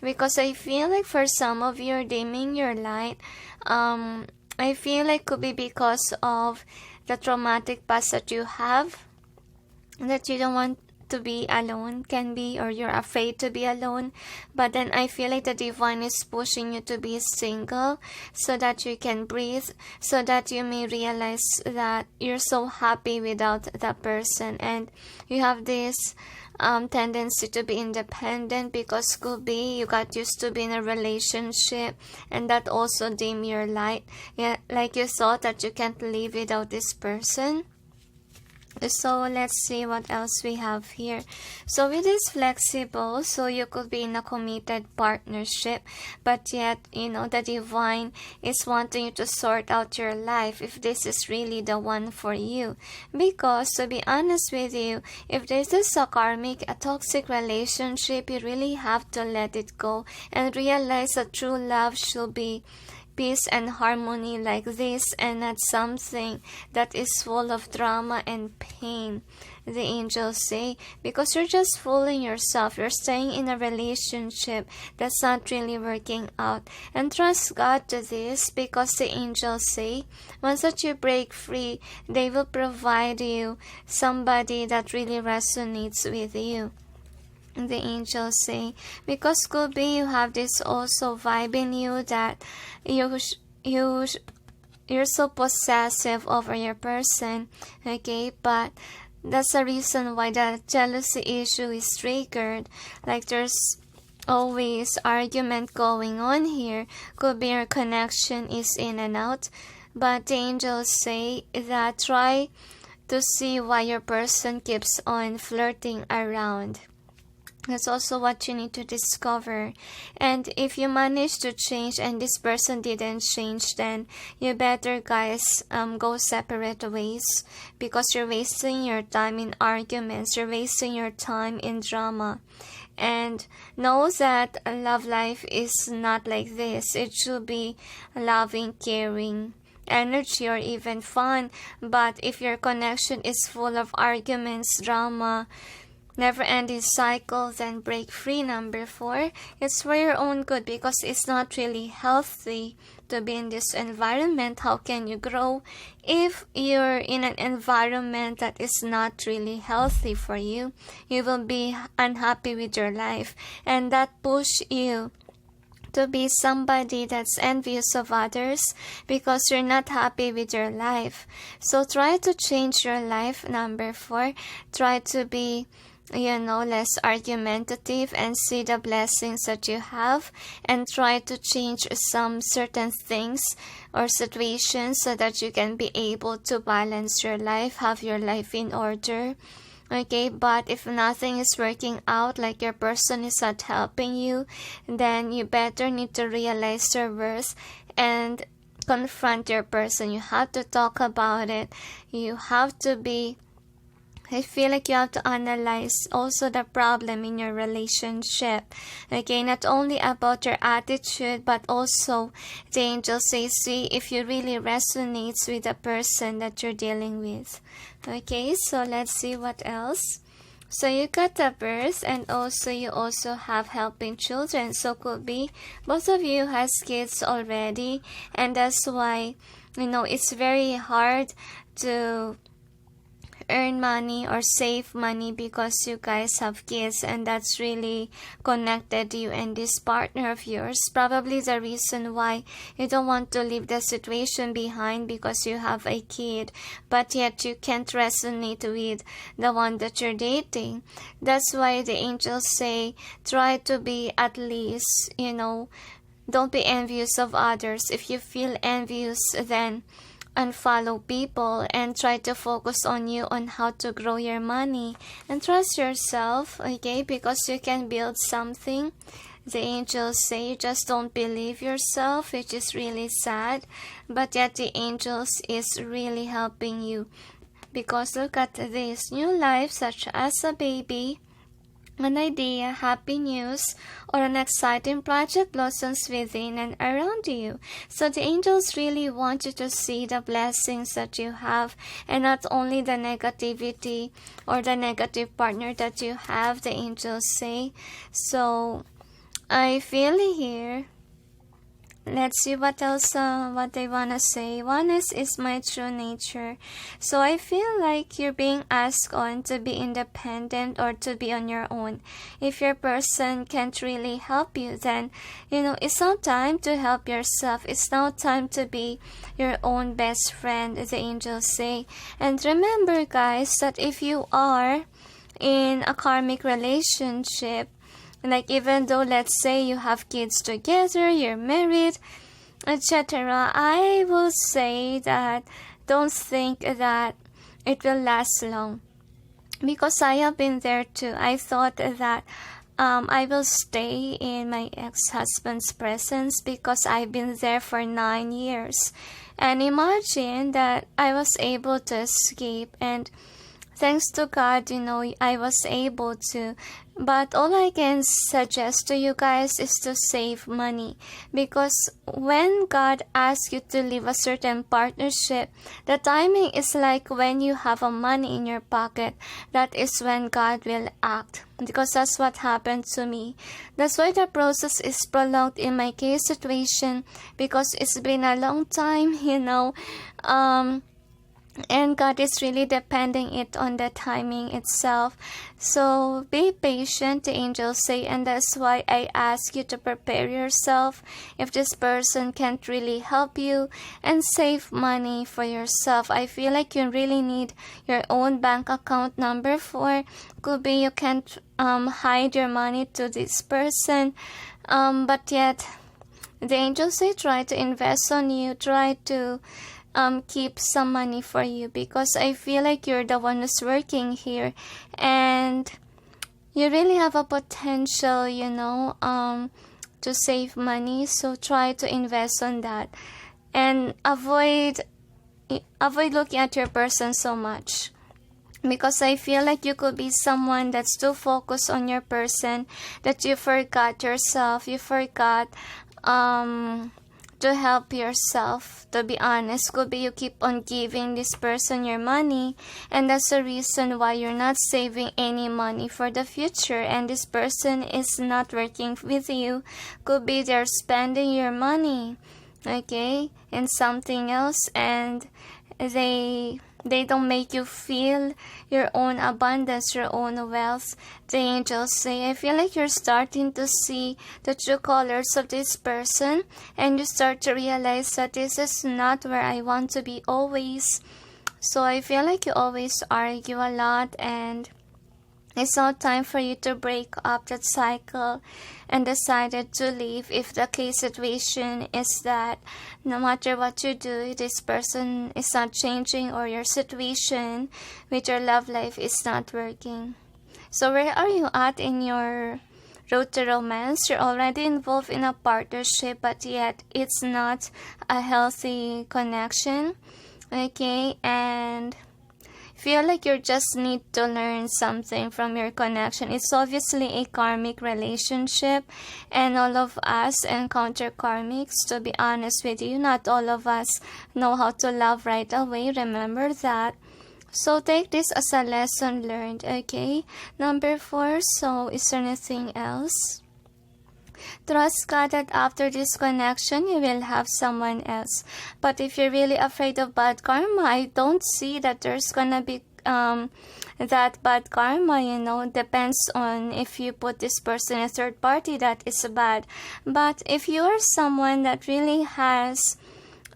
Because I feel like for some of you are dimming your light. I I feel like could be because of the traumatic past that you have, that you don't want to be alone, can be, or you're afraid to be alone. But then I feel like the divine is pushing you to be single so that you can breathe, so that you may realize that you're so happy without that person, and you have this tendency to be independent because could be you got used to be in a relationship and that also dim your light. Yeah, like you thought that you can't live without this person. So let's see what else we have here. So it is flexible, so you could be in a committed partnership, but yet, the divine is wanting you to sort out your life if this is really the one for you. Because to be honest with you, if this is a karmic, a toxic relationship, you really have to let it go and realize that true love should be peace and harmony like this, and not something that is full of drama and pain, the angels say, because you're just fooling yourself. You're staying in a relationship that's not really working out, and trust God to this, because the angels say once that you break free, they will provide you somebody that really resonates with you. The angels say, because could be you have this also vibe in you that you're so possessive over your person, okay? But that's the reason why the jealousy issue is triggered. Like there's always argument going on here. Could be your connection is in and out. But the angels say that try to see why your person keeps on flirting around. That's also what you need to discover. And if you manage to change and this person didn't change, then you better, guys, go separate ways, because you're wasting your time in arguments. You're wasting your time in drama. And know that a love life is not like this. It should be loving, caring energy, or even fun. But if your connection is full of arguments, drama, never-ending cycle, then break free. Number 4, it's for your own good, because it's not really healthy to be in this environment. How can you grow if you're in an environment that is not really healthy for you? You will be unhappy with your life, and that push you to be somebody that's envious of others because you're not happy with your life. So try to change your life. Number 4, try to be less argumentative and see the blessings that you have, and try to change some certain things or situations so that you can be able to balance your life, have your life in order. Okay, but if nothing is working out, like your person is not helping you, then you better need to realize your worth and confront your person. You have to talk about it. You have to be I feel like you have to analyze also the problem in your relationship. Okay, not only about your attitude, but also the angels say, see if you really resonates with the person that you're dealing with. Okay, so let's see what else. So you got the birth, and also you also have helping children. So could be both of you has kids already, and that's why it's very hard to earn money or save money because you guys have kids, and that's really connected you and this partner of yours. Probably the reason why you don't want to leave the situation behind, because you have a kid, but yet you can't resonate with the one that you're dating. That's why the angels say try to be at least, don't be envious of others. If you feel envious, then unfollow people and try to focus on you, on how to grow your money, and trust yourself, okay, because you can build something. The angels say you just don't believe yourself, which is really sad, but yet the angels is really helping you, because look at this new life, such as a baby, an idea, happy news, or an exciting project blossoms within and around you. So the angels really want you to see the blessings that you have, and not only the negativity or the negative partner that you have, the angels say. So I feel here let's see what else what they wanna say. One is my true nature. So I feel like you're being asked on to be independent or to be on your own. If your person can't really help you, then it's now time to help yourself. It's now time to be your own best friend, the angels say. And remember, guys, that if you are in a karmic relationship, like even though let's say you have kids together, you're married, etc., I will say that don't think that it will last long, because I have been there too. I thought that I will stay in my ex-husband's presence because I've been there for 9 years, and imagine that I was able to escape, and thanks to God, I was able to. But all I can suggest to you guys is to save money, because when God asks you to leave a certain partnership, the timing is like when you have a money in your pocket. That is when God will act, because that's what happened to me. That's why the process is prolonged in my case situation, because it's been a long time, and God is really depending it on the timing itself. So be patient, the angels say, and that's why I ask you to prepare yourself if this person can't really help you, and save money for yourself. I feel like you really need your own bank account. Number 4, could be you can't hide your money to this person, but yet the angels say try to invest on you, try to keep some money for you, because I feel like you're the one who's working here, and you really have a potential, to save money. So try to invest on that, and avoid looking at your person so much, because I feel like you could be someone that's too focused on your person that you forgot yourself. You forgot to help yourself, to be honest. Could be you keep on giving this person your money, and that's the reason why you're not saving any money for the future, and this person is not working with you. Could be they're spending your money, okay, in something else, and they don't make you feel your own abundance, your own wealth. The angels say, I feel like you're starting to see the true colors of this person, and you start to realize that this is not where I want to be always. So I feel like you always argue a lot, and it's now time for you to break up that cycle and decided to leave if the case situation is that no matter what you do, this person is not changing, or your situation with your love life is not working. So where are you at in your road to romance? You're already involved in a partnership, but yet it's not a healthy connection, okay? And feel like you just need to learn something from your connection. It's obviously a karmic relationship, and all of us encounter karmics. To be honest with you, not all of us know how to love right away. Remember that. So take this as a lesson learned, okay? Number 4, so is there anything else? Trust God that after this connection, you will have someone else. But if you're really afraid of bad karma, I don't see that there's gonna be that bad karma, depends on if you put this person in a third party, that is bad. But if you are someone that really has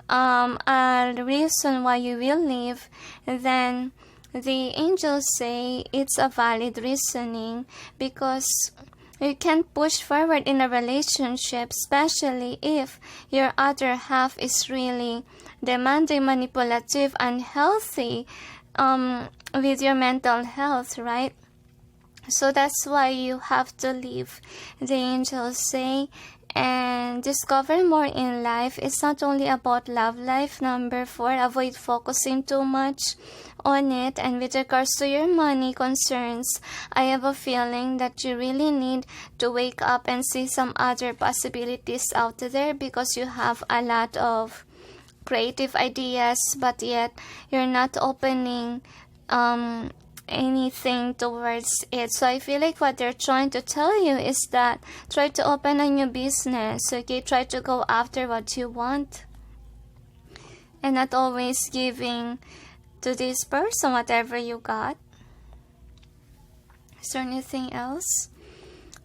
a reason why you will leave, then the angels say it's a valid reasoning, because you can push forward in a relationship, especially if your other half is really demanding, manipulative, unhealthy with your mental health, right? So that's why you have to leave, the angels say, and discover more in life. It's not only about love life. Number 4, avoid focusing too much on it. And with regards to your money concerns, I have a feeling that you really need to wake up and see some other possibilities out there, because you have a lot of creative ideas, but yet you're not opening anything towards it. So I feel like what they're trying to tell you is that try to open a new business, okay? Try to go after what you want and not always giving to this person whatever you got. Is there anything else?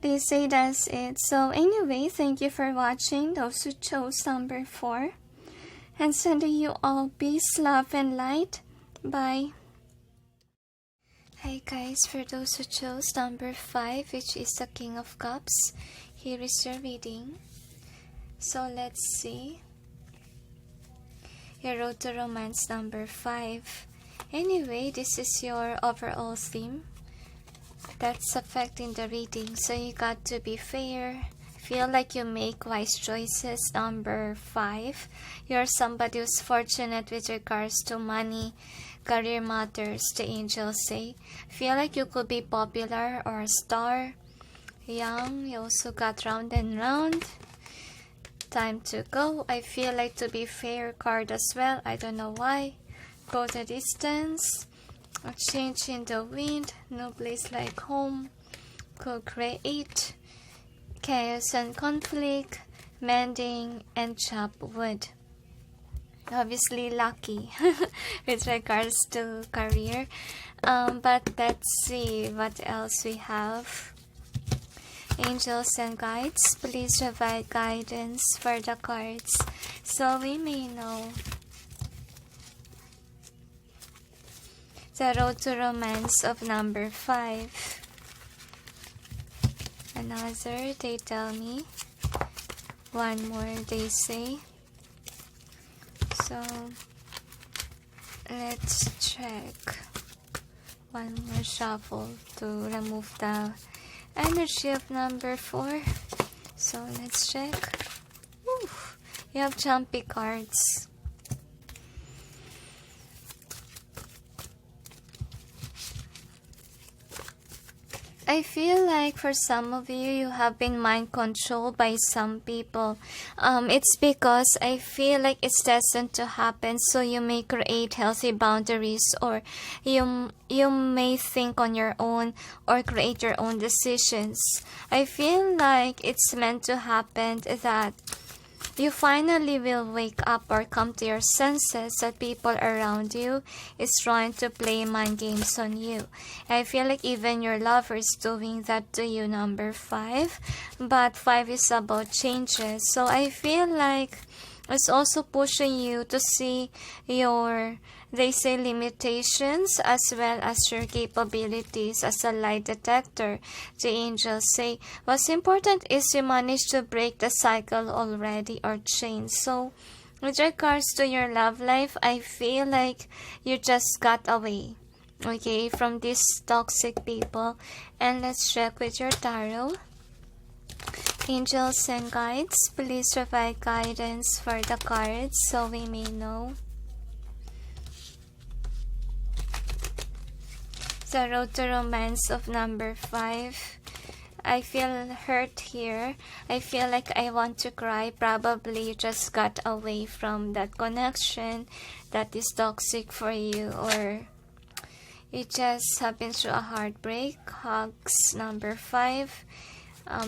They say that's it. So anyway, thank you for watching, those who chose number 4. And sending you all peace, love, and light. Bye. Hi guys, for those who chose number 5, which is the King of Cups, here is your reading. So let's see. Your road to romance number 5. Anyway, this is your overall theme that's affecting the reading. So you got to be fair. Feel like you make wise choices. Number 5. You're somebody who's fortunate with regards to money, career matters, the angels say. Feel like you could be popular or a star. Young, you also got round and round. Time to go. I feel like to be fair card as well. I don't know why. Go the distance. A change in the wind. No place like home. Co-create. Chaos and conflict. Mending and chop wood. Obviously lucky with regards to career. But let's see what else we have. Angels and guides, please provide guidance for the cards so we may know. The road to romance of number 5. Another, they tell me. One more, they say. So let's check. One more shuffle to remove the energy of number 4. So let's check. Woo. You have jumpy cards. I feel like for some of you, you have been mind controlled by some people. It's because I feel like it's destined to happen, so you may create healthy boundaries, or you may think on your own or create your own decisions. I feel like it's meant to happen that you finally will wake up or come to your senses that people around you is trying to play mind games on you. I feel like even your lover is doing that to you, number 5. But 5 is about changes. So I feel like it's also pushing you to see your, they say, limitations as well as your capabilities as a lie detector. The angels say what's important is you manage to break the cycle already or change. So with regards to your love life, I feel like you just got away, okay, from these toxic people. And let's check with your tarot. Angels and guides, please provide guidance for the cards so we may know. The road to romance of number 5. I feel hurt here. I feel like I want to cry. Probably you just got away from that connection that is toxic for you, or you just have been through a heartbreak. Hugs, number 5.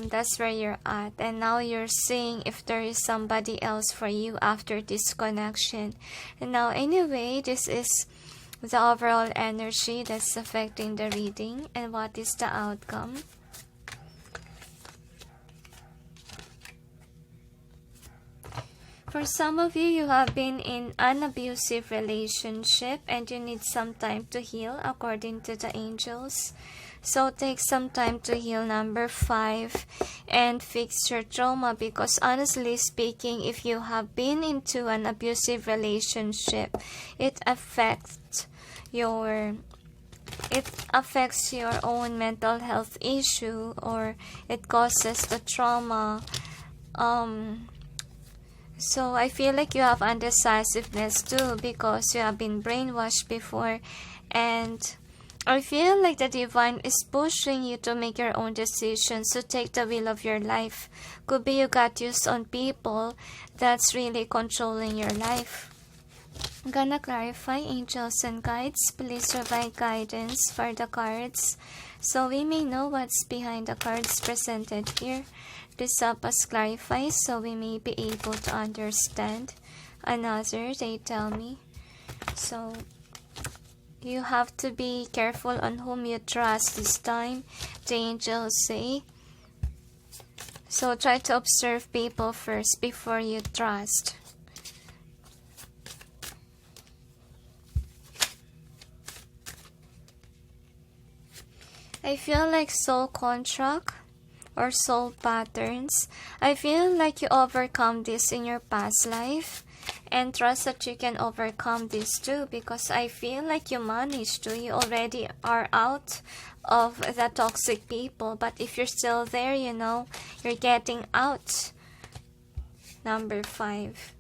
That's where you're at, and now you're seeing if there is somebody else for you after this connection. And now anyway, this is the overall energy that's affecting the reading, and what is the outcome. For some of you, you have been in an abusive relationship and you need some time to heal according to the angels. So take some time to heal, number 5, and fix your trauma, because honestly speaking, if you have been into an abusive relationship, it affects your own mental health issue, or it causes the trauma. So I feel like you have undecisiveness too, because you have been brainwashed before, and I feel like the divine is pushing you to make your own decisions, to take the wheel of your life. Could be you got used on people that's really controlling your life. I'm gonna clarify, angels and guides, please provide guidance for the cards so we may know what's behind the cards presented here. Please help us clarify so we may be able to understand another, they tell me. So you have to be careful on whom you trust this time, the angels say. So try to observe people first before you trust. I feel like soul contract or soul patterns. I feel like you overcome this in your past life and trust that you can overcome this too, because I feel like you managed to. You already are out of the toxic people, but if you're still there, you know, you're getting out. Number 5.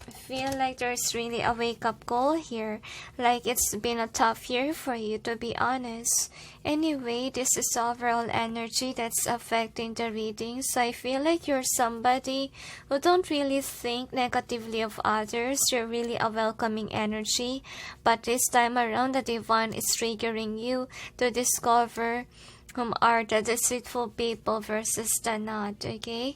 I feel like there's really a wake-up call here, like it's been a tough year for you, to be honest. Anyway, this is overall energy that's affecting the reading, so I feel like you're somebody who don't really think negatively of others. You're really a welcoming energy, but this time around the divine is triggering you to discover whom are the deceitful people versus the not, okay?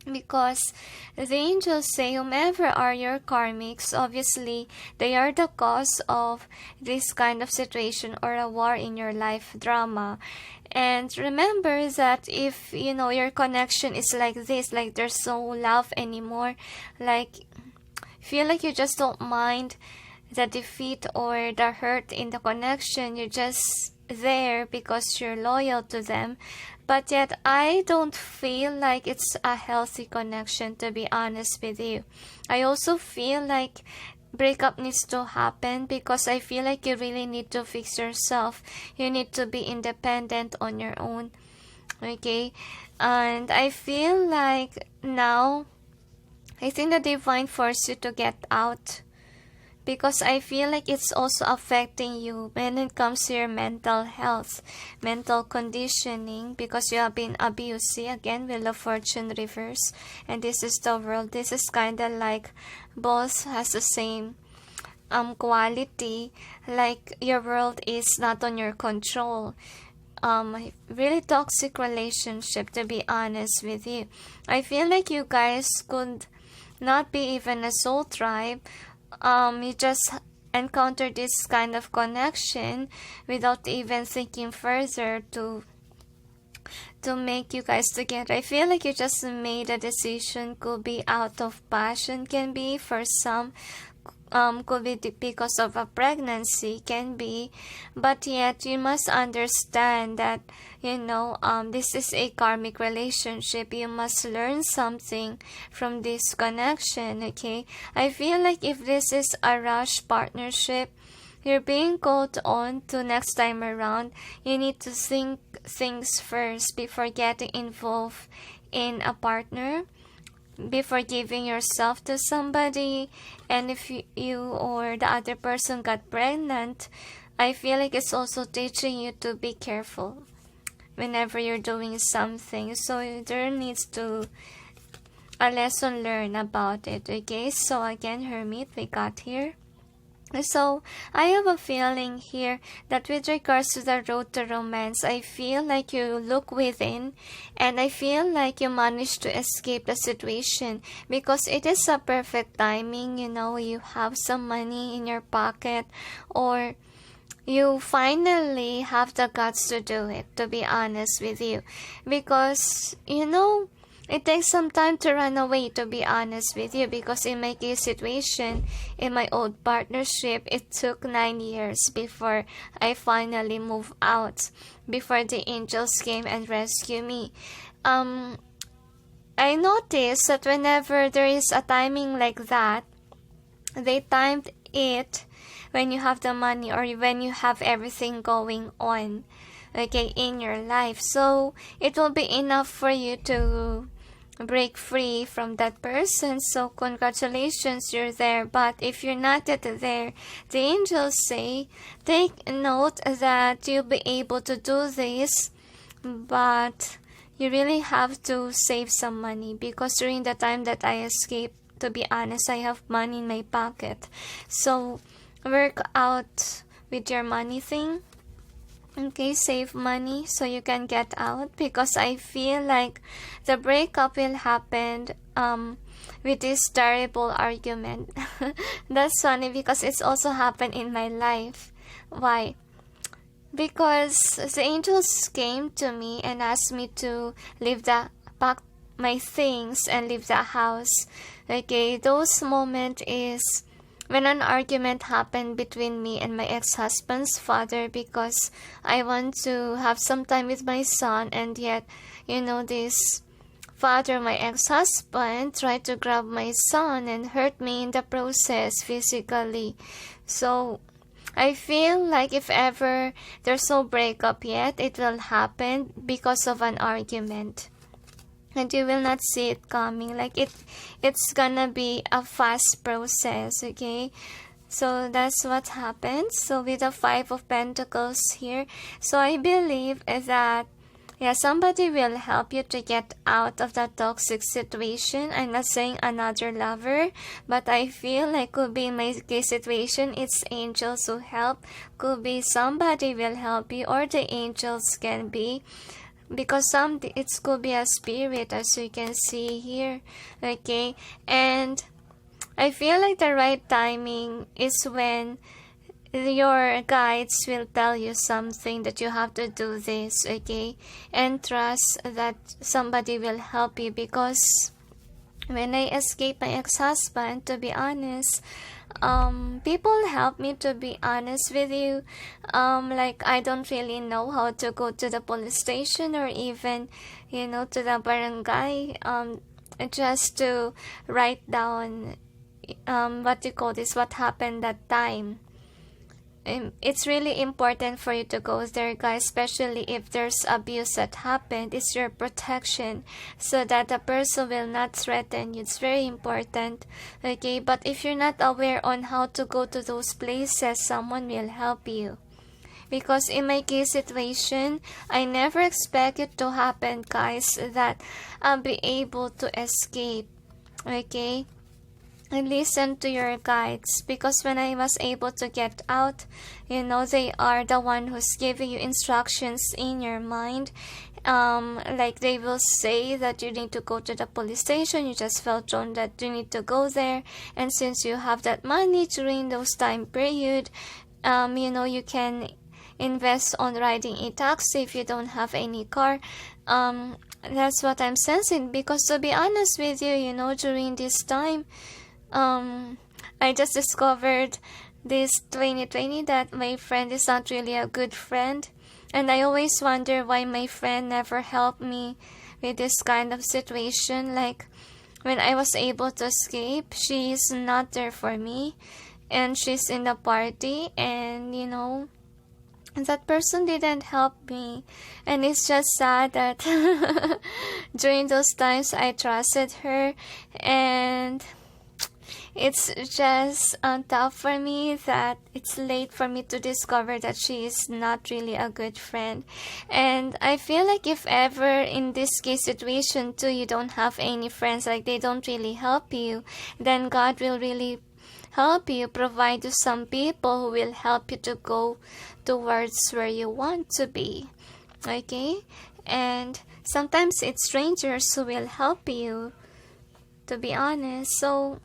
Because the angels say whomever are your karmics, obviously they are the cause of this kind of situation or a war in your life drama. And remember that if you know your connection is like this, like there's no love anymore, like feel like you just don't mind the defeat or the hurt in the connection, you're just there because you're loyal to them. But yet I don't feel like it's a healthy connection, to be honest with you. I also feel like breakup needs to happen because I feel like you really need to fix yourself. You need to be independent on your own, okay? And I feel like now I think the divine forced you to get out, because I feel like it's also affecting you when it comes to your mental health, mental conditioning, because you have been abused. See, again, Wheel of Fortune reverse, and this is the world. This is kind of like both has the same quality, like your world is not on your control. Really toxic relationship, to be honest with you. I feel like you guys could not be even a soul tribe. You just encounter this kind of connection without even thinking further to make you guys together. I feel like you just made a decision, could be out of passion, can be for some, could be because of a pregnancy, can be, but yet you must understand that, you know, this is a karmic relationship. You must learn something from this connection, okay? I feel like if this is a rush partnership, you're being called on to next time around, you need to think things first before getting involved in a partner, before giving yourself to somebody. And if you or the other person got pregnant, I feel like it's also teaching you to be careful whenever you're doing something. So there needs to a lesson learned about it, okay? So again, Hermit, we got here. So I have a feeling here that with regards to the road to romance, I feel like you look within, and I feel like you managed to escape the situation because it is a perfect timing. You know, you have some money in your pocket, or you finally have the guts to do it, to be honest with you, because you know it takes some time to run away, to be honest with you, because in my case situation, in my old partnership, it took 9 years before I finally moved out, before the angels came and rescued me. I noticed that whenever there is a timing like that, they timed it when you have the money or when you have everything going on, okay, in your life. So it will be enough for you to break free from that person. So congratulations, you're there. But if you're not yet there, the angels say take note that you'll be able to do this, but you really have to save some money, because during the time that I escaped to be honest, I have money in my pocket. So work out with your money thing. Okay, save money so you can get out, because I feel like the breakup will happen with this terrible argument. That's funny because it's also happened in my life. Why? Because the angels came to me and asked me to pack my things and leave the house. Okay, those moments is when an argument happened between me and my ex-husband's father, because I want to have some time with my son, and yet, this father, my ex-husband, tried to grab my son and hurt me in the process physically. So I feel like if ever there's no breakup yet, it will happen because of an argument. And you will not see it coming. Like it's gonna be a fast process, okay? So that's what happens. So with the 5 of Pentacles here, so I believe that somebody will help you to get out of that toxic situation. I'm not saying another lover, but I feel like could be in my case situation, it's angels who help. Could be somebody will help you, or the angels can be. Because it could be a spirit, as you can see here, okay? And I feel like the right timing is when your guides will tell you something that you have to do this, okay? And trust that somebody will help you, because when I escaped my ex-husband, to be honest, people help me, to be honest with you. Like I don't really know how to go to the police station, or even, to the barangay, just to write down, what happened that time. It's really important for you to go there, guys, especially if there's abuse that happened. It's your protection, so that the person will not threaten you. It's very important, okay? But if you're not aware on how to go to those places, someone will help you. Because in my case situation, I never expect it to happen, guys, that I'll be able to escape, okay? And listen to your guides, because when I was able to get out, they are the one who's giving you instructions in your mind. Like they will say that you need to go to the police station. You just felt drawn that you need to go there, and since you have that money during those time period, you can invest on riding a taxi if you don't have any car. That's what I'm sensing, because to be honest with you, during this time, I just discovered this 2020 that my friend is not really a good friend, and I always wonder why my friend never helped me with this kind of situation. Like when I was able to escape, she's not there for me, and she's in the party, and that person didn't help me. And it's just sad that during those times I trusted her, and it's just tough for me that it's late for me to discover that she is not really a good friend. And I feel like if ever in this case situation too, you don't have any friends, like they don't really help you, then God will really help you, provide you some people who will help you to go towards where you want to be, okay? And sometimes it's strangers who will help you, to be honest. So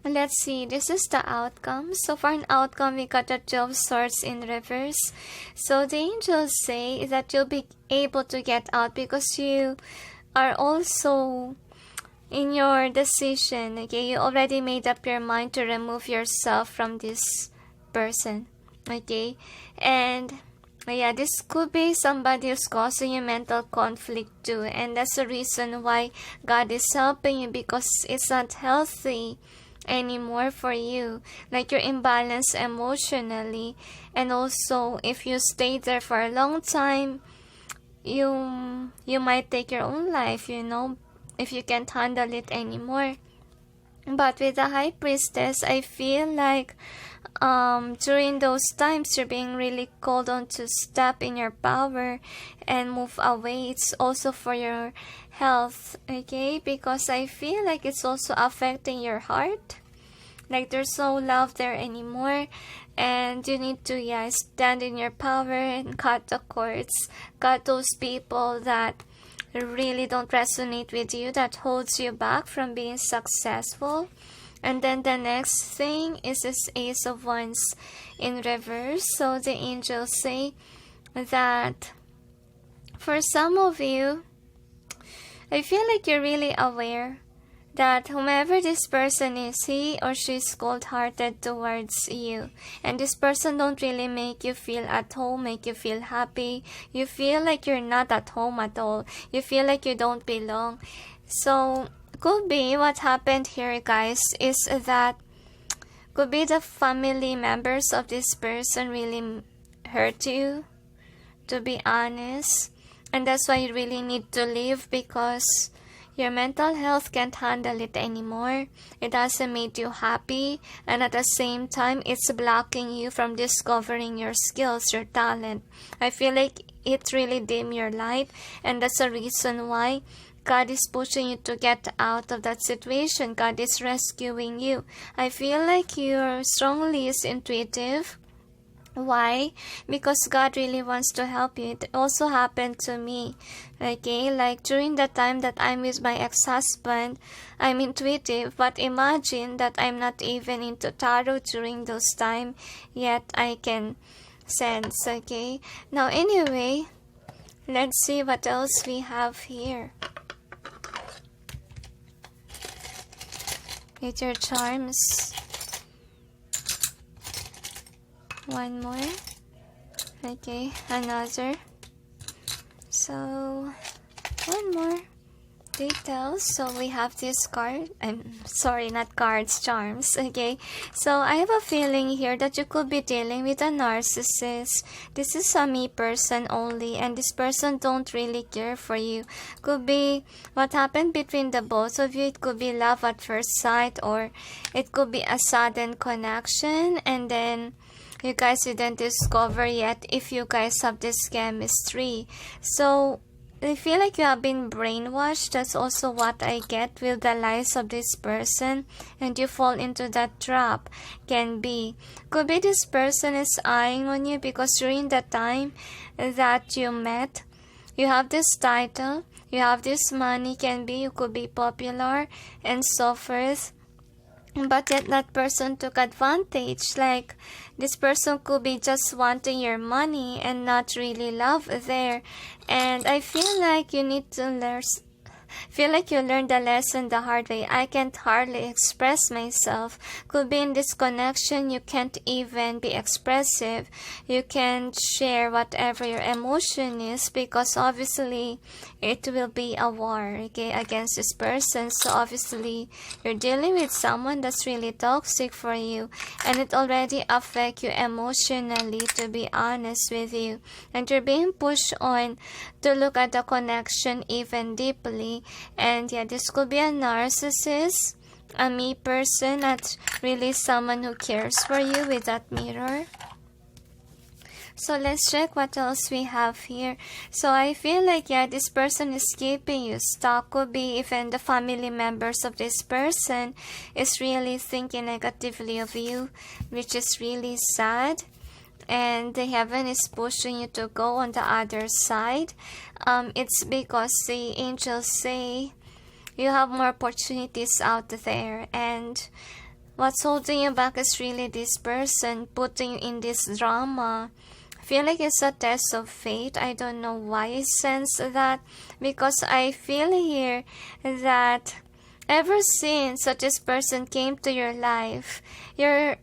let's see, this is the outcome. So for an outcome, we got the 12 swords in reverse. So the angels say that you'll be able to get out because you are also in your decision, okay? You already made up your mind to remove yourself from this person, okay? And this could be somebody who's causing you mental conflict too, and that's the reason why God is helping you, because it's not healthy anymore for you. Like you're imbalanced emotionally, and also if you stay there for a long time, you might take your own life, if you can't handle it anymore. But with the High Priestess, I feel like during those times you're being really called on to step in your power and move away. It's also for your health, okay? Because I feel like it's also affecting your heart. Like there's no love there anymore, and you need to stand in your power and cut the cords, cut those people that really don't resonate with you, that holds you back from being successful. And then the next thing is this Ace of Wands in reverse. So the angels say that for some of you, I feel like you're really aware that whomever this person is, he or she is cold-hearted towards you. And this person don't really make you feel at home, make you feel happy. You feel like you're not at home at all. You feel like you don't belong. So, could be what happened here, guys, is that could be the family members of this person really hurt you, to be honest. And that's why you really need to leave, because your mental health can't handle it anymore. It doesn't make you happy, and at the same time, it's blocking you from discovering your skills, your talent. I feel like it really dim your light, and that's the reason why God is pushing you to get out of that situation. God is rescuing you. I feel like you're strongly intuitive. Why? Because God really wants to help you. It also happened to me. Okay, like during the time that I'm with my ex-husband, I'm intuitive, but imagine that I'm not even into tarot during those time, yet I can sense. Okay, now anyway, let's see what else we have here with your charms. One more. Okay, another. So, one more. Details. So, we have this card. I'm sorry, not cards, charms. Okay. So, I have a feeling here that you could be dealing with a narcissist. This is a me person only, and this person don't really care for you. Could be what happened between the both of you. It could be love at first sight, or it could be a sudden connection, and then you guys didn't discover yet if you guys have this chemistry. So, I feel like you have been brainwashed. That's also what I get with the lies of this person, and you fall into that trap. Can be. Could be this person is eyeing on you because during the time that you met, you have this title, you have this money, can be, you could be popular, and so forth. But yet that person took advantage. Like this person could be just wanting your money and not really love there. And I feel like you need to you learned the lesson the hard way. I can't hardly express myself. Could be in this connection you can't even be expressive. You can't share whatever your emotion is, because obviously it will be a war, okay, against this person. So obviously you're dealing with someone that's really toxic for you, and it already affects you emotionally, to be honest with you. And you're being pushed on to look at the connection even deeply. And yeah, this could be a narcissist, a me person, not really someone who cares for you with that mirror. So let's check what else we have here. So I feel like, yeah, this person is keeping you stuck. Could be even the family members of this person is really thinking negatively of you, which is really sad. And the heaven is pushing you to go on the other side. It's because the angels say you have more opportunities out there, and what's holding you back is really this person putting you in this drama. I feel like it's a test of fate. I don't know why I sense that, because I feel here that ever since that this person came to your life, your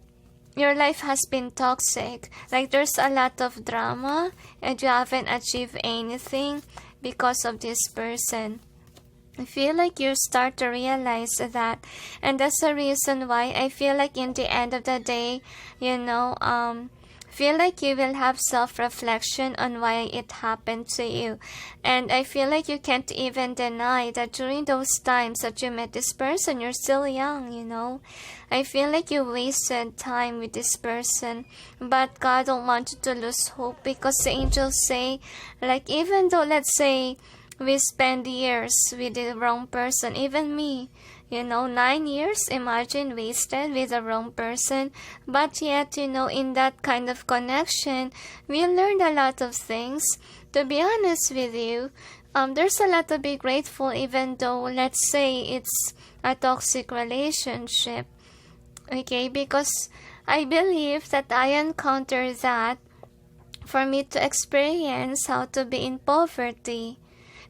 life has been toxic. Like there's a lot of drama and you haven't achieved anything because of this person. I feel like you start to realize that, and that's the reason why I feel like in the end of the day, feel like you will have self-reflection on why it happened to you. And I feel like you can't even deny that during those times that you met this person, you're still young, you know. I feel like you wasted time with this person, but God don't want you to lose hope, because the angels say, like, even though, let's say, we spend years with the wrong person, even me, 9 years, imagine, wasted with the wrong person. But yet, in that kind of connection, we learned a lot of things. To be honest with you, there's a lot to be grateful, even though, let's say, it's a toxic relationship. Okay, because I believe that I encountered that for me to experience how to be in poverty.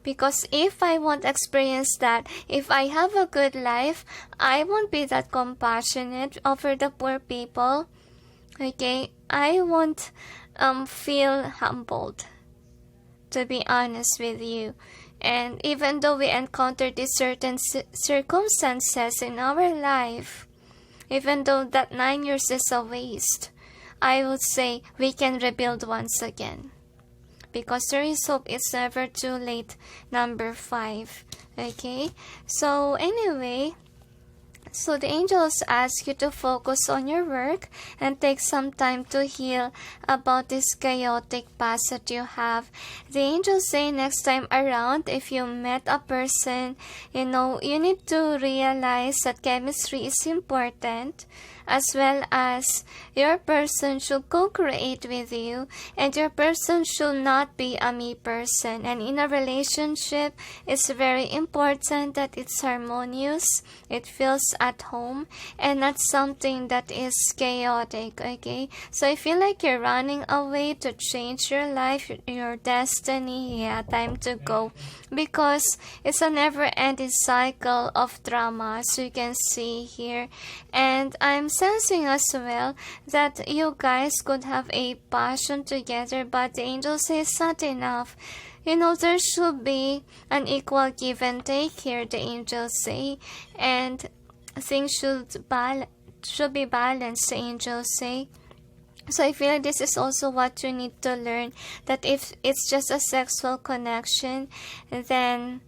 Because if I won't experience that, if I have a good life, I won't be that compassionate over the poor people. Okay, I won't feel humbled, to be honest with you. And even though we encounter these certain circumstances in our life, even though that 9 years is a waste, I would say we can rebuild once again. Because there is hope, it's never too late. Number 5. Okay, so anyway, so the angels ask you to focus on your work and take some time to heal about this chaotic past that you have. The angels say next time around, if you met a person, you need to realize that chemistry is important, as well as your person should co-create with you, and your person should not be a me person. And in a relationship, it's very important that it's harmonious, it feels at home, and not something that is chaotic. Okay, so I feel like you're running away to change your life, your destiny. Yeah, time to go, because it's a never-ending cycle of drama, as you can see here. And I'm sensing as well that you guys could have a passion together, but the angel says not enough. There should be an equal give and take here, the angels say, and things should be balanced, the angels say. So I feel like this is also what you need to learn, that if it's just a sexual connection, then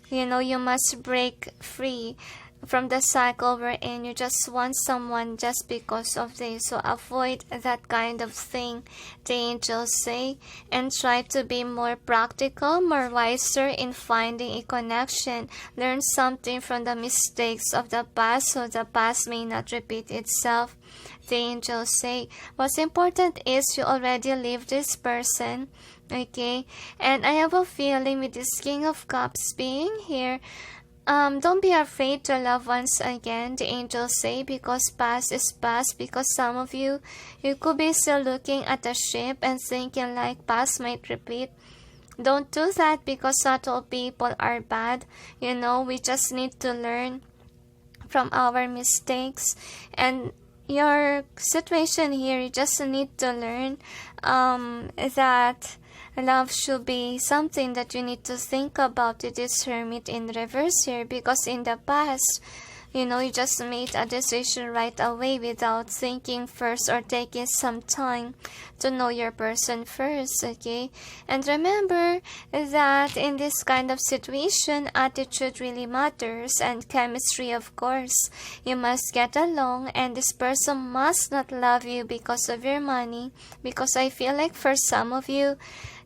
you must break free from the cycle wherein you just want someone just because of this. So avoid that kind of thing, the angels say, and try to be more practical, more wiser in finding a connection. Learn something from the mistakes of the past, so the past may not repeat itself, the angels say. What's important is you already leave this person. Okay, and I have a feeling with this King of Cups being here, don't be afraid to love once again, the angels say, because past is past. Because some of you could be still looking at the ship and thinking like past might repeat. Don't do that, because not all people are bad. We just need to learn from our mistakes. And your situation here, you just need to learn that love should be something that you need to think about. It is Hermit in reverse here, because in the past, you just made a decision right away without thinking first or taking some time to know your person first, okay? And remember that in this kind of situation, attitude really matters, and chemistry, of course. You must get along, and this person must not love you because of your money, because I feel like for some of you,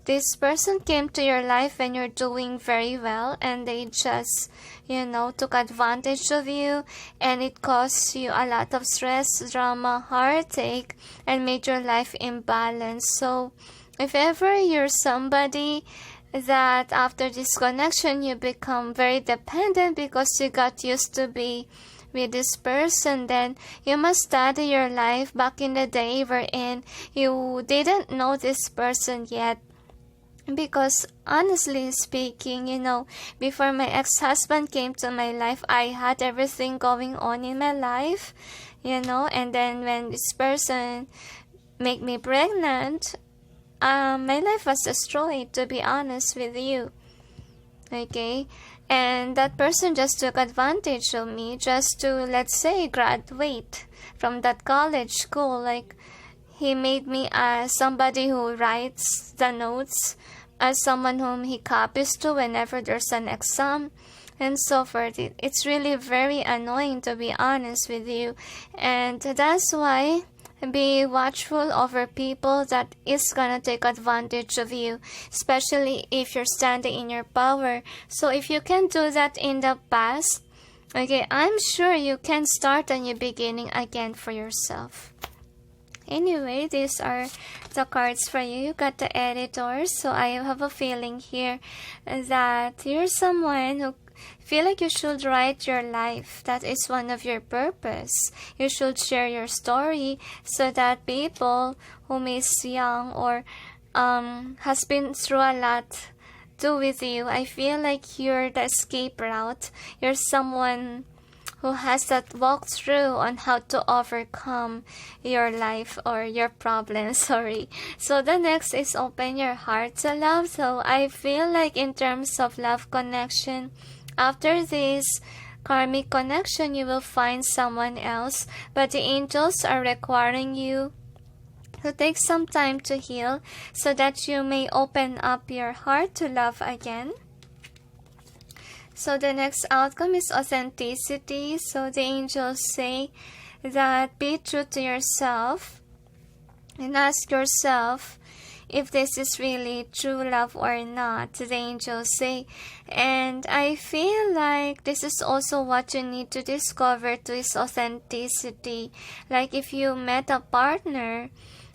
this person came to your life when you're doing very well, and they just, took advantage of you, and it caused you a lot of stress, drama, heartache, and made your life imbalanced. So, if ever you're somebody that after this connection you become very dependent because you got used to be with this person, then you must study your life back in the day wherein you didn't know this person yet. Because honestly speaking, before my ex-husband came to my life, I had everything going on in my life, and then when this person made me pregnant, my life was destroyed, to be honest with you. Okay, and that person just took advantage of me just to, let's say, graduate from that college school. Like, he made me as somebody who writes the notes, as someone whom he copies to whenever there's an exam, and so forth. It's really very annoying, to be honest with you, and that's why be watchful over people that is gonna take advantage of you, especially if you're standing in your power. So if you can do that in the past, okay, I'm sure you can start a new beginning again for yourself. Anyway, these are the cards for you. You got the editor, so I have a feeling here that you're someone who feel like you should write your life. That is one of your purpose. You should share your story so that people whom is young or has been through a lot do with you. I feel like you're the escape route. You're someone who has that walkthrough on how to overcome your life or your problems. Sorry. So the next is open your heart to love. So I feel like in terms of love connection, after this karmic connection, you will find someone else, but the angels are requiring you to take some time to heal so that you may open up your heart to love again. So the next outcome is authenticity. So the angels say that be true to yourself and ask yourself if this is really true love or not, the angels say. And I feel like this is also what you need to discover, to is authenticity. Like if you met a partner,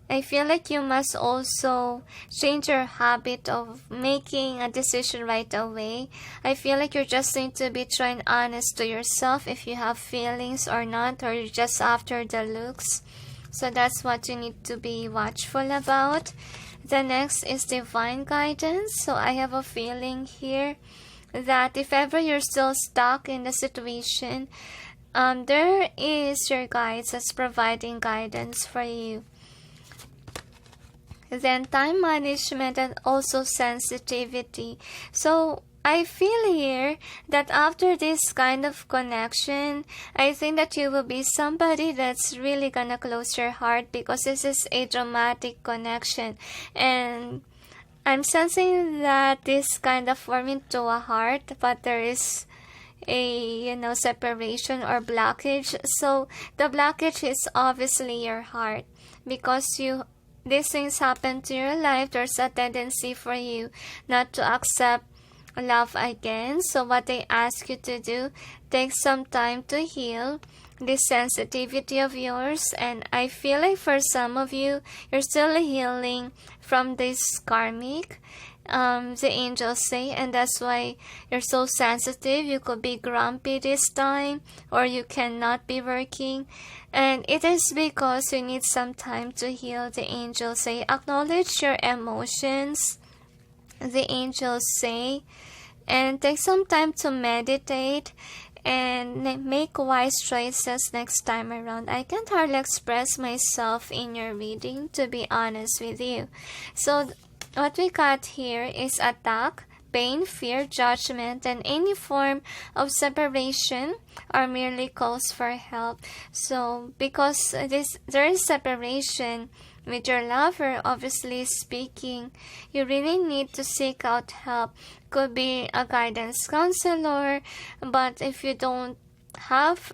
I feel like you must also change your habit of making a decision right away. I feel like you're just going to be trying honest to yourself if you have feelings or not, or you're just after the looks. So that's what you need to be watchful about. The next is divine guidance. So I have a feeling here that if ever you're still stuck in the situation, there is your guides that's providing guidance for you. Then time management and also sensitivity. So I feel here that after this kind of connection, I think that you will be somebody that's really gonna close your heart, because this is a dramatic connection. And I'm sensing that this kind of form into a heart, but there is a separation or blockage. So the blockage is obviously your heart, because these things happen to your life. There's a tendency for you not to accept love again. So what they ask you to do, take some time to heal this sensitivity of yours. And I feel like for some of you, you're still healing from this karmic, the angels say, and that's why you're so sensitive. You could be grumpy this time, or you cannot be working, and it is because you need some time to heal. The angels say acknowledge your emotions, the angels say, and take some time to meditate and make wise choices next time around. I can't hardly express myself in your reading, to be honest with you. So what we got here is attack, pain, fear, judgment, and any form of separation are merely calls for help. So because there is separation with your lover, obviously speaking, you really need to seek out help. Could be a guidance counselor, but if you don't have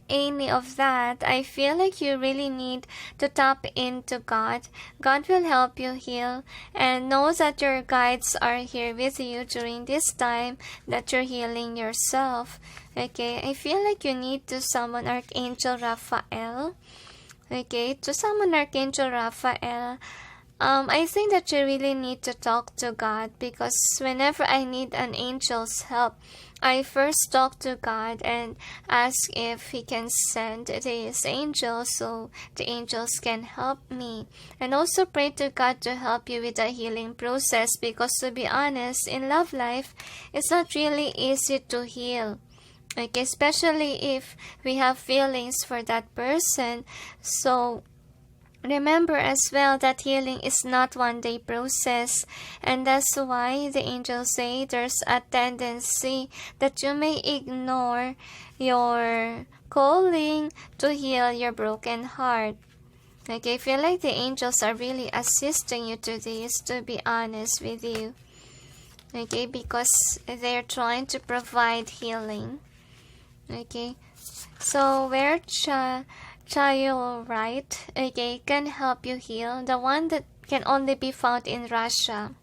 any of that, I feel like you really need to tap into God. God will help you heal, and know that your guides are here with you during this time that you're healing yourself. Okay, I feel like you need to summon Archangel Raphael. Okay, to summon Archangel Raphael, I think that you really need to talk to God, because whenever I need an angel's help, I first talk to God and ask if He can send these angels so the angels can help me. And also pray to God to help you with the healing process, because to be honest, in love life, it's not really easy to heal. Okay, especially if we have feelings for that person. So remember as well that healing is not one-day process, and that's why the angels say there's a tendency that you may ignore your calling to heal your broken heart. Okay, I feel like the angels are really assisting you to this, to be honest with you. Okay, because they're trying to provide healing. Okay, so where child, right? Okay, can help you heal. The one that can only be found in Russia.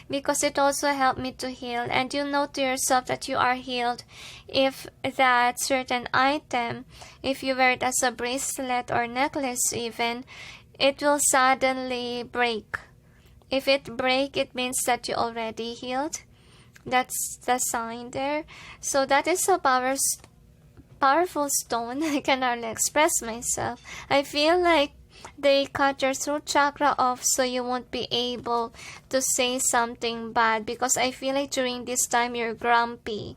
Because it also helped me to heal, and you know to yourself that you are healed if that certain item, if you wear it as a bracelet or necklace even, it will suddenly break. If it break, it means that you already healed. That's the sign there. So that is a powerful stone. I can hardly express myself. I feel like they cut your throat chakra off so you won't be able to say something bad, because I feel like during this time you're grumpy.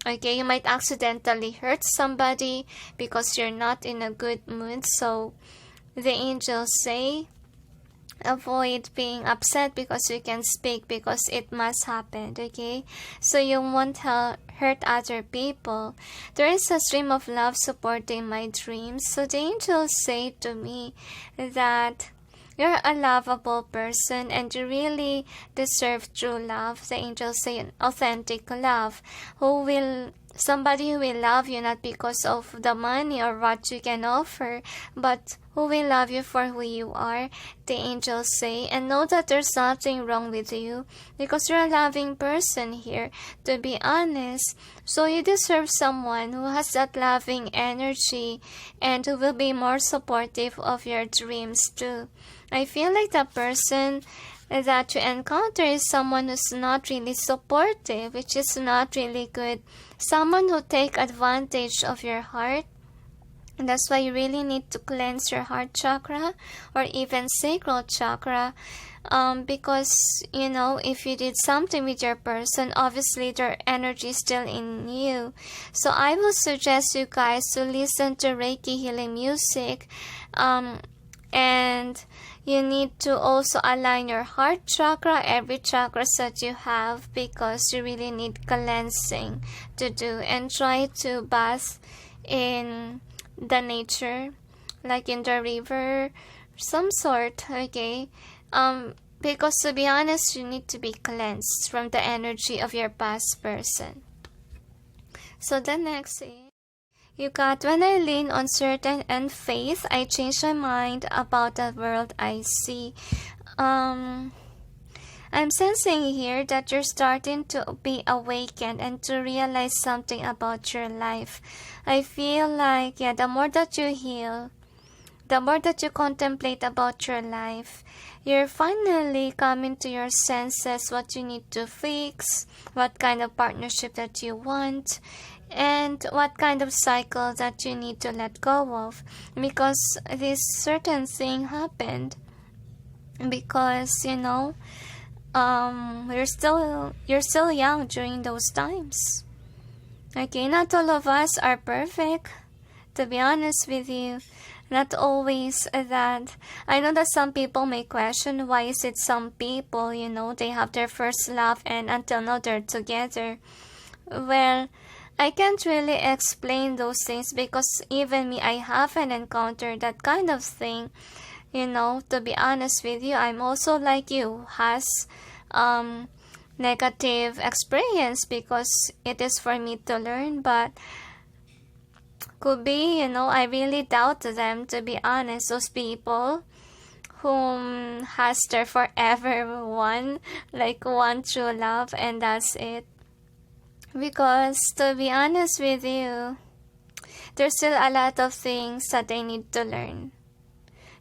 Okay, you might accidentally hurt somebody because you're not in a good mood. So the angels say avoid being upset because you can speak, because it must happen. Okay, so you won't hurt other people. There is a stream of love supporting my dreams. So the angels say to me that you're a lovable person and you really deserve true love. The angels say an authentic love, somebody who will love you not because of the money or what you can offer, but who will love you for who you are, the angels say, and know that there's nothing wrong with you because you're a loving person here, to be honest. So you deserve someone who has that loving energy and who will be more supportive of your dreams too. I feel like the person that you encounter is someone who's not really supportive, which is not really good. Someone who take advantage of your heart. And that's why you really need to cleanse your heart chakra or even sacral chakra. Because, you know, if you did something with your person, obviously their energy is still in you. So I will suggest you guys to listen to Reiki healing music. And you need to also align your heart chakra, every chakra that you have, because you really need cleansing to do. And try to bath in the nature, like in the river, some sort, okay? Because to be honest, you need to be cleansed from the energy of your past person. So the next is, you got, when I lean on certain and faith, I change my mind about the world I see. I'm sensing here that you're starting to be awakened and to realize something about your life. I feel like, yeah, the more that you heal, the more that you contemplate about your life, you're finally coming to your senses what you need to fix, what kind of partnership that you want, and what kind of cycle that you need to let go of, because this certain thing happened because, you know, you're still young during those times. Okay, not all of us are perfect, to be honest with you. Not always that. I know that some people may question why is it some people, you know, they have their first love and until now they're together. Well, I can't really explain those things because even me, I haven't encountered that kind of thing. You know, to be honest with you, I'm also like you, has negative experience because it is for me to learn, but could be, you know, I really doubt them, to be honest, those people whom has their forever one, like one true love, and that's it. Because to be honest with you, there's still a lot of things that they need to learn,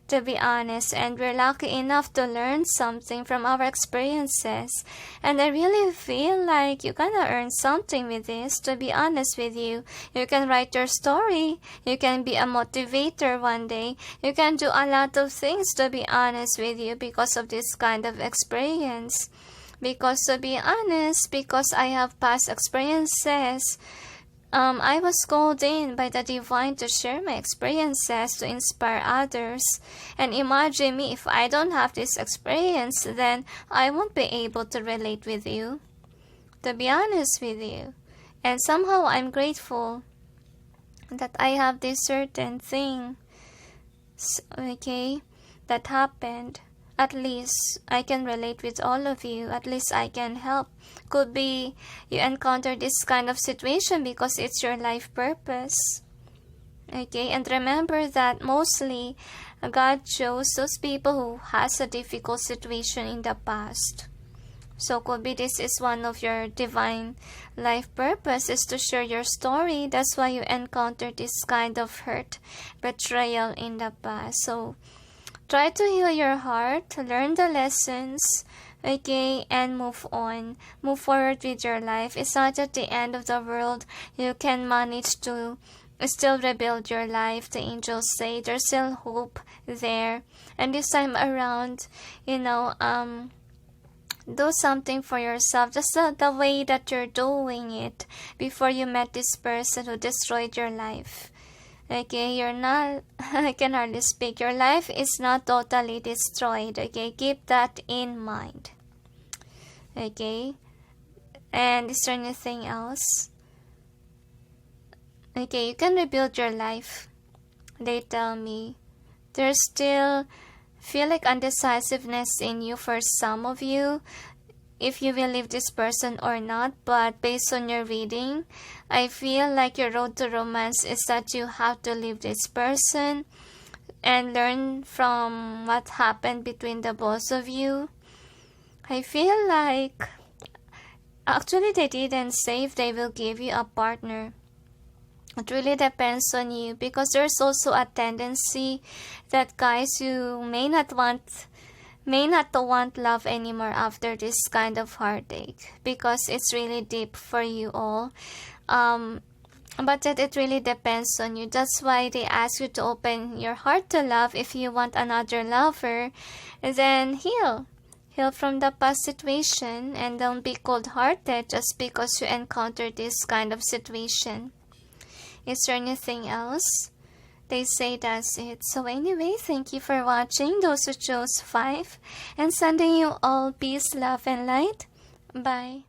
to be honest, and we're lucky enough to learn something from our experiences. And I really feel like you're gonna earn something with this, to be honest with you. You can write your story, you can be a motivator one day, you can do a lot of things, to be honest with you, because of this kind of experience. Because to be honest, because I have past experiences, I was called in by the divine to share my experiences to inspire others. And imagine me, if I don't have this experience, then I won't be able to relate with you, to be honest with you. And somehow I'm grateful that I have this certain thing okay, that happened. At least I can relate with all of you. At least I can help. Could be you encounter this kind of situation because it's your life purpose. Okay, and remember that mostly God chose those people who has a difficult situation in the past. So could be this is one of your divine life purpose is to share your story. That's why you encounter this kind of hurt, betrayal in the past. So try to heal your heart, learn the lessons, okay, and move on. Move forward with your life. It's not at the end of the world. You can manage to still rebuild your life. The angels say there's still hope there. And this time around, do something for yourself. Just the way that you're doing it before you met this person who destroyed your life. Okay, you're not, I can hardly speak. Your life is not totally destroyed. Okay, keep that in mind. Okay, and is there anything else? Okay, you can rebuild your life. They tell me there's still feel like undecisiveness in you for some of you, if you will leave this person or not. But based on your reading, I feel like your road to romance is that you have to leave this person and learn from what happened between the both of you. I feel like actually they didn't say if they will give you a partner. It really depends on you, because there's also a tendency that guys, you may not want love anymore after this kind of heartache, because it's really deep for you all. But that it really depends on you. That's why they ask you to open your heart to love. If you want another lover, then heal from the past situation, and don't be cold-hearted just because you encounter this kind of situation. Is there anything else? They say that's it. So anyway, thank you for watching, those who chose 5, and sending you all peace, love, and light. Bye.